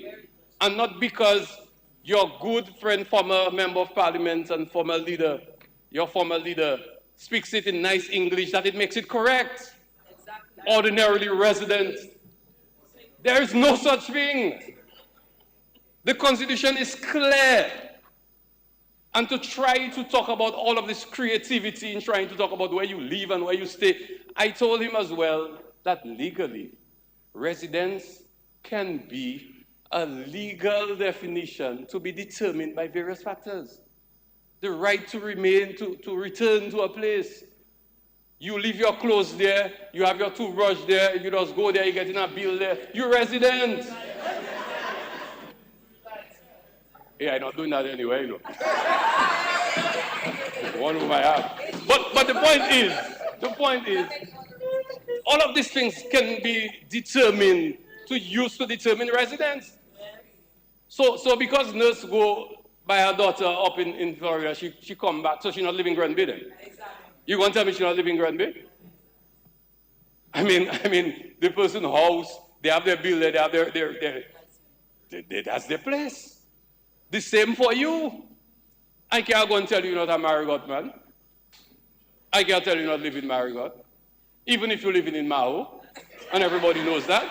And not because your good friend, former member of parliament and former leader, your former leader, speaks it in nice English, that it makes it correct. Exactly. Ordinarily resident. There is no such thing. The Constitution is clear. And to try to talk about all of this creativity in trying to talk about where you live and where you stay, I told him as well that legally, residence can be a legal definition to be determined by various factors. The right to remain, to return to a place. You leave your clothes there, you have your toothbrush there, you just go there, you get in a bill there, you're resident. Yeah, I'm not doing that anyway, you know. One whom I have. But the point is, all of these things can be determined, used to determine residence. So because nurse go by her daughter up in Florida, she come back, so she's not living Grand Bay then. Exactly. You gonna tell me she's not living Grand Bay? I mean, the person's house, they have their bill there, they have that's their place. The same for you. I can't go and tell you you're not a Marigot man. I can't tell you you're not living in Marigot. Even if you're living in Mao, and everybody knows that.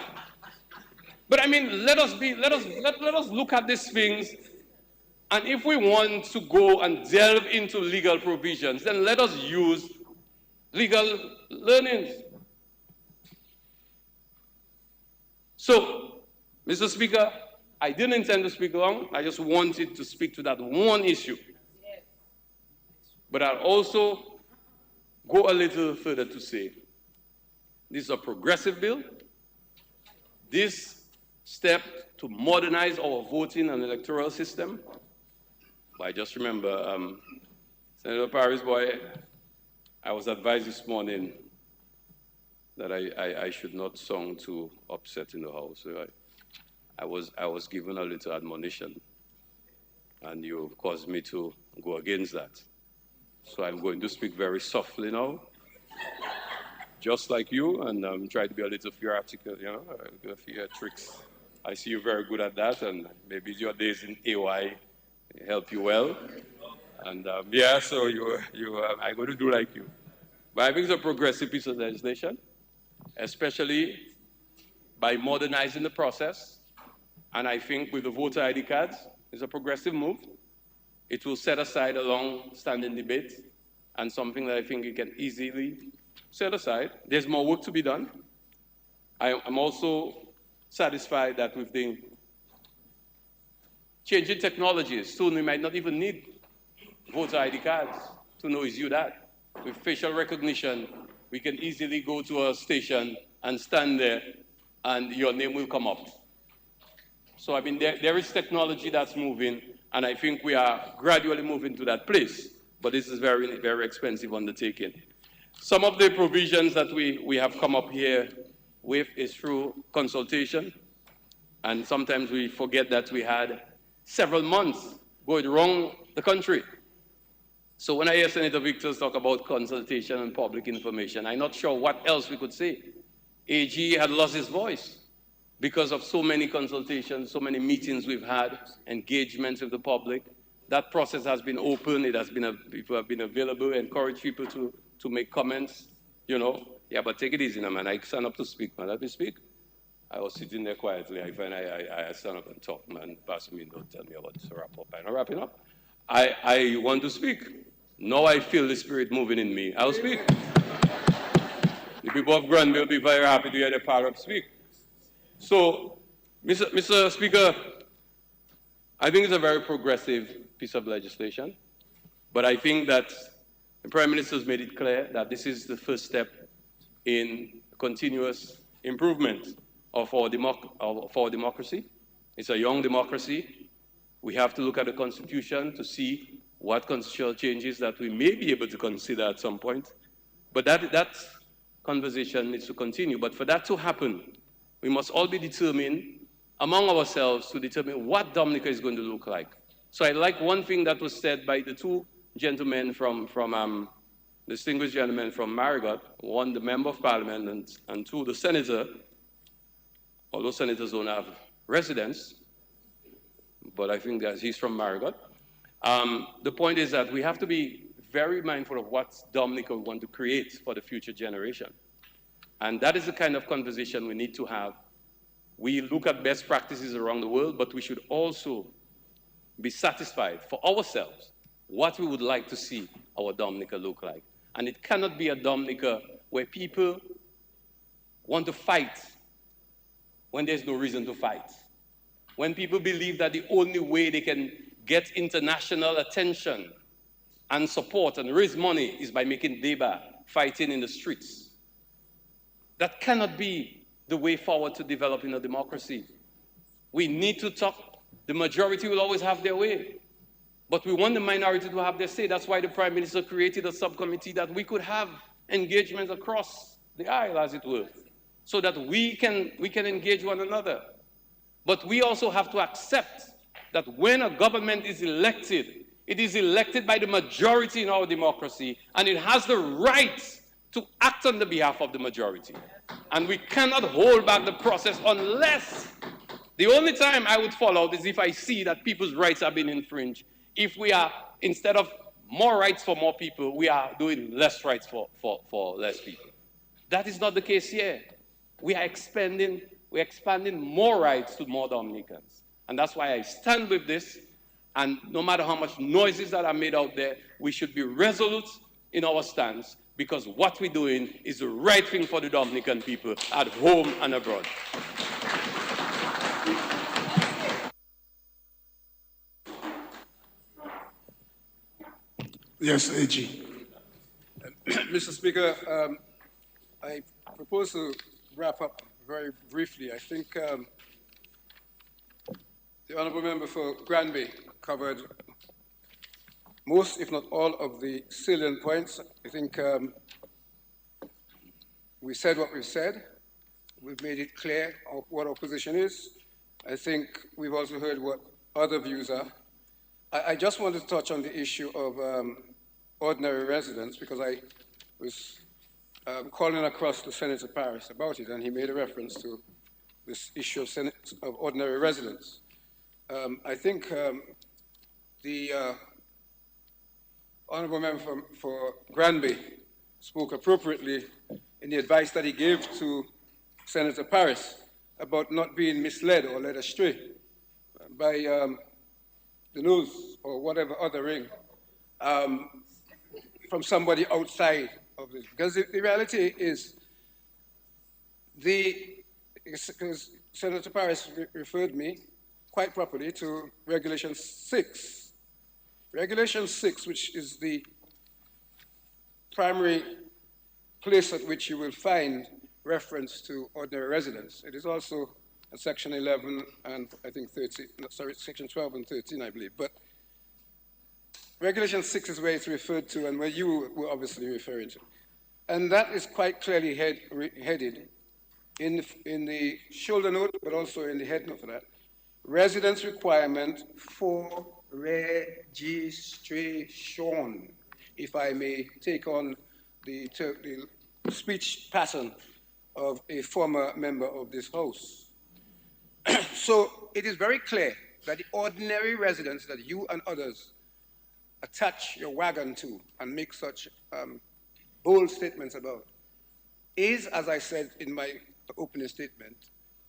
But I mean, let us look at these things. And if we want to go and delve into legal provisions, then let us use legal learnings. So, Mr. Speaker, I didn't intend to speak long. I just wanted to speak to that one issue. But I'll also go a little further to say, this is a progressive bill. This step to modernize our voting and electoral system. But I just remember, Senator Paris boy, I was advised this morning that I should not song too upset in the house. So I was given a little admonition, and you caused me to go against that. So I'm going to speak very softly now, just like you, and try to be a little theatrical, you know, a few tricks. I see you're very good at that, and maybe your days in AY help you well. And yeah, so I'm going to do like you. But I think it's a progressive piece of legislation, especially by modernizing the process And I think with the voter ID cards, it's a progressive move. It will set aside a long-standing debate and something that I think you can easily set aside. There's more work to be done. I'm also satisfied that with the changing technologies, soon we might not even need voter ID cards to know is you that. With facial recognition, we can easily go to a station and stand there and your name will come up. So I mean, there is technology that's moving, and I think we are gradually moving to that place, but this is very, very expensive undertaking. Some of the provisions that we have come up here with is through consultation, and sometimes we forget that we had several months going around the country. So when I hear Senator Victor talk about consultation and public information, I'm not sure what else we could say. AG had lost his voice because of so many consultations, so many meetings we've had, engagements with the public. That process has been open, people have been available, encourage people to make comments, you know. Yeah, but take it easy now, man. I stand up to speak, man. Let me speak. I was sitting there quietly. I stand up and talk, man. Pass me, don't tell me about this wrap up. I'm not wrapping up. I want to speak. Now I feel the spirit moving in me. I'll speak. The people of Granby will be very happy to hear the power of speak. So, Mr. Speaker, I think it's a very progressive piece of legislation, but I think that the Prime Minister has made it clear that this is the first step in continuous improvement of our democracy. It's a young democracy. We have to look at the Constitution to see what constitutional changes that we may be able to consider at some point. But that conversation needs to continue. But for that to happen, we must all be determined among ourselves to determine what Dominica is going to look like. So I like one thing that was said by the two gentlemen distinguished gentlemen from Marigot, one the Member of Parliament and two the Senator, although senators don't have residence, but I think that he's from Marigot. The point is that we have to be very mindful of what Dominica we want to create for the future generation. And that is the kind of conversation we need to have. We look at best practices around the world, but we should also be satisfied for ourselves what we would like to see our Dominica look like. And it cannot be a Dominica where people want to fight when there's no reason to fight. When people believe that the only way they can get international attention and support and raise money is by making deba, fighting in the streets. That cannot be the way forward to developing a democracy. We need to talk. The majority will always have their way. But we want the minority to have their say. That's why the Prime Minister created a subcommittee that we could have engagements across the aisle, as it were, so that we can engage one another. But we also have to accept that when a government is elected, it is elected by the majority in our democracy, and it has the right to act on the behalf of the majority. And we cannot hold back the process unless, the only time I would fall out is if I see that people's rights are being infringed. If we are, instead of more rights for more people, we are doing less rights for less people. That is not the case here. We're expanding more rights to more Dominicans. And that's why I stand with this. And no matter how much noises that are made out there, we should be resolute in our stance, because what we're doing is the right thing for the Dominican people at home and abroad. Yes, AG. Mr. Speaker, I propose to wrap up very briefly. I think the Honourable Member for Granby covered most, if not all, of the salient points. I think we said what we've said. We've made it clear what our position is. I think we've also heard what other views are. I just wanted to touch on the issue of ordinary residents, because I was calling across to Senator Paris about it, and he made a reference to this issue of ordinary residents. I think the Honourable Member for Granby spoke appropriately in the advice that he gave to Senator Paris about not being misled or led astray. by the news or whatever other ring from somebody outside of this. Because the reality is, because Senator Paris referred me quite properly to Regulation 6. Regulation 6, which is the primary place at which you will find reference to ordinary residents. It is also in Section 11 and I think 13, no, sorry, Section 12 and 13, I believe. But Regulation 6 is where it's referred to and where you were obviously referring to. And that is quite clearly headed in the shoulder note, but also in the head note for that. Residence requirement for registration, if I may take on the speech pattern of a former member of this House. So it is very clear that the ordinary residents that you and others attach your wagon to and make such bold statements about is, as I said in my opening statement,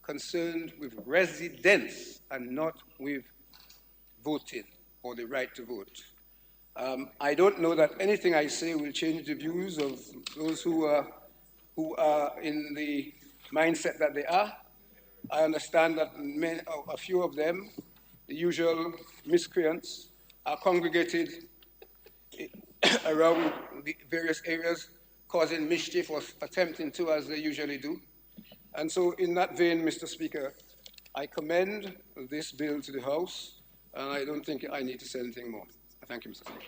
concerned with residence and not with voting or the right to vote. I don't know that anything I say will change the views of those who are in the mindset that they are. I understand that a few of them, the usual miscreants, are congregated around the various areas, causing mischief or attempting to, as they usually do. And so in that vein, Mr. Speaker, I commend this bill to the House, and I don't think I need to say anything more. Thank you, Mr. Speaker.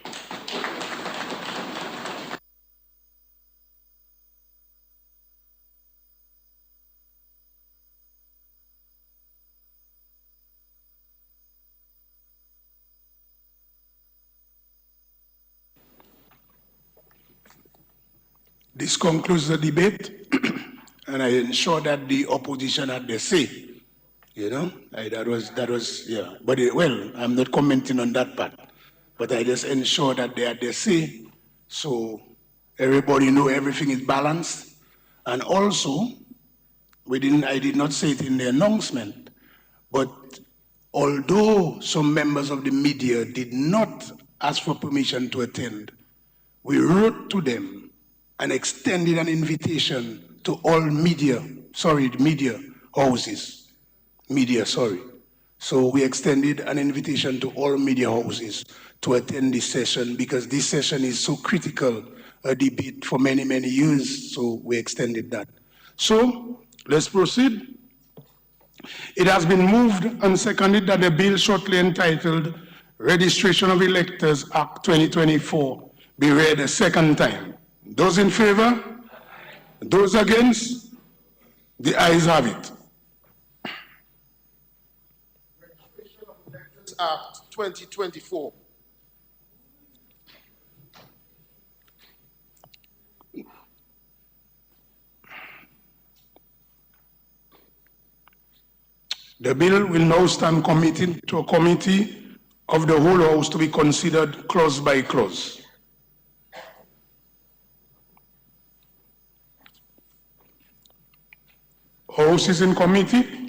This concludes the debate, and I ensure that the opposition had their say. You know, that was, yeah. But well, I'm not commenting on that part, but I just ensure that they had their say, so everybody know everything is balanced. And also, I did not say it in the announcement, but although some members of the media did not ask for permission to attend, we wrote to them and extended an invitation to all media houses. So we extended an invitation to all media houses to attend this session because this session is so critical, a debate for many, many years, so we extended that. So let's proceed. It has been moved and seconded that the bill shortly entitled Registration of Electors Act 2024 be read a second time. Those in favor? Those against? The ayes have it. Act 2024. The bill will now stand committed to a committee of the whole House to be considered clause by clause. House is in committee.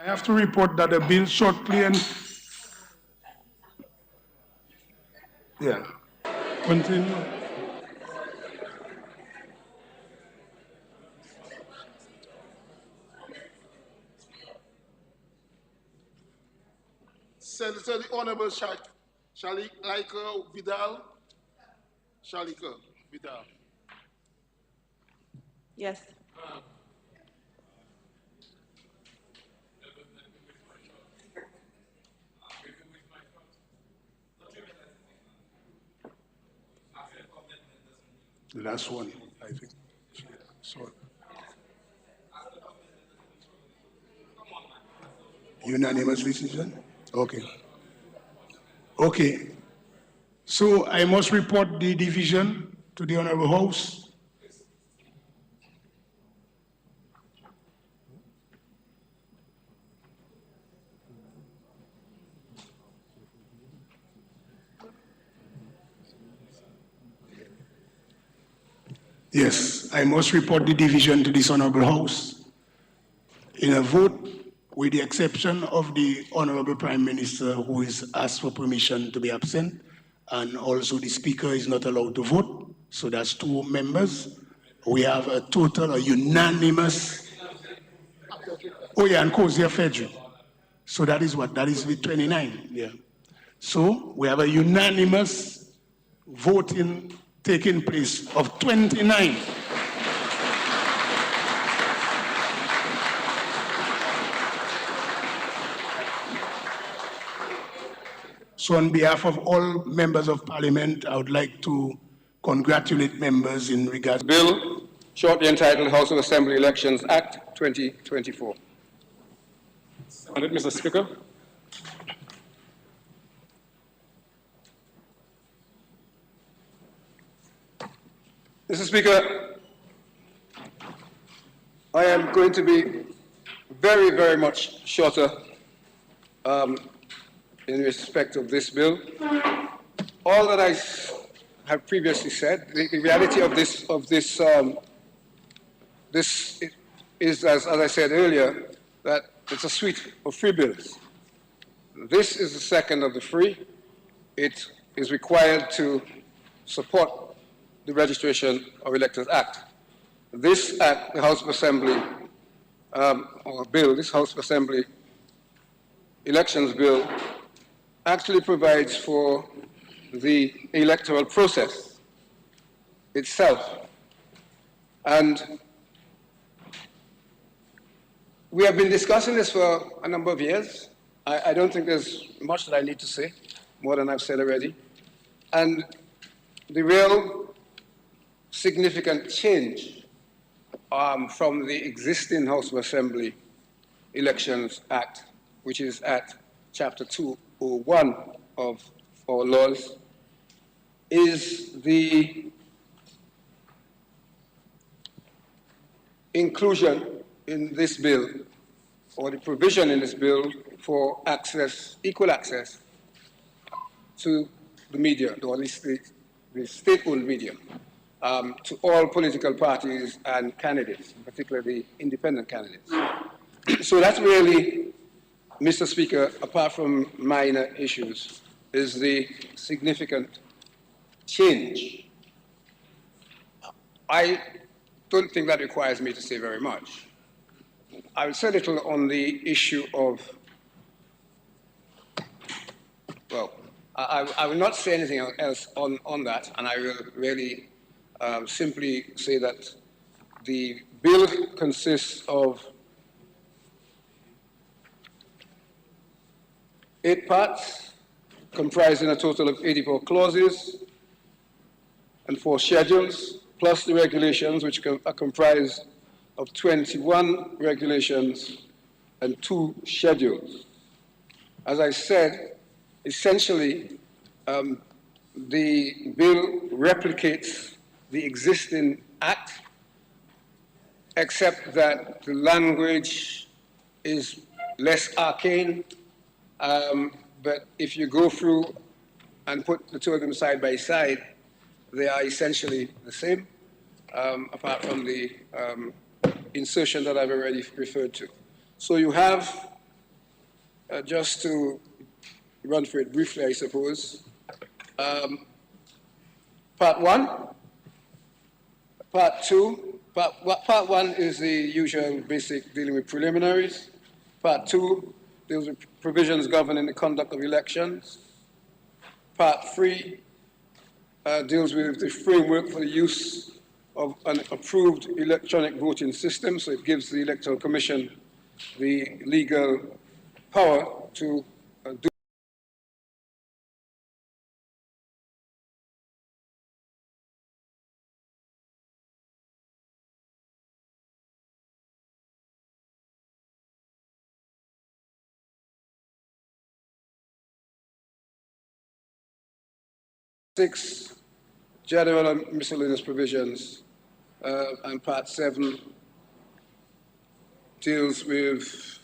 I have to report that the bill shortly and... Yeah. Continue. Senator, the Honorable Shalika Vidal. Shalika Vidal. Yes. The last one, I think. So, unanimous decision? Okay. Okay. So I must report the division to the Honorable House. Yes, I must report the division to this Honorable House. In a vote, with the exception of the Honorable Prime Minister, who is asked for permission to be absent, and also the Speaker is not allowed to vote, so that's 2 members. We have a total, a unanimous, oh yeah, and Kozia Fedri. So that is what? That is with 29, yeah. So we have a unanimous voting taking place of 29. So on behalf of all members of Parliament, I would like to congratulate members in regards to Bill, shortly entitled House of Assembly Elections Act 2024. Mr. Speaker. Mr. Speaker, I am going to be very, very much shorter in respect of this bill. All that I have previously said, the reality of this is, as I said earlier, that it's a suite of 3 bills. This is the second of the 3. It is required to support the Registration of Electors Act. This Act, the House of Assembly, or bill, this House of Assembly Elections Bill, actually provides for the electoral process itself. And we have been discussing this for a number of years. I don't think there's much that I need to say, more than I've said already. And the real significant change from the existing House of Assembly Elections Act, which is at Chapter 201 of our laws, is the inclusion in this bill, or the provision in this bill for access, equal access to the media, or at least the state-owned media, to all political parties and candidates, particularly independent candidates. So that's really, Mr. Speaker, apart from minor issues, is the significant change. I don't think that requires me to say very much. I will say a little on the issue of, well, I will not say anything else on that, and I will really simply say that the bill consists of 8 parts, comprising a total of 84 clauses and 4 schedules, plus the regulations, which are comprised of 21 regulations and 2 schedules. As I said, essentially, the bill replicates the existing act, except that the language is less arcane. But if you go through and put the 2 of them side by side, they are essentially the same, apart from the insertion that I've already referred to. So you have just to run through it briefly, I suppose. Part one, part two. Part one is the usual basic dealing with preliminaries. Part two deals with provisions governing the conduct of elections. Part three deals with the framework for the use of an approved electronic voting system, so it gives the Electoral Commission the legal power to do six general and miscellaneous provisions, and part seven deals with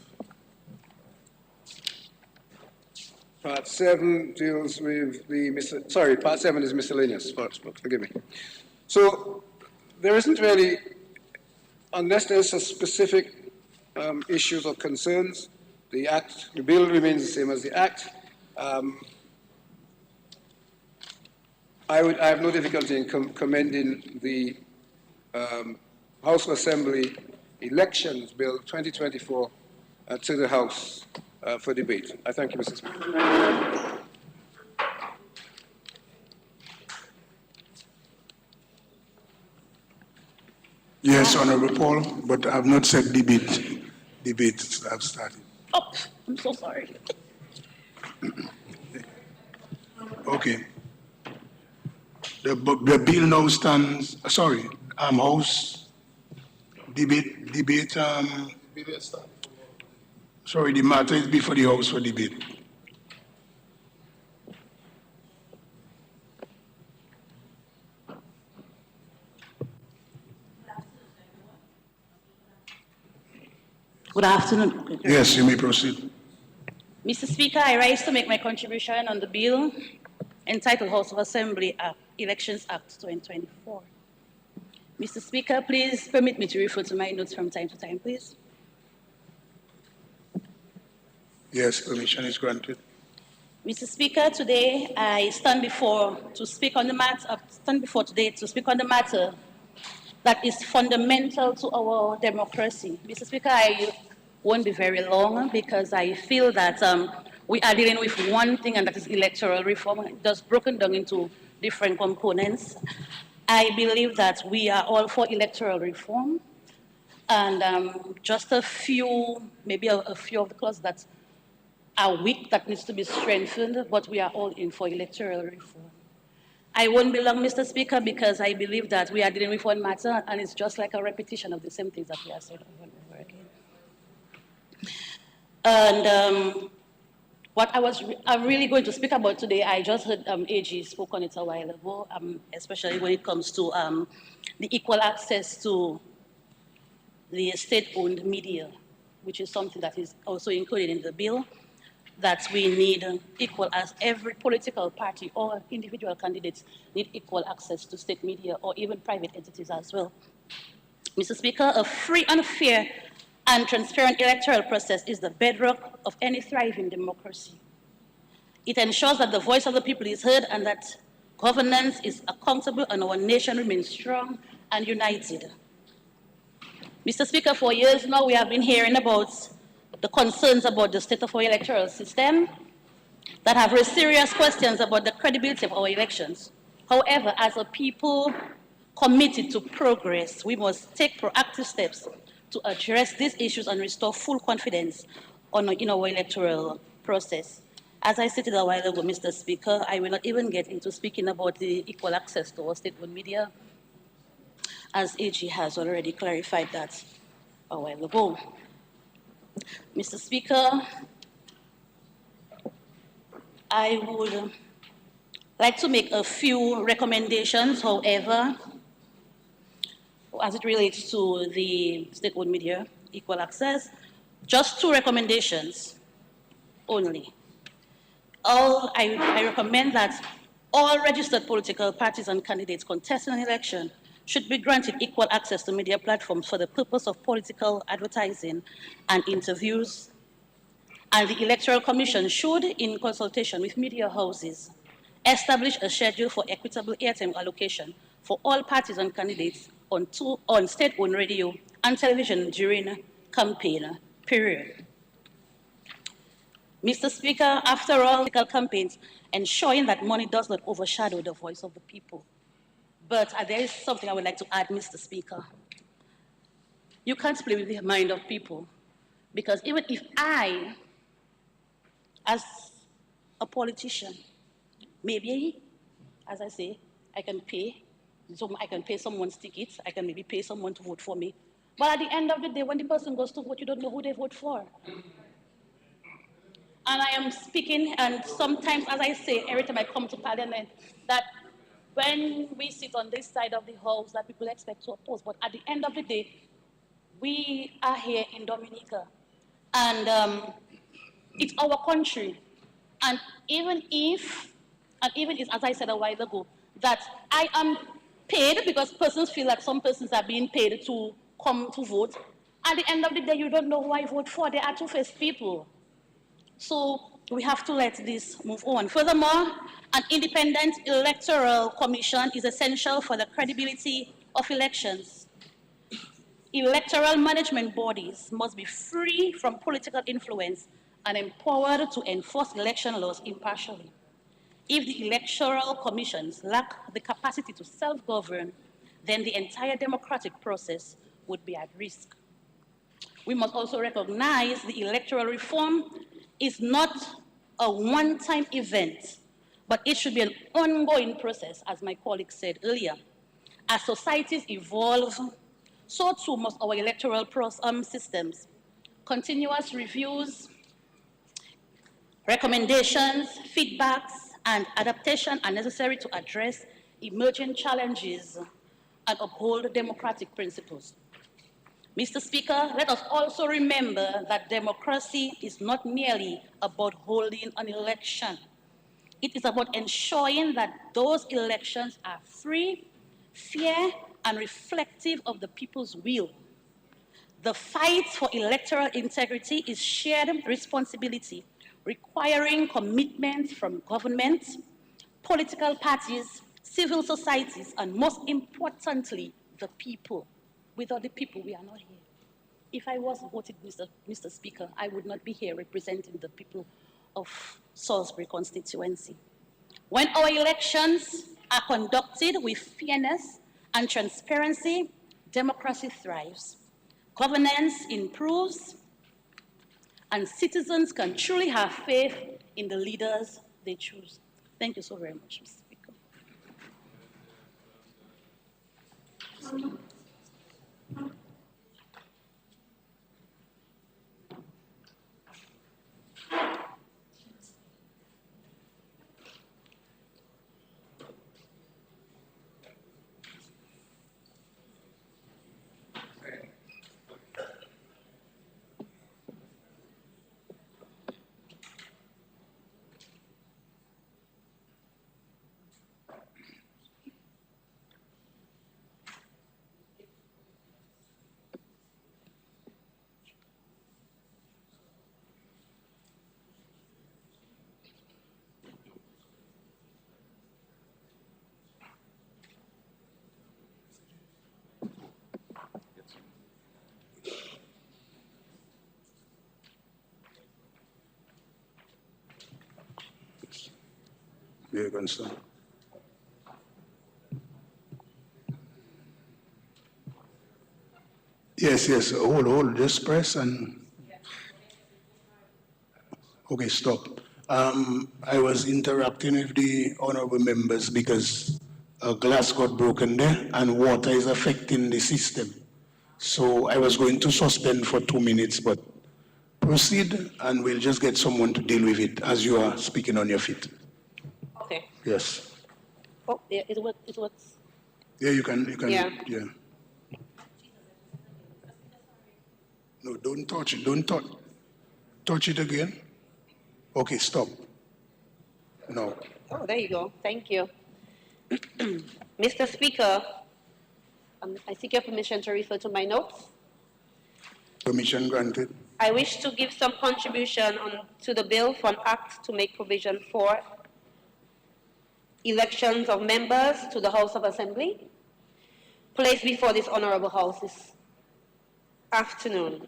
part seven deals with the part seven is miscellaneous. Forgive me. So there isn't really, unless there's a specific issues or concerns, the bill remains the same as the act. I have no difficulty in commending the House of Assembly Elections Bill 2024 to the House for debate. I thank you, Mr. Speaker. Yes, Honorable Paul, but I have not said debate. Debate have started. Oh, I'm so sorry. Okay. The bill now stands, House debate, sorry, the matter is before the House for debate. Good afternoon. Yes, you may proceed. Mr. Speaker, I rise to make my contribution on the bill entitled House of Assembly Elections Act 2024. Mr. Speaker, please permit me to refer to my notes from time to time, please. Yes, permission is granted. Mr. Speaker, today I stand before to speak on the matter. To speak on the matter that is fundamental to our democracy. Mr. Speaker, I won't be very long because I feel that we are dealing with one thing, and that is electoral reform, just broken down into different components. I believe that we are all for electoral reform, and just a few, maybe a few of the clauses that are weak, that needs to be strengthened, but we are all in for electoral reform. I won't be long, Mr. Speaker, because I believe that we are dealing with one matter, and it's just like a repetition of the same things that we have said over and over again. And what I'm really going to speak about today, I just heard AG spoke on it a while ago, especially when it comes to the equal access to the state-owned media, which is something that is also included in the bill, that we need equal, as every political party or individual candidates need equal access to state media or even private entities as well. Mr. Speaker, a free and fair and transparent electoral process is the bedrock of any thriving democracy. It ensures that the voice of the people is heard and that governance is accountable and our nation remains strong and united. Mr. Speaker, for years now we have been hearing about the concerns about the state of our electoral system that have raised serious questions about the credibility of our elections. However, as a people committed to progress, we must take proactive steps to address these issues and restore full confidence in our electoral process. As I stated a while ago, Mr. Speaker, I will not even get into speaking about the equal access to our state-owned media, as AG has already clarified that a while ago. Mr. Speaker, I would like to make a few recommendations, however, as it relates to the state-owned media, equal access. Just 2 recommendations only. I recommend that all registered political parties and candidates contesting an election should be granted equal access to media platforms for the purpose of political advertising and interviews, And the Electoral Commission should, in consultation with media houses, establish a schedule for equitable airtime allocation for all parties and candidates on state-owned radio and television during campaign period. Mr. Speaker, after all, political campaigns ensuring that money does not overshadow the voice of the people. But there is something I would like to add, Mr. Speaker. You can't play with the mind of people, because even if I, as a politician, maybe, as I say, I can pay someone's ticket, I can maybe pay someone to vote for me. But at the end of the day, when the person goes to vote, you don't know who they vote for. And I am speaking, and sometimes, as I say, every time I come to Parliament, that when we sit on this side of the house, that people expect to oppose. But at the end of the day, we are here in Dominica, and it's our country. And even if, as I said a while ago, that I am paid because persons feel that some persons are being paid to come to vote, at the end of the day, you don't know who I vote for. They are two-faced people. So we have to let this move on. Furthermore, an independent electoral commission is essential for the credibility of elections. Electoral management bodies must be free from political influence and empowered to enforce election laws impartially. If the electoral commissions lack the capacity to self-govern, then the entire democratic process would be at risk. We must also recognize the electoral reform is not a one-time event, but it should be an ongoing process, as my colleague said earlier. As societies evolve, so too must our electoral systems. Continuous reviews, recommendations, feedbacks, and adaptation are necessary to address emerging challenges and uphold democratic principles. Mr. Speaker, let us also remember that democracy is not merely about holding an election. It is about ensuring that those elections are free, fair, and reflective of the people's will. The fight for electoral integrity is shared responsibility, requiring commitment from government, political parties, civil societies, and most importantly, the people. Without the people, we are not here. If I was voted, Mr. Speaker, I would not be here representing the people of Salisbury constituency. When our elections are conducted with fairness and transparency, democracy thrives, governance improves, and citizens can truly have faith in the leaders they choose. Thank you so very much, Mr. Speaker. You're going to start. Yes, hold, just press and... Okay, stop. I was interacting with the honorable members because a glass got broken there and water is affecting the system. So I was going to suspend for 2 minutes, but proceed and we'll just get someone to deal with it as you are speaking on your feet. Okay. Yes. Oh, yeah, it works. Yeah, you can, Yeah. No, don't touch it, touch it again. Okay, stop. No. Oh, there you go. Thank you. Mr. Speaker, I seek your permission to refer to my notes. Permission granted. I wish to give some contribution to the bill for an act to make provision for elections of members to the House of Assembly, placed before this Honorable House this afternoon.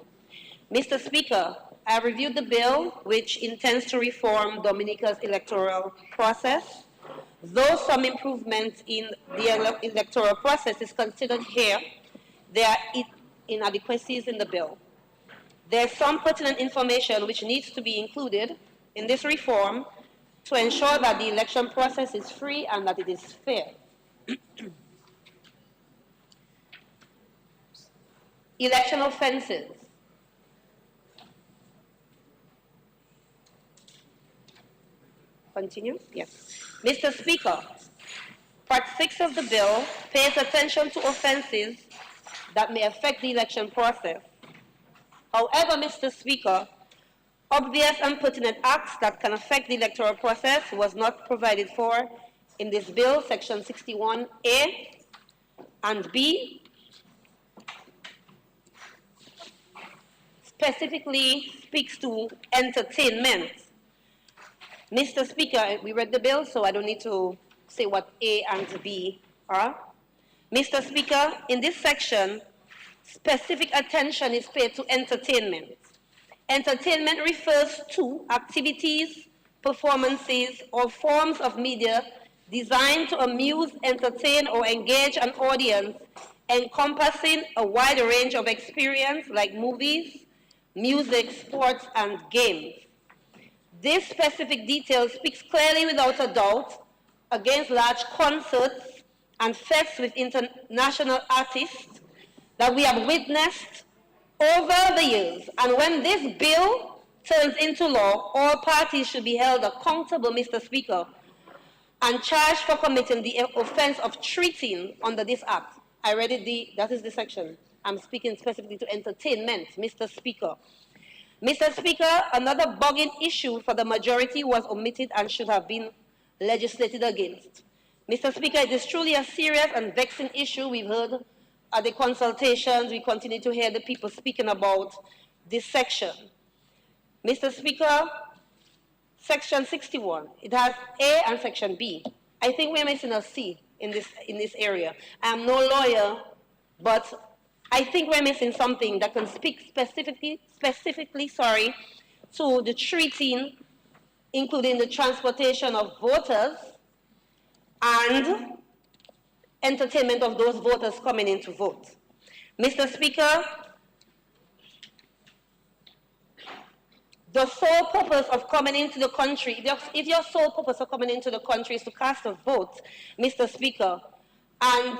Mr. Speaker, I have reviewed the bill, which intends to reform Dominica's electoral process. Though some improvement in the electoral process is considered here, there are inadequacies in the bill. There is some pertinent information which needs to be included in this reform to ensure that the election process is free and that it is fair. Election offenses. Continue? Yes. Mr. Speaker, Part 6 of the bill pays attention to offenses that may affect the election process. However, Mr. Speaker, obvious and pertinent acts that can affect the electoral process was not provided for in this bill, Section 61A and B, specifically speaks to entertainment. Mr. Speaker, we read the bill, so I don't need to say what A and B are. Mr. Speaker, in this section, specific attention is paid to entertainment. Entertainment refers to activities, performances, or forms of media designed to amuse, entertain, or engage an audience, encompassing a wide range of experience like movies, music, sports, and games. This specific detail speaks clearly without a doubt against large concerts and fests with international artists that we have witnessed over the years. And when this bill turns into law, all parties should be held accountable, Mr. Speaker, and charged for committing the offense of treating under this act. I read it, that is the section. I'm speaking specifically to entertainment, Mr. Speaker. Mr. Speaker, another bugging issue for the majority was omitted and should have been legislated against. Mr. Speaker, it is truly a serious and vexing issue. We've heard at the consultations, we continue to hear the people speaking about this section. Mr. Speaker, Section 61, it has A and Section B. I think we're missing a C in this area. I'm no lawyer, but I think we're missing something that can speak specifically, to the treating, including the transportation of voters and entertainment of those voters coming in to vote. Mr. Speaker, the sole purpose of coming into the country, if your sole purpose of coming into the country is to cast a vote, Mr. Speaker, and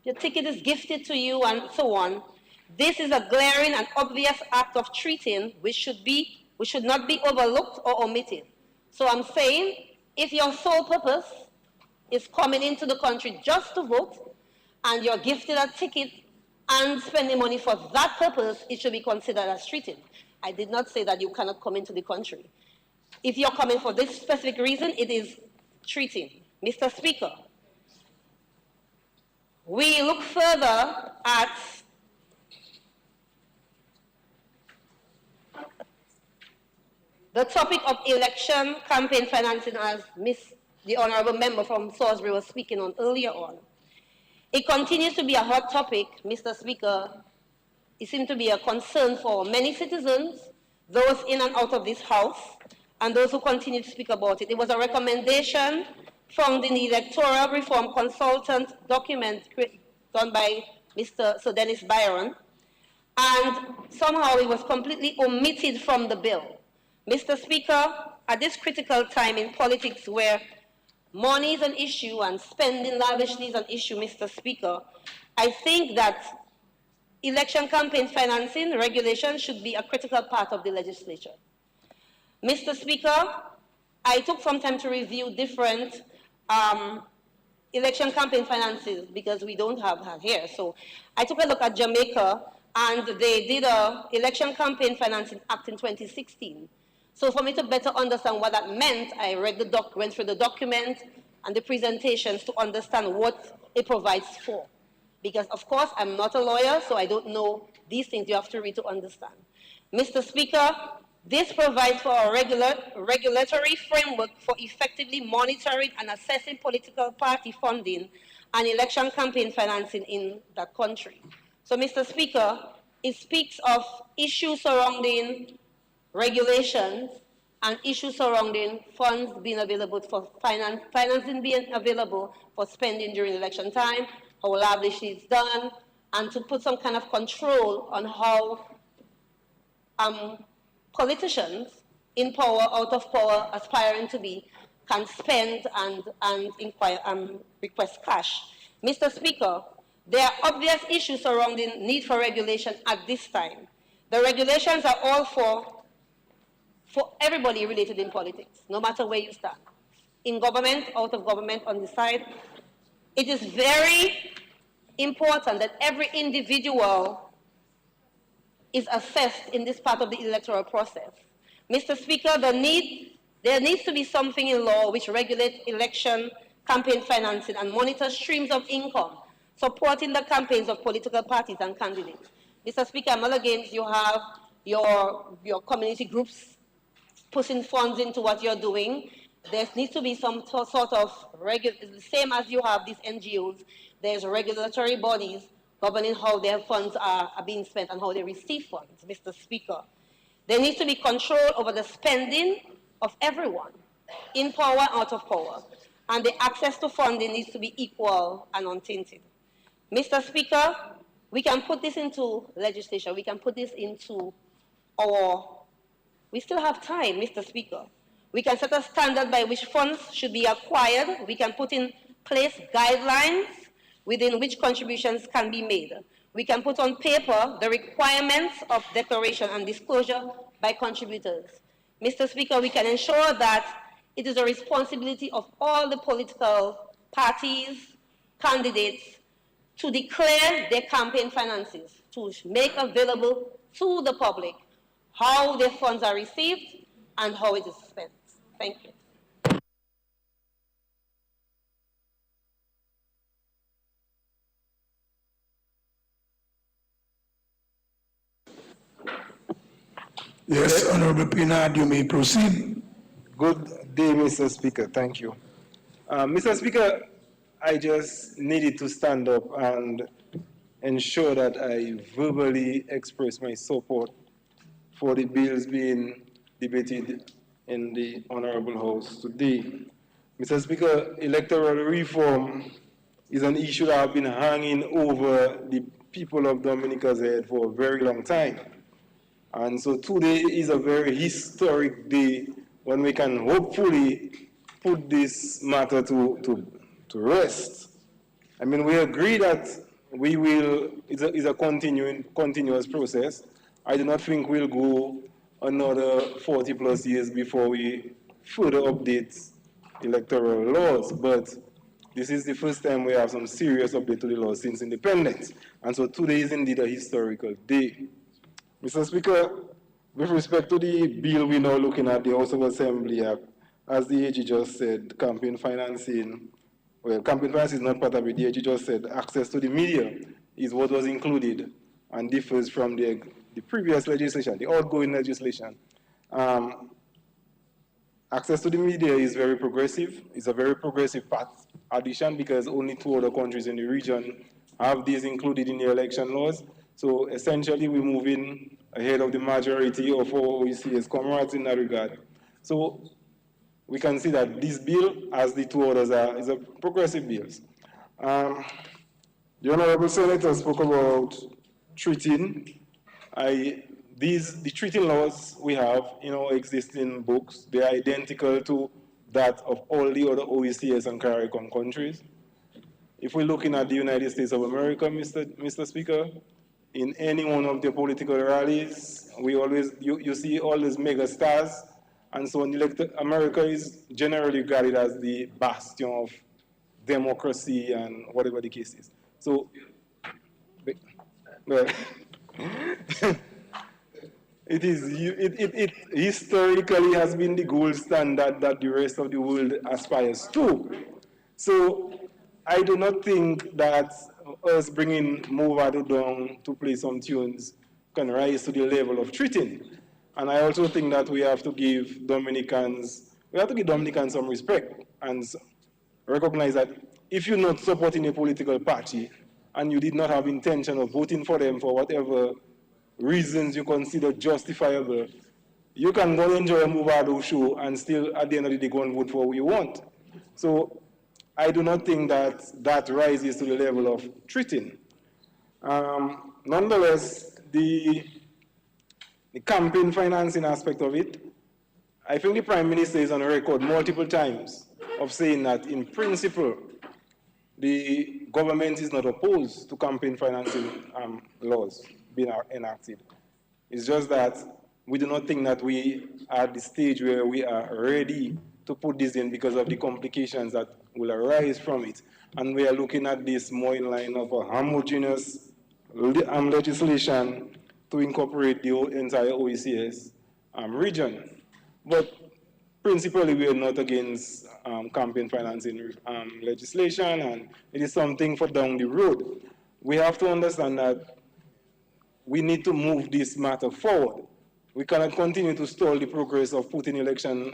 your ticket is gifted to you and so on, this is a glaring and obvious act of treating which should not be overlooked or omitted. So I'm saying, if your sole purpose is coming into the country just to vote, and you're gifted a ticket and spending money for that purpose, it should be considered as treating. I did not say that you cannot come into the country. If you're coming for this specific reason, it is treating. Mr. Speaker, we look further at the topic of election campaign financing, as the Honourable Member from Salisbury was speaking on earlier on. It continues to be a hot topic, Mr. Speaker. It seems to be a concern for many citizens, those in and out of this House, and those who continue to speak about it. It was a recommendation found in the Electoral Reform Consultant document done by Mr. Sir Dennis Byron, and somehow it was completely omitted from the bill. Mr. Speaker, at this critical time in politics where money is an issue and spending lavishly is an issue, Mr. Speaker, I think that election campaign financing regulation should be a critical part of the legislature. Mr. Speaker, I took some time to review different election campaign finances because we don't have that here. So I took a look at Jamaica, and they did an election campaign financing act in 2016. So for me to better understand what that meant, I went through the document and the presentations to understand what it provides for. Because of course, I'm not a lawyer, so I don't know these things. You have to read to understand. Mr. Speaker, this provides for a regulatory framework for effectively monitoring and assessing political party funding and election campaign financing in the country. So, Mr. Speaker, it speaks of issues surrounding regulations and issues surrounding funds being available for financing being available for spending during election time, how lavishly it's done, and to put some kind of control on how politicians in power, out of power, aspiring to be, can spend and request cash. Mr. Speaker, there are obvious issues surrounding need for regulation at this time. The regulations are all for everybody related in politics, no matter where you stand. In government, out of government, on the side. It is very important that every individual is assessed in this part of the electoral process. Mr. Speaker, there needs to be something in law which regulates election campaign financing and monitors streams of income, supporting the campaigns of political parties and candidates. Mr. Speaker, I'm all against you have your community groups putting funds into what you're doing. There needs to be some sort of same as you have these NGOs, there's regulatory bodies governing how their funds are being spent and how they receive funds, Mr. Speaker. There needs to be control over the spending of everyone, in power, out of power, and the access to funding needs to be equal and untainted. Mr. Speaker, we can put this into legislation, we can put this into we still have time, Mr. Speaker. We can set a standard by which funds should be acquired. We can put in place guidelines within which contributions can be made. We can put on paper the requirements of declaration and disclosure by contributors. Mr. Speaker, we can ensure that it is a responsibility of all the political parties, candidates, to declare their campaign finances, to make available to the public how their funds are received and how it is spent. Thank you. Yes, Honorable Pinard, you may proceed. Good day, Mr. Speaker. Thank you. Mr. Speaker, I just needed to stand up and ensure that I verbally express my support for the bills being debated in the Honorable House today. Mr. Speaker, electoral reform is an issue that has been hanging over the people of Dominica's head for a very long time. And so today is a very historic day when we can hopefully put this matter to rest. I mean, we agree that we will, it's a continuous process. I do not think we'll go another 40 plus years before we further update electoral laws, but this is the first time we have some serious update to the law since independence. And so today is indeed a historical day. Mr. Speaker, with respect to the bill we're now looking at, the House of Assembly Act, as the AG just said, campaign financing, well, campaign finance is not part of it. The AG just said access to the media is what was included and differs from the previous legislation, the outgoing legislation. Access to the media is very progressive. It's a very progressive path addition because only 2 other countries in the region have these included in the election laws. So essentially, we're moving ahead of the majority of our OECS comrades in that regard. So we can see that this bill, as the 2 others are, is a progressive bill. The Honorable Senator spoke about treating. The treating laws we have in our existing books, they are identical to that of all the other OECS and CARICOM countries. If we're looking at the United States of America, Mr. Speaker, in any one of the political rallies, you see all these mega stars, and so America is generally regarded as the bastion of democracy and whatever the case is. So, well, it historically has been the gold standard that the rest of the world aspires to. So I do not think that us bringing Movado down to play some tunes can rise to the level of treating. And I also think that we have to give Dominicans some respect and recognize that if you're not supporting a political party and you did not have intention of voting for them for whatever reasons you consider justifiable, you can go enjoy a Movado show and still at the end of the day go and vote for who you want. So I do not think that that rises to the level of treating. Nonetheless, the campaign financing aspect of it, I think the Prime Minister is on record multiple times of saying that in principle, the government is not opposed to campaign financing laws being enacted. It's just that we do not think that we are at the stage where we are ready to put this in because of the complications that will arise from it. And we are looking at this more in line of a homogeneous legislation to incorporate the entire OECS region. But principally, we are not against campaign financing legislation, and it is something for down the road. We have to understand that we need to move this matter forward. We cannot continue to stall the progress of putting election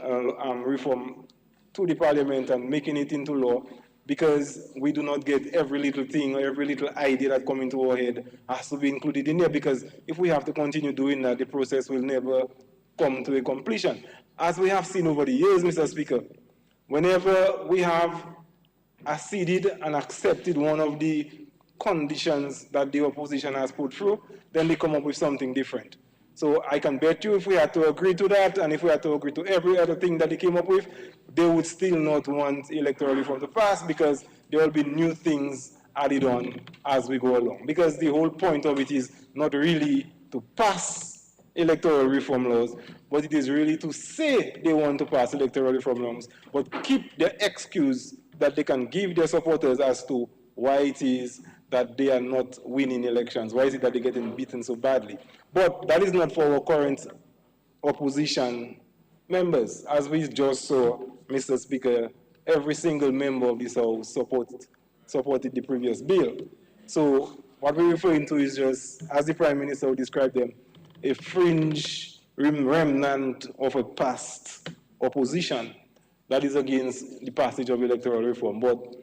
reform to the parliament and making it into law because we do not get every little thing or every little idea that comes into our head has to be included in there, because if we have to continue doing that, the process will never come to a completion. As we have seen over the years, Mr. Speaker, whenever we have acceded and accepted one of the conditions that the opposition has put through, then they come up with something different. So I can bet you if we had to agree to that, and if we had to agree to every other thing that they came up with, they would still not want electoral reform to pass because there will be new things added on as we go along. Because the whole point of it is not really to pass electoral reform laws, but it is really to say they want to pass electoral reform laws, but keep the excuse that they can give their supporters as to why it is that they are not winning elections, why is it that they're getting beaten so badly. But that is not for our current opposition members. As we just saw, Mr. Speaker, every single member of this House supported the previous bill. So what we're referring to is just, as the Prime Minister would describe them, a fringe remnant of a past opposition that is against the passage of electoral reform. But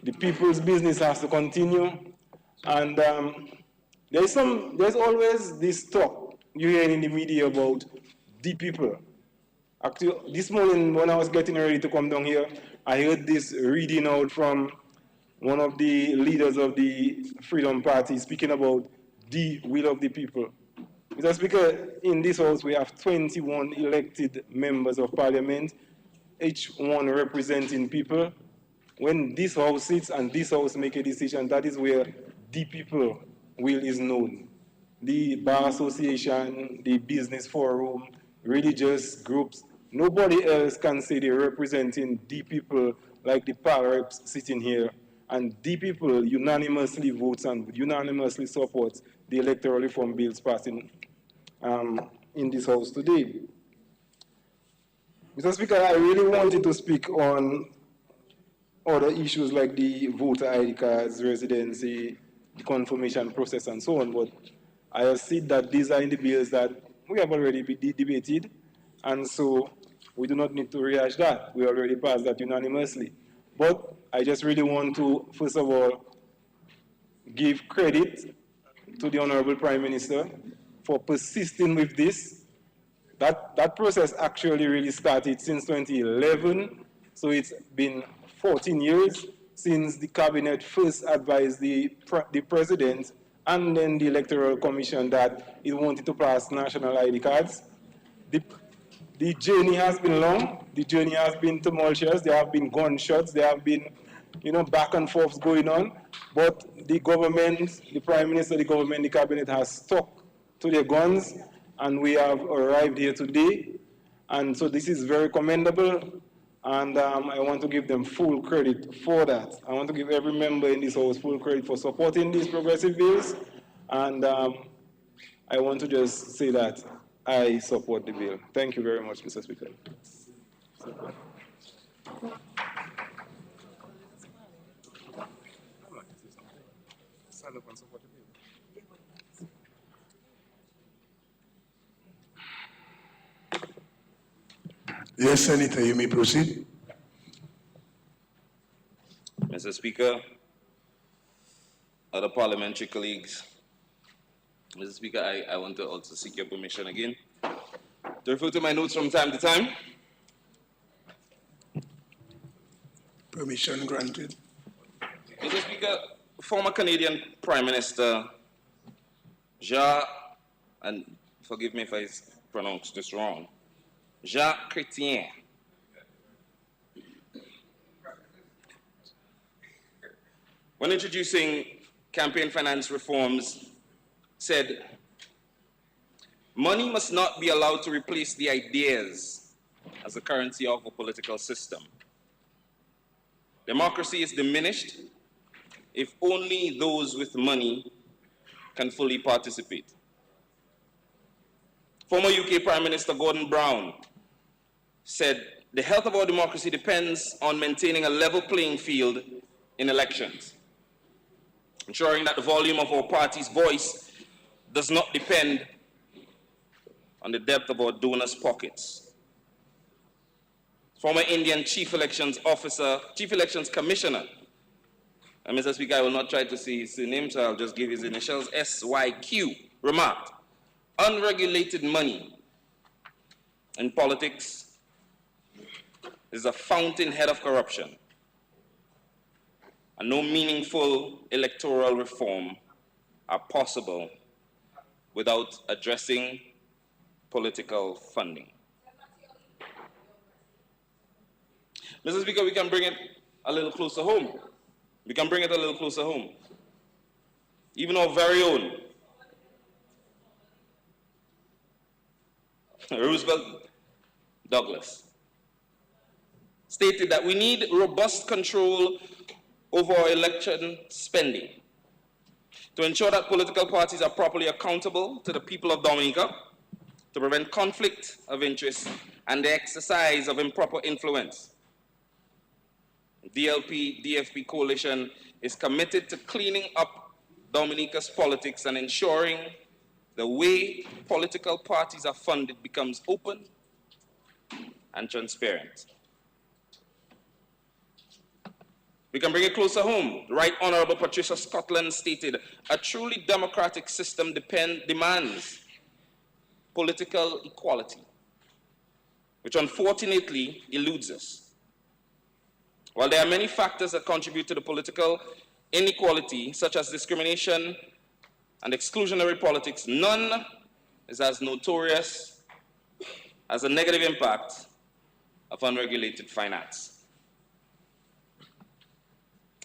the people's business has to continue, and there's always this talk you hear in the media about the people. Actually, this morning when I was getting ready to come down here, I heard this reading out from one of the leaders of the Freedom Party speaking about the will of the people. Mr. Speaker, in this House we have 21 elected members of Parliament, each one representing people. When this House sits and this House make a decision, that is where the people will is known. The Bar Association, the Business Forum, religious groups, nobody else can say they're representing the people like the PAL reps sitting here. And the people unanimously votes and unanimously supports the electoral reform bills passing in this House today. Mr. Speaker, I really wanted to speak on other issues like the voter ID cards, residency, the confirmation process, and so on. But I have seen that these are in the bills that we have already debated, and so we do not need to rehash that. We already passed that unanimously. But I just really want to, first of all, give credit to the Honorable Prime Minister for persisting with this. That process actually really started since 2011, so it's been 14 years since the cabinet first advised the president and then the Electoral Commission that it wanted to pass national ID cards. The journey has been long, the journey has been tumultuous, there have been gunshots, there have been, back and forths going on, but the government, the Prime Minister, the government, the cabinet has stuck to their guns, and we have arrived here today. And so this is very commendable, and I want to give them full credit for that. I want to give every member in this House full credit for supporting these progressive bills, and I want to just say that I support the bill. Thank you very much, Mr. Speaker. Yes, Senator, you may proceed. Mr. Speaker, other parliamentary colleagues, Mr. Speaker, I want to also seek your permission again to refer to my notes from time to time. Permission granted. Mr. Speaker, former Canadian Prime Minister Jacques, and forgive me if I pronounce this wrong, Jacques Chrétien, when introducing campaign finance reforms, said, money must not be allowed to replace the ideas as the currency of a political system. Democracy is diminished if only those with money can fully participate. Former UK Prime Minister Gordon Brown said, the health of our democracy depends on maintaining a level playing field in elections, ensuring that the volume of our party's voice does not depend on the depth of our donors' pockets. Former Indian Chief Elections Commissioner, and Mr. Speaker, I will not try to say his name, so I'll just give his initials, SYQ, remarked, unregulated money in politics is a fountainhead of corruption, and no meaningful electoral reform are possible without addressing political funding. Mr. Speaker, we can bring it a little closer home. We can bring it a little closer home. Even our very own Roosevelt Douglas stated that we need robust control over our election spending to ensure that political parties are properly accountable to the people of Dominica, to prevent conflict of interest and the exercise of improper influence. DLP-DFP coalition is committed to cleaning up Dominica's politics and ensuring the way political parties are funded becomes open and transparent. We can bring it closer home. The Right Honourable Patricia Scotland stated, a truly democratic system demands political equality, which unfortunately eludes us. While there are many factors that contribute to the political inequality, such as discrimination and exclusionary politics, none is as notorious as the negative impact of unregulated finance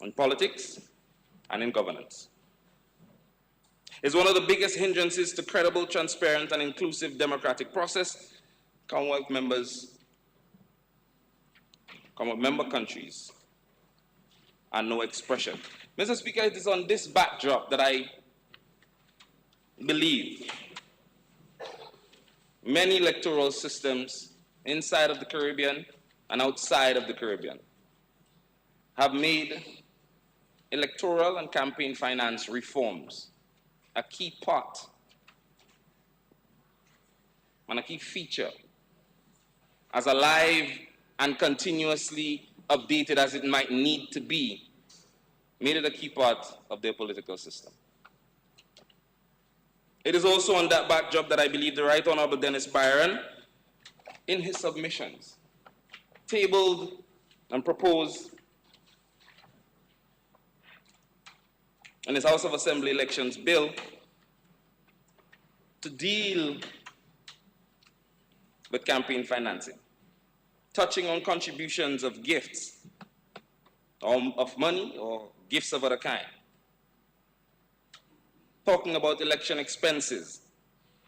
on politics and in governance. It's one of the biggest hindrances to credible, transparent, and inclusive democratic process. Commonwealth member countries are no expression. Mr. Speaker, it is on this backdrop that I believe many electoral systems inside of the Caribbean and outside of the Caribbean have made electoral and campaign finance reforms a key part and a key feature, as alive and continuously updated as it might need to be, made it a key part of their political system. It is also on that backdrop that I believe the Right Honourable Dennis Byron, in his submissions, tabled and proposed in his House of Assembly elections bill to deal with campaign financing, touching on contributions of gifts, of money or gifts of other kind, talking about election expenses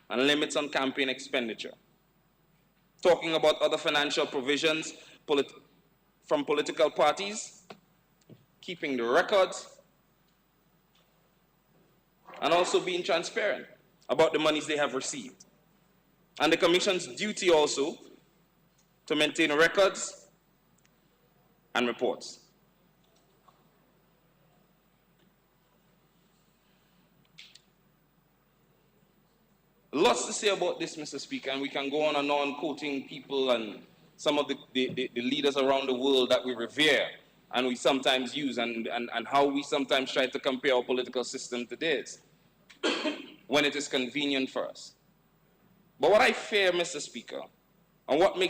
and limits on campaign expenditure, talking about other financial provisions from political parties, keeping the records, and also being transparent about the monies they have received. And the Commission's duty also to maintain records and reports. Lots to say about this, Mr. Speaker, and we can go on and on quoting people and some of the leaders around the world that we revere and we sometimes use, and how we sometimes try to compare our political system to theirs when it is convenient for us. But what I fear, Mr. Speaker, and what I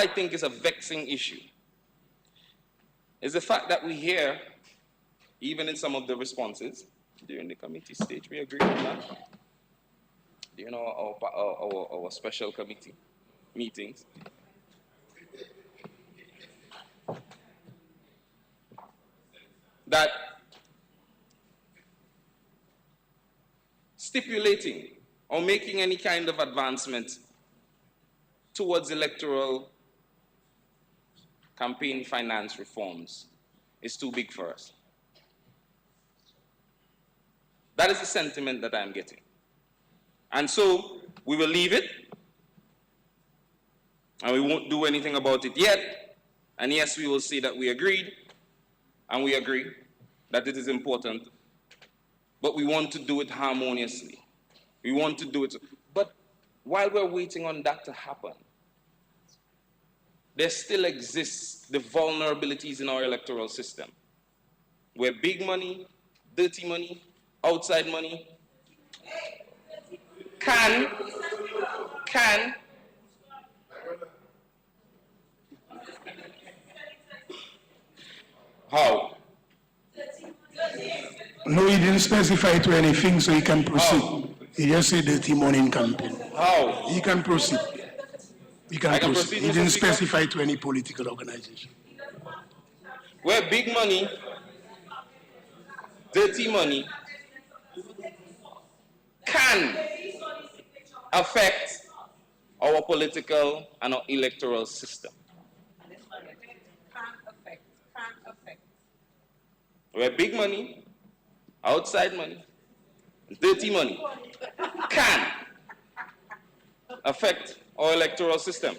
think is a vexing issue, is the fact that we hear, even in some of the responses during the committee stage, we agree on that, during our special committee meetings, that stipulating or making any kind of advancement towards electoral campaign finance reforms is too big for us. That is the sentiment that I'm getting. And so we will leave it, and we won't do anything about it yet. And yes, we will say that we agreed, and we agree that it is important, but we want to do it harmoniously. We want to do it. But while we're waiting on that to happen, there still exists the vulnerabilities in our electoral system, where big money, dirty money, outside money can how? No, he didn't specify to anything, so he can proceed. He just said dirty money in campaign. How? He can proceed. He can proceed. He Mr. didn't Speaker? specify to any political organization. Where big money, dirty money can affect our political and our electoral system. Where big money, outside money, dirty money can affect our electoral system.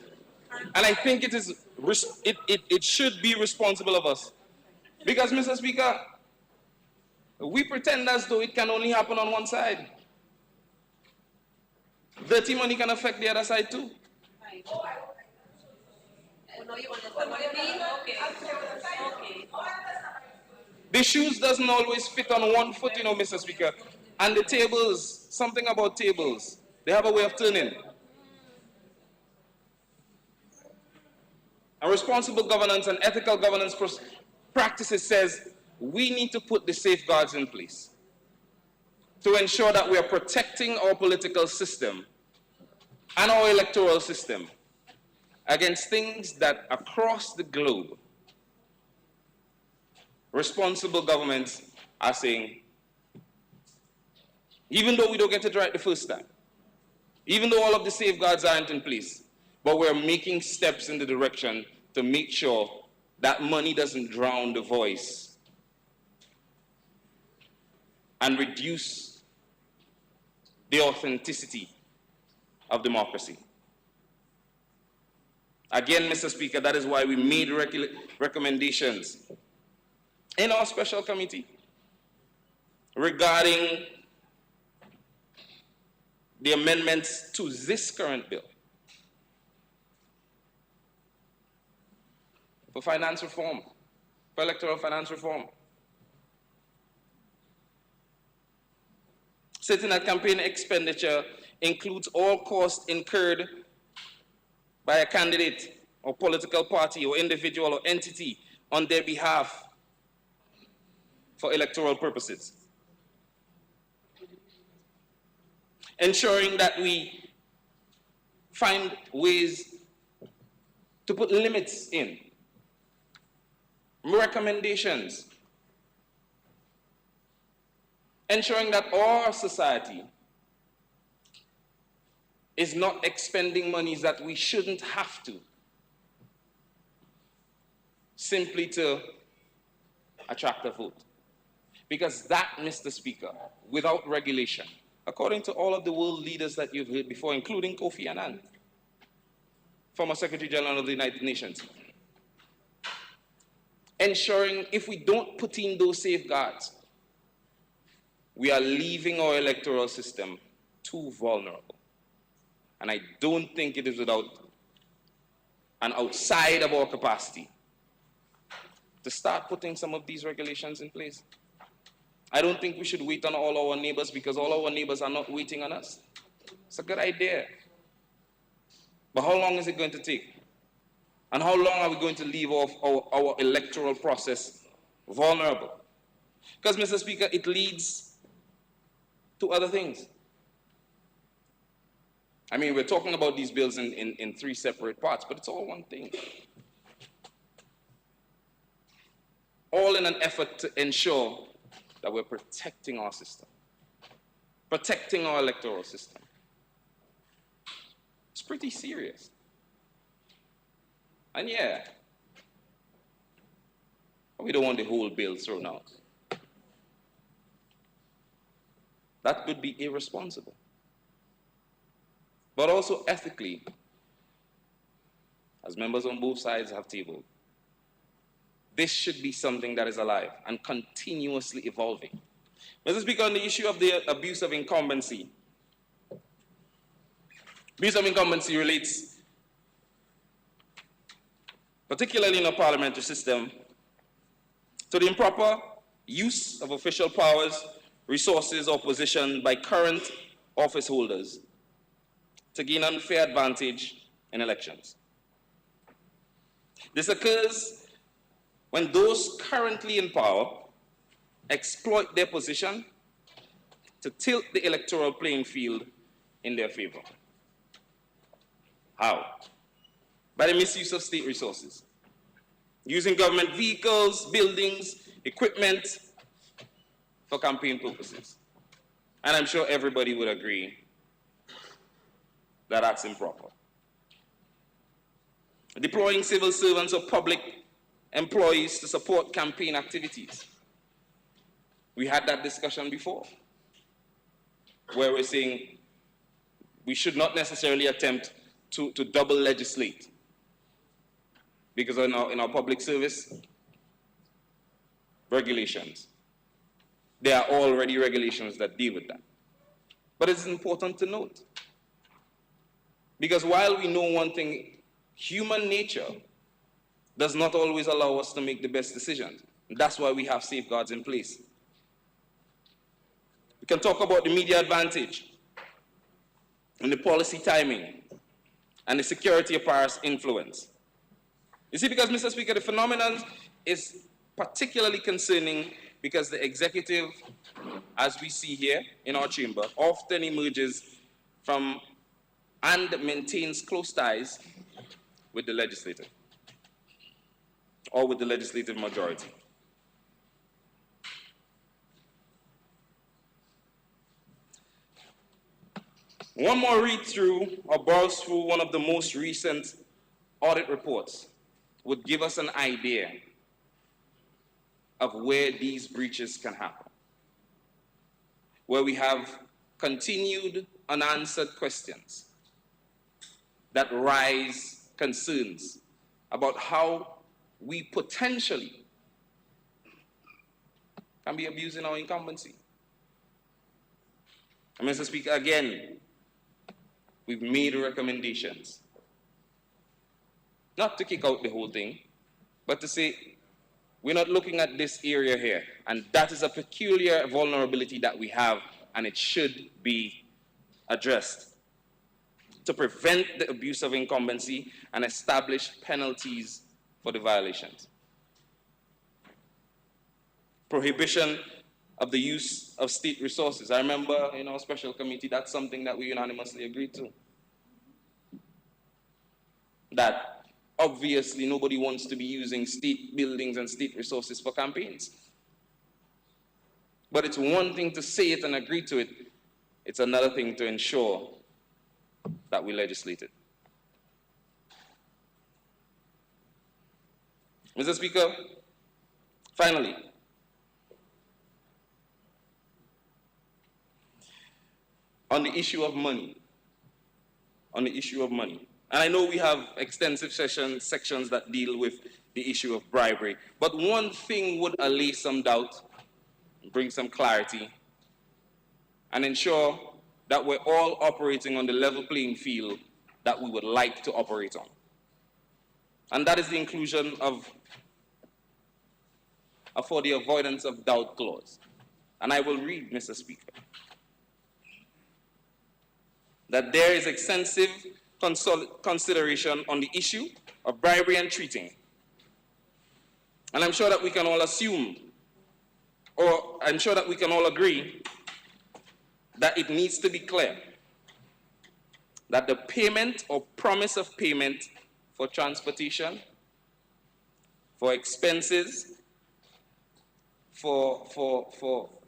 And I think it should be responsible of us. Because, Mr. Speaker, we pretend as though it can only happen on one side. Dirty money can affect the other side too. The shoes doesn't always fit on one foot, you know, Mr. Speaker. And the tables, something about tables, they have a way of turning. And responsible governance and ethical governance practices says we need to put the safeguards in place to ensure that we are protecting our political system and our electoral system against things that across the globe responsible governments are saying, even though we don't get it right the first time, even though all of the safeguards aren't in place, but we're making steps in the direction to make sure that money doesn't drown the voice and reduce the authenticity of democracy. Again, Mr. Speaker, that is why we made recommendations in our special committee regarding the amendments to this current bill for finance reform, for electoral finance reform. Stating that campaign expenditure includes all costs incurred by a candidate or political party or individual or entity on their behalf for electoral purposes. Ensuring that we find ways to put limits in, recommendations, ensuring that our society is not expending monies that we shouldn't have to, simply to attract a vote. Because that, Mr. Speaker, without regulation, according to all of the world leaders that you've heard before, including Kofi Annan, former Secretary General of the United Nations, ensuring if we don't put in those safeguards, we are leaving our electoral system too vulnerable. And I don't think it is without and outside of our capacity to start putting some of these regulations in place. I don't think we should wait on all our neighbors, because all our neighbors are not waiting on us. It's a good idea. But how long is it going to take? And how long are we going to leave off our electoral process vulnerable? Because, Mr. Speaker, it leads to other things. I mean, we're talking about these bills in three separate parts, but it's all one thing. All in an effort to ensure that we're protecting our system, protecting our electoral system. It's pretty serious. And yeah, we don't want the whole bill thrown out. That would be irresponsible. But also ethically, as members on both sides have tabled, this should be something that is alive and continuously evolving. Mr. Speaker, on the issue of the abuse of incumbency, abuse of incumbency relates, particularly in a parliamentary system, to the improper use of official powers, resources, or position by current office holders to gain unfair advantage in elections. This occurs when those currently in power exploit their position to tilt the electoral playing field in their favor. How? By the misuse of state resources, using government vehicles, buildings, equipment for campaign purposes. And I'm sure everybody would agree that that's improper. Deploying civil servants or public employees to support campaign activities. We had that discussion before, where we're saying we should not necessarily attempt to double legislate, because in our public service regulations, there are already regulations that deal with that. But it's important to note, because while we know one thing, human nature does not always allow us to make the best decisions. That's why we have safeguards in place. We can talk about the media advantage and the policy timing and the security apparatus influence. You see, because, Mr. Speaker, the phenomenon is particularly concerning because the executive, as we see here in our chamber, often emerges from and maintains close ties with the legislature or with the legislative majority. One more read through or browse through one of the most recent audit reports would give us an idea of where these breaches can happen, where we have continued unanswered questions that raise concerns about how we potentially can be abusing our incumbency. And Mr. Speaker, again, we've made recommendations, not to kick out the whole thing, but to say, we're not looking at this area here, and that is a peculiar vulnerability that we have, and it should be addressed to prevent the abuse of incumbency and establish penalties for the violations. Prohibition of the use of state resources. I remember in our special committee, that's something that we unanimously agreed to. That obviously nobody wants to be using state buildings and state resources for campaigns. But it's one thing to say it and agree to it. It's another thing to ensure that we legislate it. Mr. Speaker, finally, on the issue of money, and I know we have extensive sections that deal with the issue of bribery, but one thing would allay some doubt, bring some clarity, and ensure that we're all operating on the level playing field that we would like to operate on. and that is the inclusion of for the avoidance of doubt clause. And I will read, Mr. Speaker, that there is extensive consideration on the issue of bribery and cheating. And I'm sure that we can all assume, or I'm sure that we can all agree, that it needs to be clear that the payment or promise of payment for transportation, for expenses, for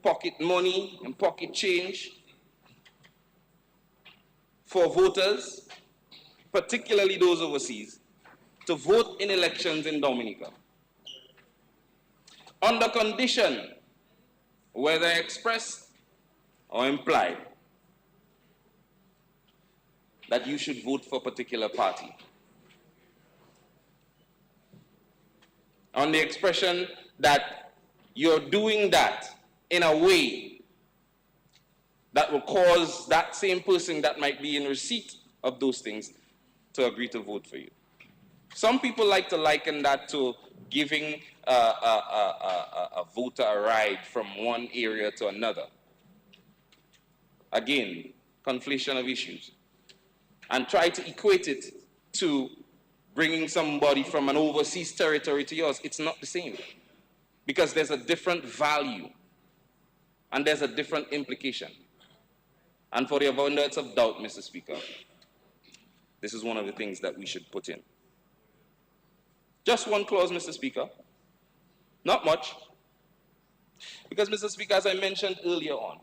pocket money and pocket change, for voters, particularly those overseas, to vote in elections in Dominica, under condition, whether expressed or implied, that you should vote for a particular party. On the expression that you're doing that in a way that will cause that same person that might be in receipt of those things to agree to vote for you. Some people like to liken that to giving a voter a ride from one area to another. Again, conflation of issues. And try to equate it to bringing somebody from an overseas territory to yours. It's not the same. Because there's a different value. And there's a different implication. And for the avoidance of doubt, Mr. Speaker, this is one of the things that we should put in. Just one clause, Mr. Speaker. Not much. Because, Mr. Speaker, as I mentioned earlier on,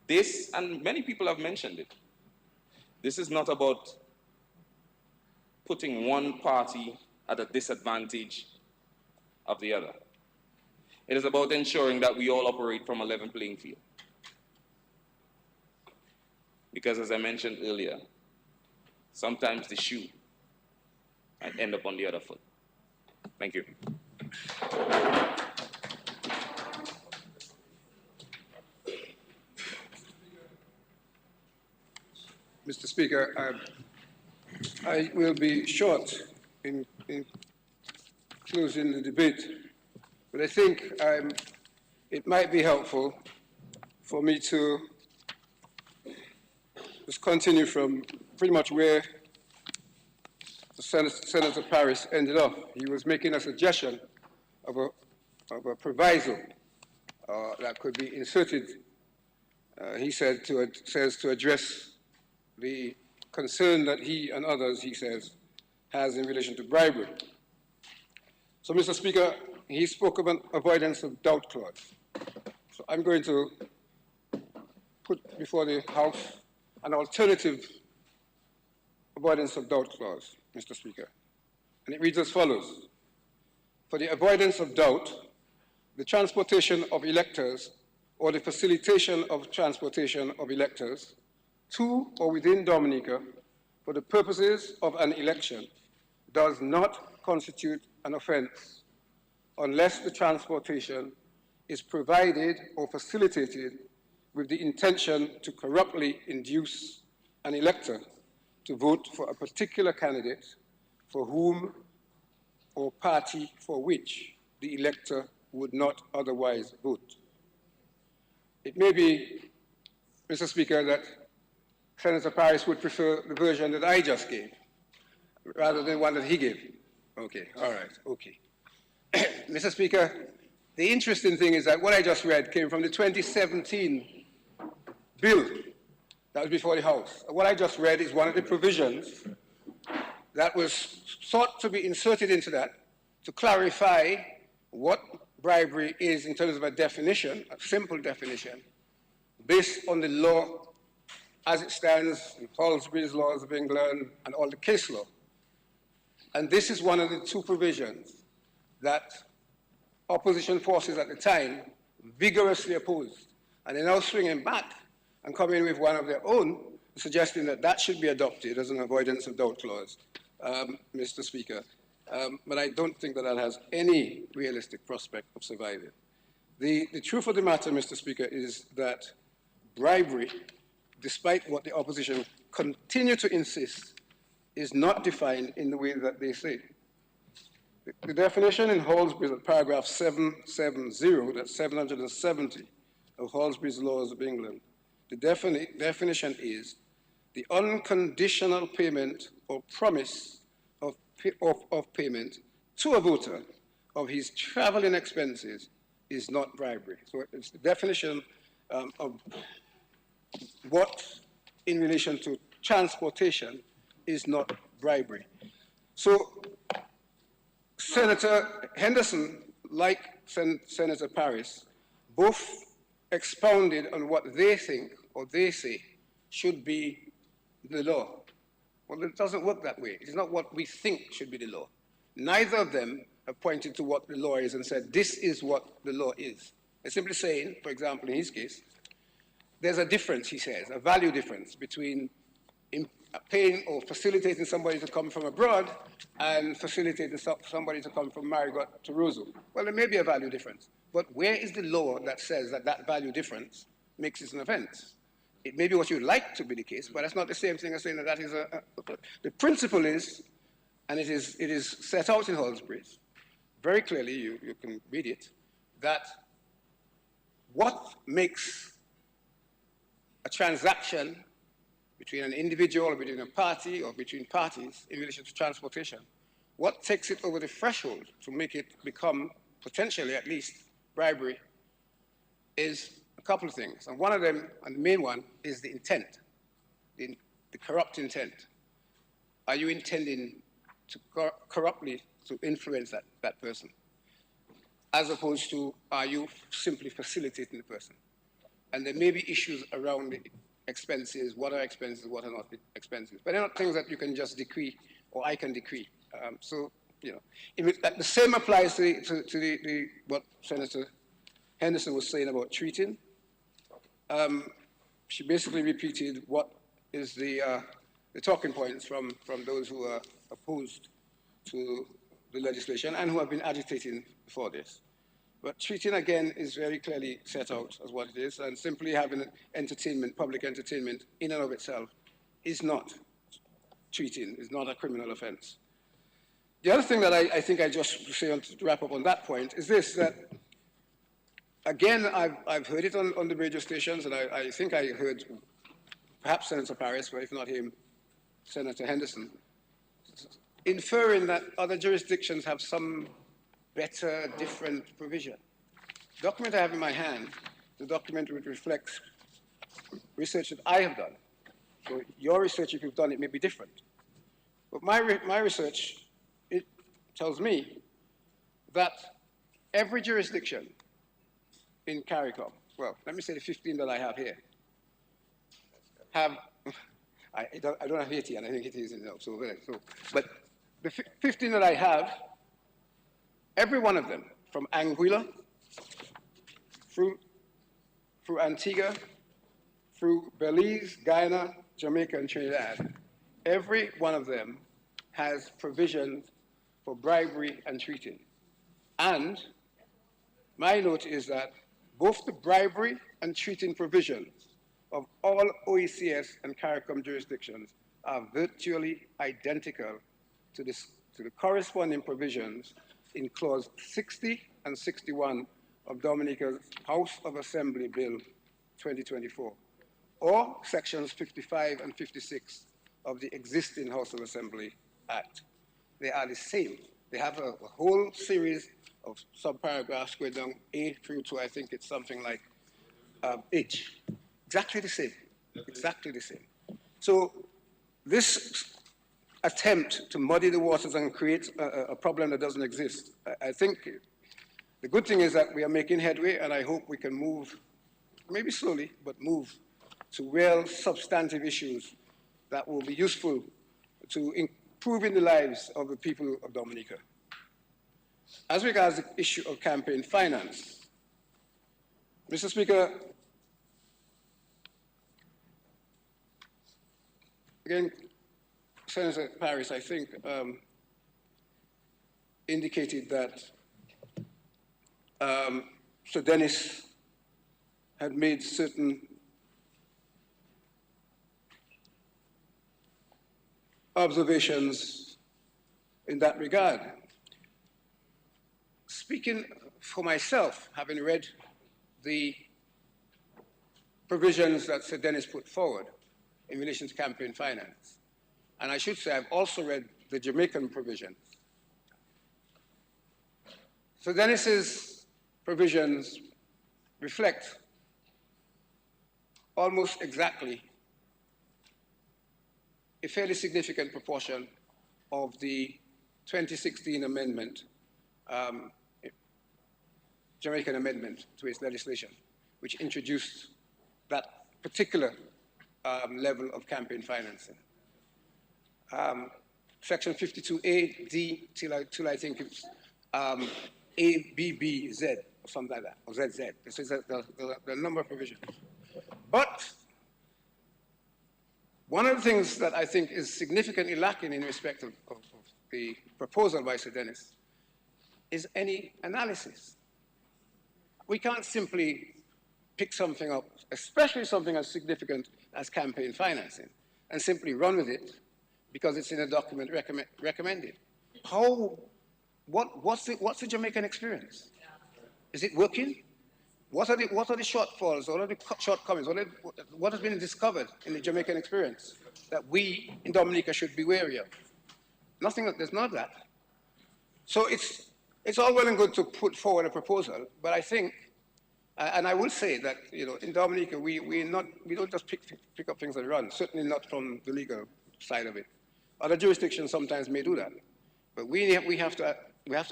this, and many people have mentioned it, this is not about putting one party at a disadvantage of the other. It is about ensuring that we all operate from a level playing field. Because as I mentioned earlier, sometimes the shoe might end up on the other foot. Thank you. Mr. Speaker, I will be short in closing the debate, but I think it might be helpful for me to just continue from pretty much where the Senator Paris ended up. He was making a suggestion of a proviso that could be inserted, he says, to address the concern that he and others, he says, has in relation to bribery. So, Mr. Speaker, he spoke of an avoidance of doubt clause. So I'm going to put before the House an alternative avoidance of doubt clause, Mr. Speaker. And it reads as follows. For the avoidance of doubt, the transportation of electors or the facilitation of transportation of electors to or within Dominica for the purposes of an election does not constitute an offense unless the transportation is provided or facilitated with the intention to corruptly induce an elector to vote for a particular candidate for whom or party for which the elector would not otherwise vote. It may be, Mr. Speaker, that Senator Paris would prefer the version that I just gave, rather than one that he gave. Okay, all right, okay. Mr. Speaker, the interesting thing is that what I just read came from the 2017 bill that was before the House. What I just read is one of the provisions that was sought to be inserted into that to clarify what bribery is in terms of a definition, a simple definition, based on the law as it stands, in Paulsbury's laws of England and all the case law. And this is one of the two provisions that opposition forces at the time vigorously opposed. And they're now swinging back and coming with one of their own, suggesting that that should be adopted as an avoidance of doubt clause, Mr. Speaker. But I don't think that that has any realistic prospect of surviving. The truth of the matter, Mr. Speaker, is that bribery, despite what the opposition continue to insist, is not defined in the way that they say. The definition in Hallsbury's paragraph 770, that's 770 of Hallsbury's Laws of England, the definition is the unconditional payment or promise of payment to a voter of his traveling expenses is not bribery. So it's the definition of what in relation to transportation is not bribery. So Senator Henderson, like Senator Paris, both expounded on what they think or they say should be the law. Well, it doesn't work that way. It is not what we think should be the law. Neither of them have pointed to what the law is and said, this is what the law is. They're simply saying, for example, in his case, there's a difference, he says, a value difference between paying or facilitating somebody to come from abroad and facilitating somebody to come from Marigot to Roseau. Well, there may be a value difference, but where is the law that says that that value difference makes it an offense? It may be what you'd like to be the case, but that's not the same thing as saying that that is the principle is, and it is set out in Hallsbury's, very clearly, you can read it, that what makes a transaction between an individual or between a party or between parties in relation to transportation, what takes it over the threshold to make it become, potentially at least, bribery is a couple of things. And one of them, and the main one, is the intent, the corrupt intent. Are you intending to corruptly to influence that person? As opposed to, are you simply facilitating the person? And there may be issues around the expenses, what are expenses, what are not expenses. But they're not things that you can just decree or I can decree. So, you know, the same applies to what Senator Henderson was saying about treating. She basically repeated what is the talking points from those who are opposed to the legislation and who have been agitating for this. But treating, again, is very clearly set out as what it is, and simply having entertainment, public entertainment, in and of itself, is not treating, is not a criminal offense. The other thing that I think I just say to wrap up on that point is this, that, again, I've heard it on the radio stations, and I think I heard perhaps Senator Paris, but if not him, Senator Henderson, inferring that other jurisdictions have some better, different provision. The document I have in my hand, the document which reflects research that I have done. So your research, if you've done it, may be different. But my research, it tells me that every jurisdiction in CARICOM, well, let me say the 15 that I have here, have, I don't have Haiti, and I think it is, but the 15 that I have, every one of them, from Anguilla, through Antigua, through Belize, Guyana, Jamaica, and Trinidad, every one of them has provisions for bribery and treating. And my note is that both the bribery and treating provisions of all OECS and CARICOM jurisdictions are virtually identical to the corresponding provisions in clause 60 and 61 of Dominica's House of Assembly Bill 2024, or sections 55 and 56 of the existing House of Assembly Act. They are the same. They have a whole series of subparagraphs going down A through to, I think it's something like H. Exactly the same, exactly the same. So this attempt to muddy the waters and create a problem that doesn't exist, I think the good thing is that we are making headway, and I hope we can move, maybe slowly, but move to real substantive issues that will be useful to improving the lives of the people of Dominica. As regards the issue of campaign finance, Mr. Speaker, again, Senator Paris, I think, indicated that Sir Dennis had made certain observations in that regard. Speaking for myself, having read the provisions that Sir Dennis put forward in relation to campaign finance, and I should say I've also read the Jamaican provisions. Sir Dennis's provisions reflect almost exactly a fairly significant proportion of the 2016 amendment, Jamaican amendment to its legislation, which introduced that particular level of campaign financing. Section 52A, D, till I think it's A, B, B, Z, or something like that, or ZZ. This is the number of provisions. But one of the things that I think is significantly lacking in respect of the proposal by Sir Dennis is any analysis. We can't simply pick something up, especially something as significant as campaign financing, and simply run with it because it's in a document recommended. What's the Jamaican experience? Is it working? What are the shortfalls? What are the shortcomings? What has been discovered in the Jamaican experience that we in Dominica should be wary of? Nothing. There's none of that. So it's all well and good to put forward a proposal, but I think, and I will say that in Dominica we don't just pick up things and run. Certainly not from the legal side of it. Other jurisdictions sometimes may do that, but we have to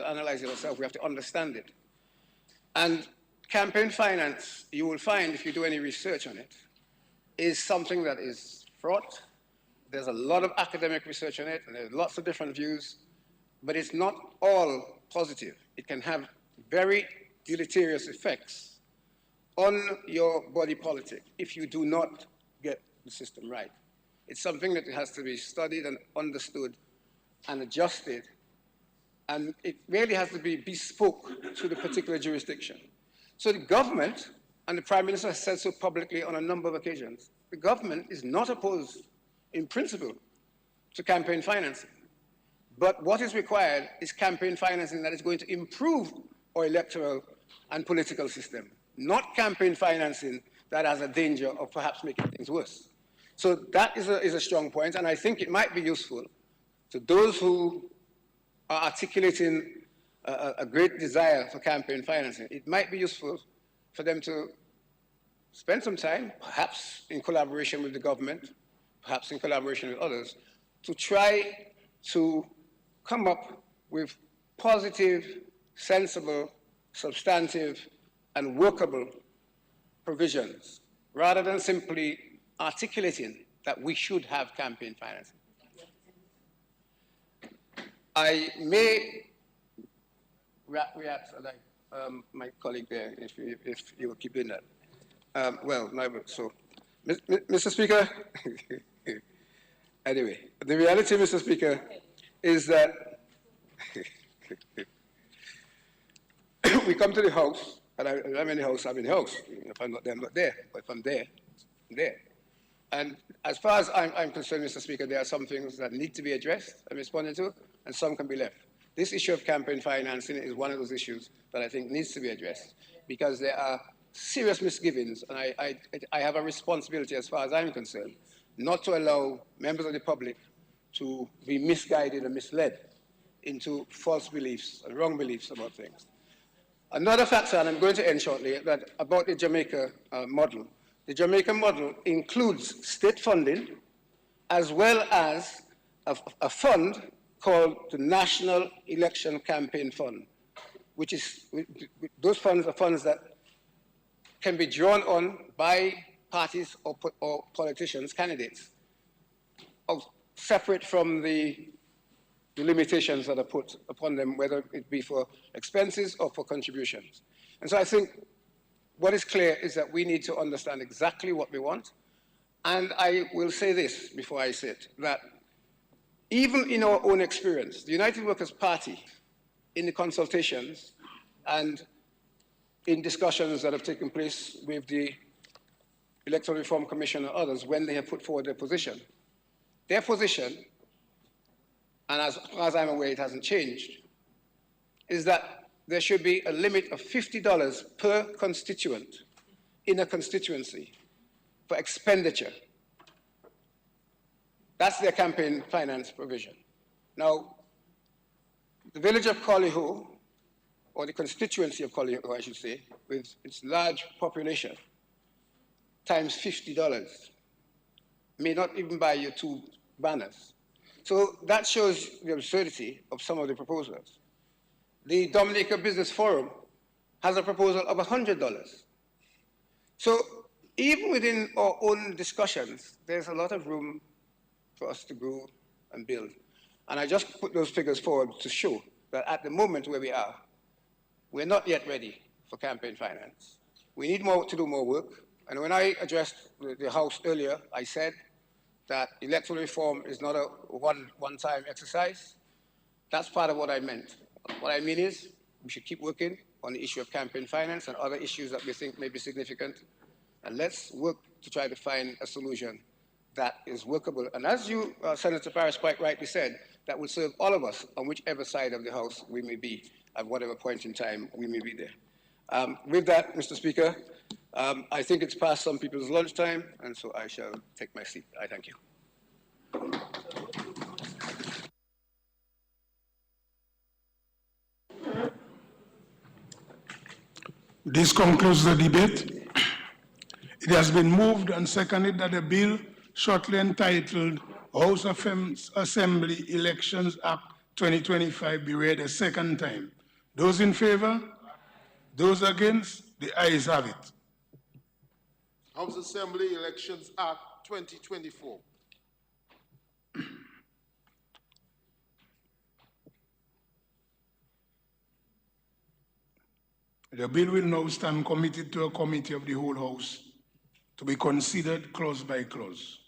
analyze it ourselves. We have to understand it. And campaign finance, you will find, if you do any research on it, is something that is fraught. There's a lot of academic research on it, and there's lots of different views, but it's not all positive. It can have very deleterious effects on your body politic if you do not get the system right. It's something that has to be studied and understood and adjusted, and it really has to be bespoke to the particular jurisdiction. So the government, and the Prime Minister has said so publicly on a number of occasions, the government is not opposed in principle to campaign financing. But what is required is campaign financing that is going to improve our electoral and political system, not campaign financing that has a danger of perhaps making things worse. So that is a strong point, and I think it might be useful to those who are articulating a great desire for campaign financing. It might be useful for them to spend some time, perhaps in collaboration with the government, perhaps in collaboration with others, to try to come up with positive, sensible, substantive, and workable provisions, rather than simply articulating that we should have campaign financing. I may react like my colleague there, if you will keep doing that. Well, no, so, Mr. Speaker, anyway, the reality, Mr. Speaker, is that we come to the House, and I'm in the House, I'm in the House. If I'm not there, I'm not there. But if I'm there, I'm there. And as far as I'm concerned, Mr. Speaker, there are some things that need to be addressed and responded to, and some can be left. This issue of campaign financing is one of those issues that I think needs to be addressed, because there are serious misgivings, and I have a responsibility, as far as I'm concerned, not to allow members of the public to be misguided and misled into false beliefs and wrong beliefs about things. Another factor, and I'm going to end shortly, that about the Jamaica model. The Jamaican model includes state funding as well as a fund called the National Election Campaign Fund, which is, those funds are funds that can be drawn on by parties or politicians, candidates, separate from the limitations that are put upon them, whether it be for expenses or for contributions. And so I think what is clear is that we need to understand exactly what we want. And I will say this before I say it, that even in our own experience, the United Workers' Party, in the consultations and in discussions that have taken place with the Electoral Reform Commission and others when they have put forward their position and as far as I'm aware it hasn't changed, is that there should be a limit of $50 per constituent in a constituency for expenditure. That's their campaign finance provision. Now, the village of Collyho, or the constituency of Collyho, I should say, with its large population, times $50, may not even buy you 2 banners. So that shows the absurdity of some of the proposals. The Dominica Business Forum has a proposal of $100. So even within our own discussions, there's a lot of room for us to grow and build. And I just put those figures forward to show that at the moment where we are, we're not yet ready for campaign finance. We need to do more work. And when I addressed the House earlier, I said that electoral reform is not a one-time exercise. That's part of what I meant. What I mean is we should keep working on the issue of campaign finance and other issues that we think may be significant. And let's work to try to find a solution that is workable. And as you, Senator Parrish, quite rightly said, that will serve all of us on whichever side of the House we may be at whatever point in time we may be there. With that, Mr. Speaker, I think it's past some people's lunchtime, and so I shall take my seat. I thank you. This concludes the debate. It has been moved and seconded that the bill shortly entitled House of Assembly Elections Act 2025 be read a second time. Those in favor? Those against? The ayes have it. House Assembly Elections Act 2024. The bill will now stand committed to a committee of the whole House to be considered clause by clause.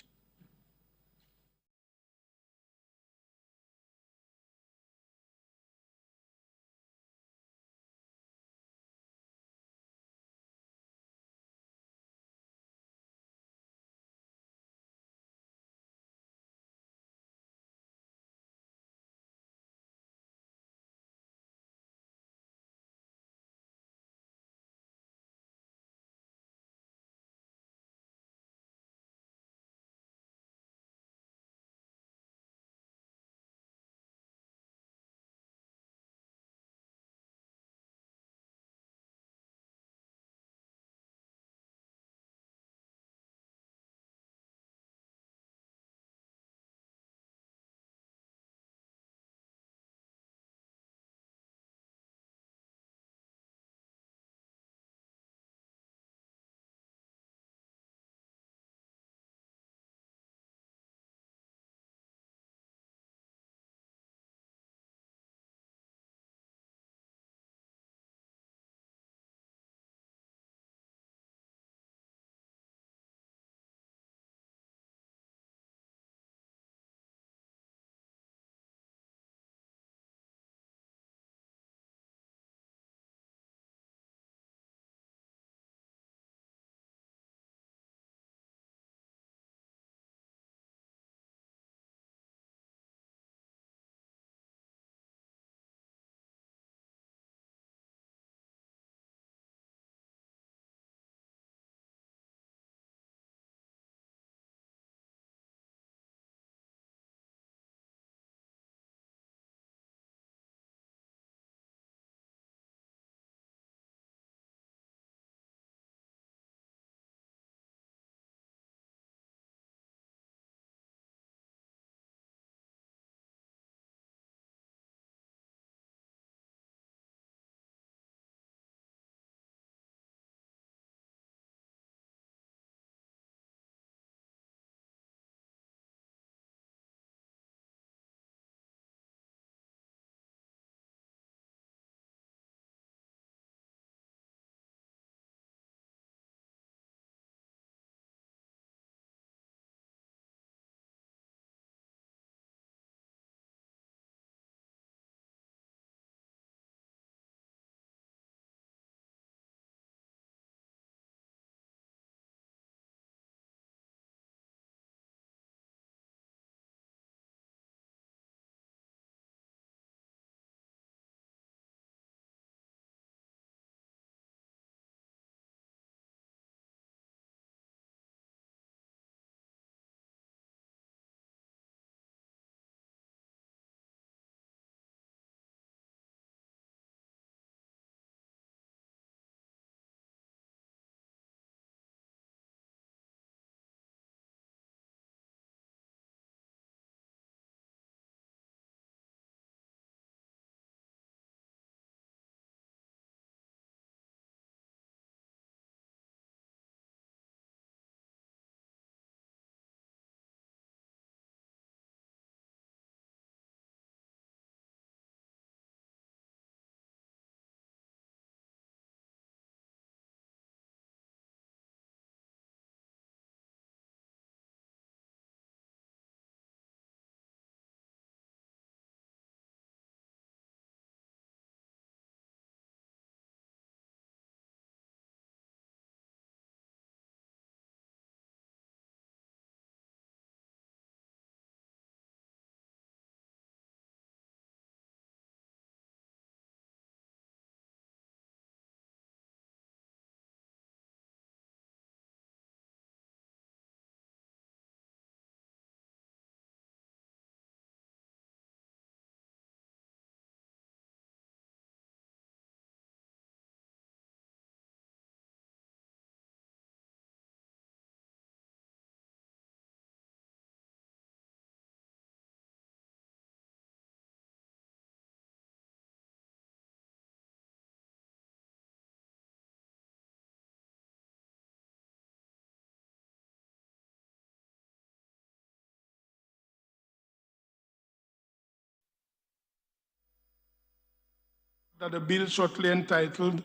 that the bill shortly entitled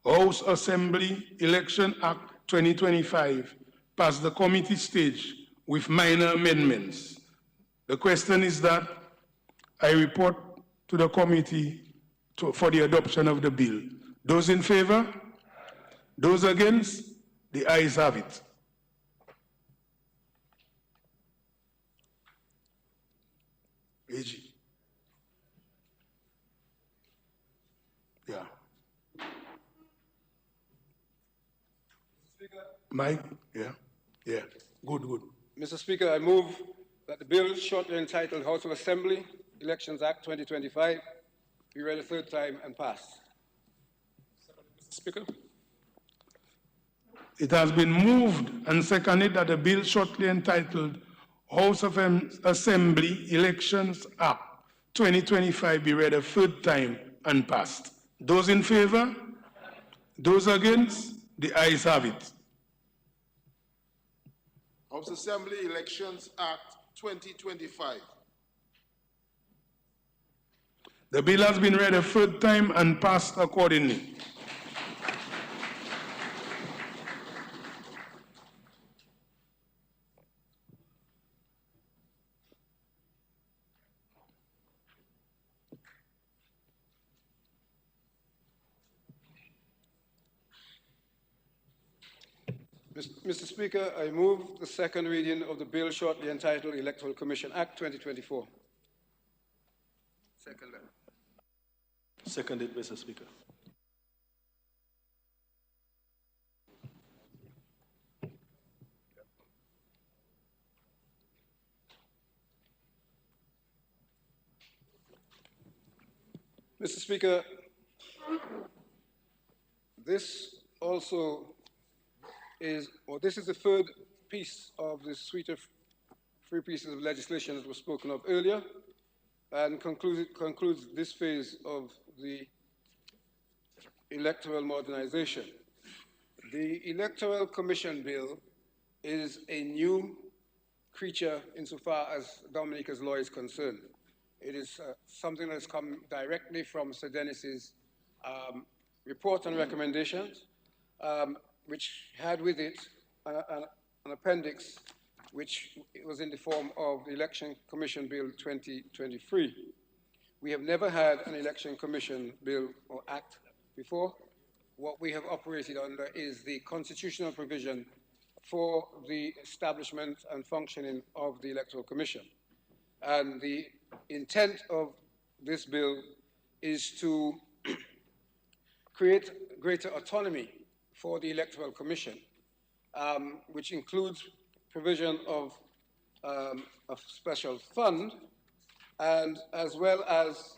House Assembly Election Act 2025 pass the committee stage with minor amendments. The question is that I report to the committee for the adoption of the bill. Those in favor? Those against? The ayes have it. AG. Yeah. Mike? Yeah? Yeah. Good, good. Mr. Speaker, I move that the bill shortly entitled House of Assembly Elections Act 2025 be read a third time and passed. Mr. Speaker? It has been moved and seconded that the bill shortly entitled House of Assembly Elections Act 2025 be read a third time and passed. Those in favor? Those against? The ayes have it. House Assembly Elections Act 2025. The bill has been read a third time and passed accordingly. Mr. Speaker, I move the second reading of the bill shortly entitled Electoral Commission Act 2024. Second. Seconded, Mr. Speaker. Mr. Speaker, this also this is the third piece of the suite of three pieces of legislation that was spoken of earlier, and concludes this phase of the electoral modernization. The Electoral Commission Bill is a new creature insofar as Dominica's law is concerned. It is something that has come directly from Sir Dennis's report and recommendations, which had with it an appendix which was in the form of the Election Commission Bill 2023. We have never had an Election Commission Bill or Act before. What we have operated under is the constitutional provision for the establishment and functioning of the Electoral Commission. And the intent of this bill is to create greater autonomy for the Electoral Commission, which includes provision of a special fund, and as well as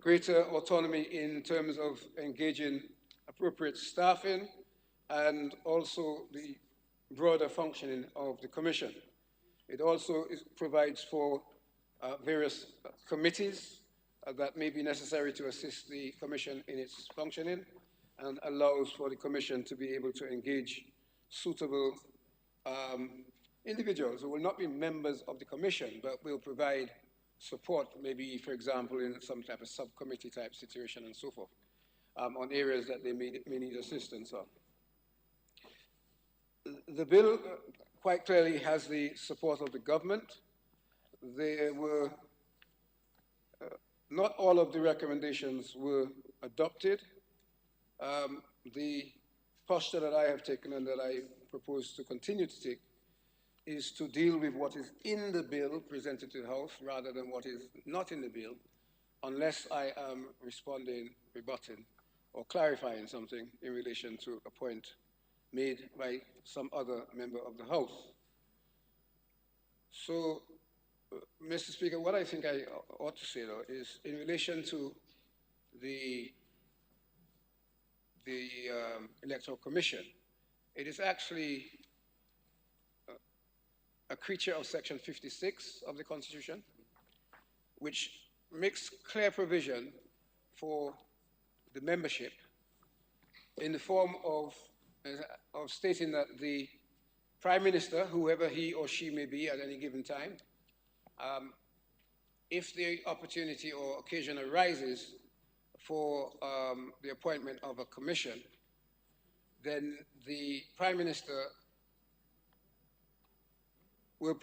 greater autonomy in terms of engaging appropriate staffing and also the broader functioning of the Commission. It also provides for various committees that may be necessary to assist the Commission in its functioning, and allows for the Commission to be able to engage suitable individuals who will not be members of the Commission, but will provide support, maybe, for example, in some type of subcommittee type situation and so forth, on areas that they may need assistance on. The bill quite clearly has the support of the government. There were, not all of the recommendations were adopted. The posture that I have taken and that I propose to continue to take is to deal with what is in the bill presented to the House rather than what is not in the bill, unless I am responding, rebutting, or clarifying something in relation to a point made by some other member of the House. So, Mr. Speaker, what I think I ought to say, though, is in relation to the Electoral Commission, it is actually a creature of Section 56 of the Constitution, which makes clear provision for the membership in the form of stating that the Prime Minister, whoever he or she may be at any given time, if the opportunity or occasion arises for the appointment of a commission, then the Prime Minister will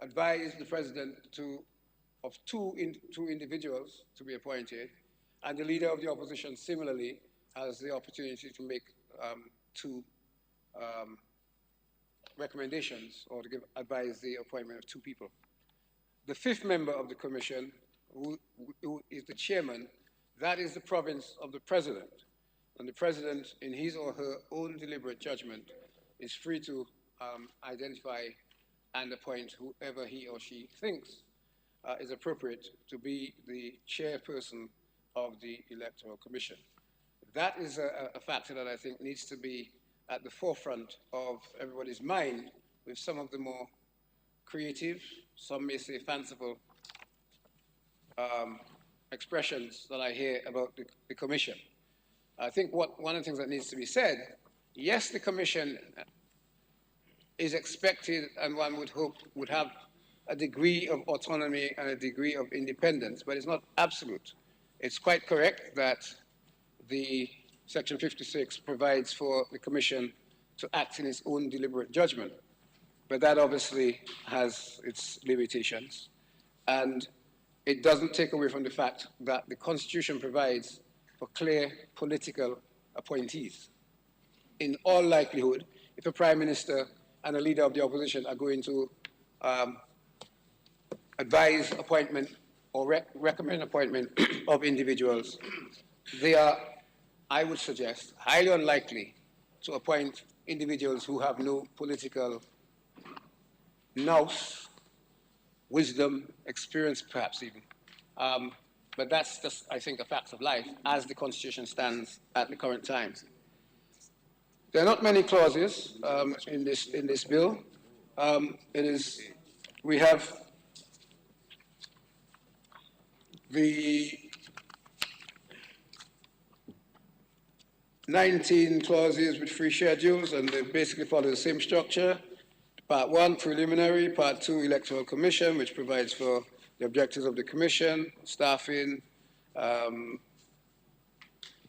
advise the President of two individuals to be appointed, and the Leader of the Opposition similarly has the opportunity to make two recommendations or to advise the appointment of two people. The fifth member of the Commission, who is the chairman, that is the province of the President. And the President, in his or her own deliberate judgment, is free to identify and appoint whoever he or she thinks is appropriate to be the chairperson of the Electoral Commission. That is a factor that I think needs to be at the forefront of everybody's mind, with some of the more creative, some may say fanciful, expressions that I hear about the Commission. I think one of the things that needs to be said, yes, the Commission is expected, and one would hope would have a degree of autonomy and a degree of independence, but it's not absolute. It's quite correct that the Section 56 provides for the Commission to act in its own deliberate judgment, but that obviously has its limitations, and it doesn't take away from the fact that the Constitution provides for clear political appointees. In all likelihood, if a Prime Minister and a Leader of the Opposition are going to advise appointment or recommend appointment of individuals, they are, I would suggest, highly unlikely to appoint individuals who have no political nous, wisdom, experience perhaps even. But that's just, I think, a fact of life as the Constitution stands at the current time. There are not many clauses in this bill. We have the 19 clauses with 3 schedules, and they basically follow the same structure. Part 1, preliminary. Part 2, Electoral Commission, which provides for the objectives of the Commission, staffing, the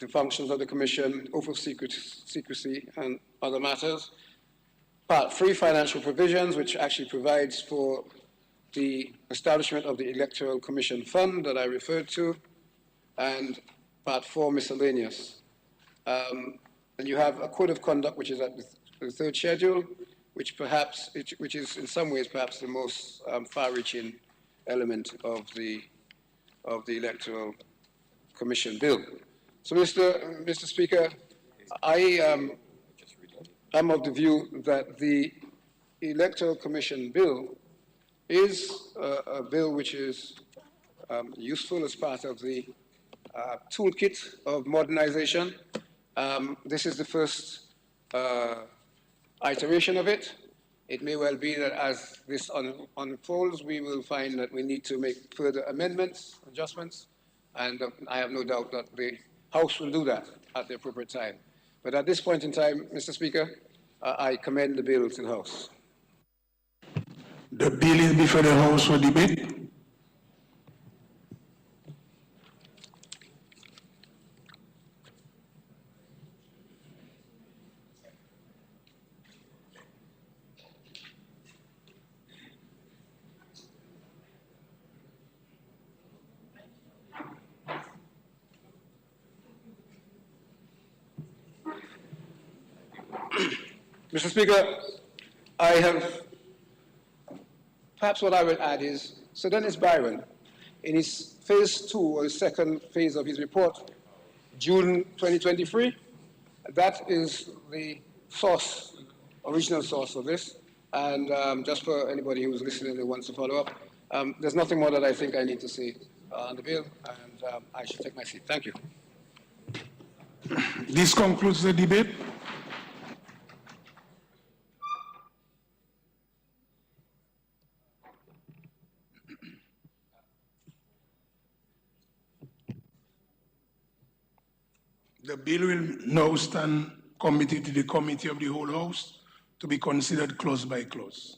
functions of the Commission, oath of secrecy, and other matters. Part 3, financial provisions, which actually provides for the establishment of the Electoral Commission Fund that I referred to, and Part 4, miscellaneous. And you have a code of conduct, which is at the 3rd schedule, which is in some ways perhaps the most far-reaching element of the Electoral Commission bill. So, Mr. Speaker, I am of the view that the Electoral Commission bill is a bill which is useful as part of the toolkit of modernization. This is the first iteration of it. It may well be that as this unfolds, we will find that we need to make further amendments, adjustments, and I have no doubt that the House will do that at the appropriate time. But at this point in time, Mr. Speaker, I commend the bill to the House. The bill is before the House for debate. Mr. Speaker, perhaps what I will add is, Sir Dennis Byron, in his phase 2, or the second phase of his report, June 2023, that is the original source of this, and just for anybody who's listening and wants to follow up, there's nothing more that I think I need to say on the bill, and I should take my seat. Thank you. This concludes the debate. The bill will now stand committed to the Committee of the Whole House to be considered clause by clause.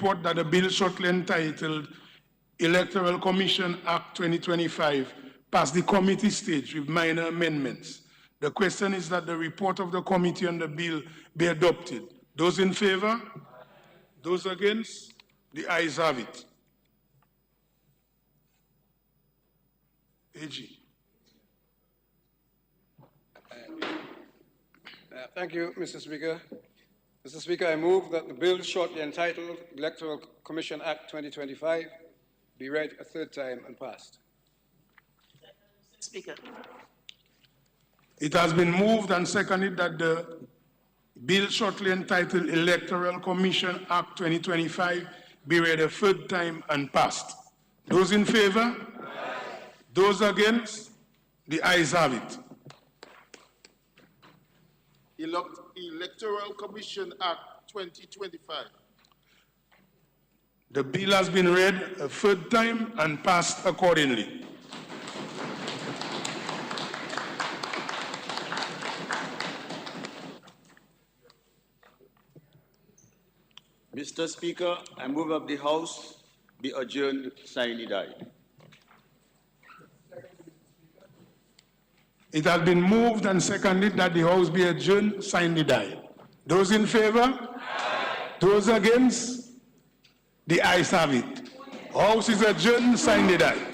report that the bill shortly entitled Electoral Commission Act 2025 passed the committee stage with minor amendments. The question is that the report of the committee on the bill be adopted. Those in favor? Those against? The ayes have it. AG. Thank you, Mr. Speaker. Mr. Speaker, I move that the bill shortly entitled Electoral Commission Act 2025 be read a third time and passed. Speaker. It has been moved and seconded that the bill shortly entitled Electoral Commission Act 2025 be read a third time and passed. Those in favor? Aye. Those against? The ayes have it. Electoral Commission Act 2025. The bill has been read a third time and passed accordingly. Mr. Speaker, I move that the House be adjourned sine die. It has been moved and seconded that the House be adjourned sine die. Those in favor? Aye. Those against? The ayes have it. House is adjourned sine die.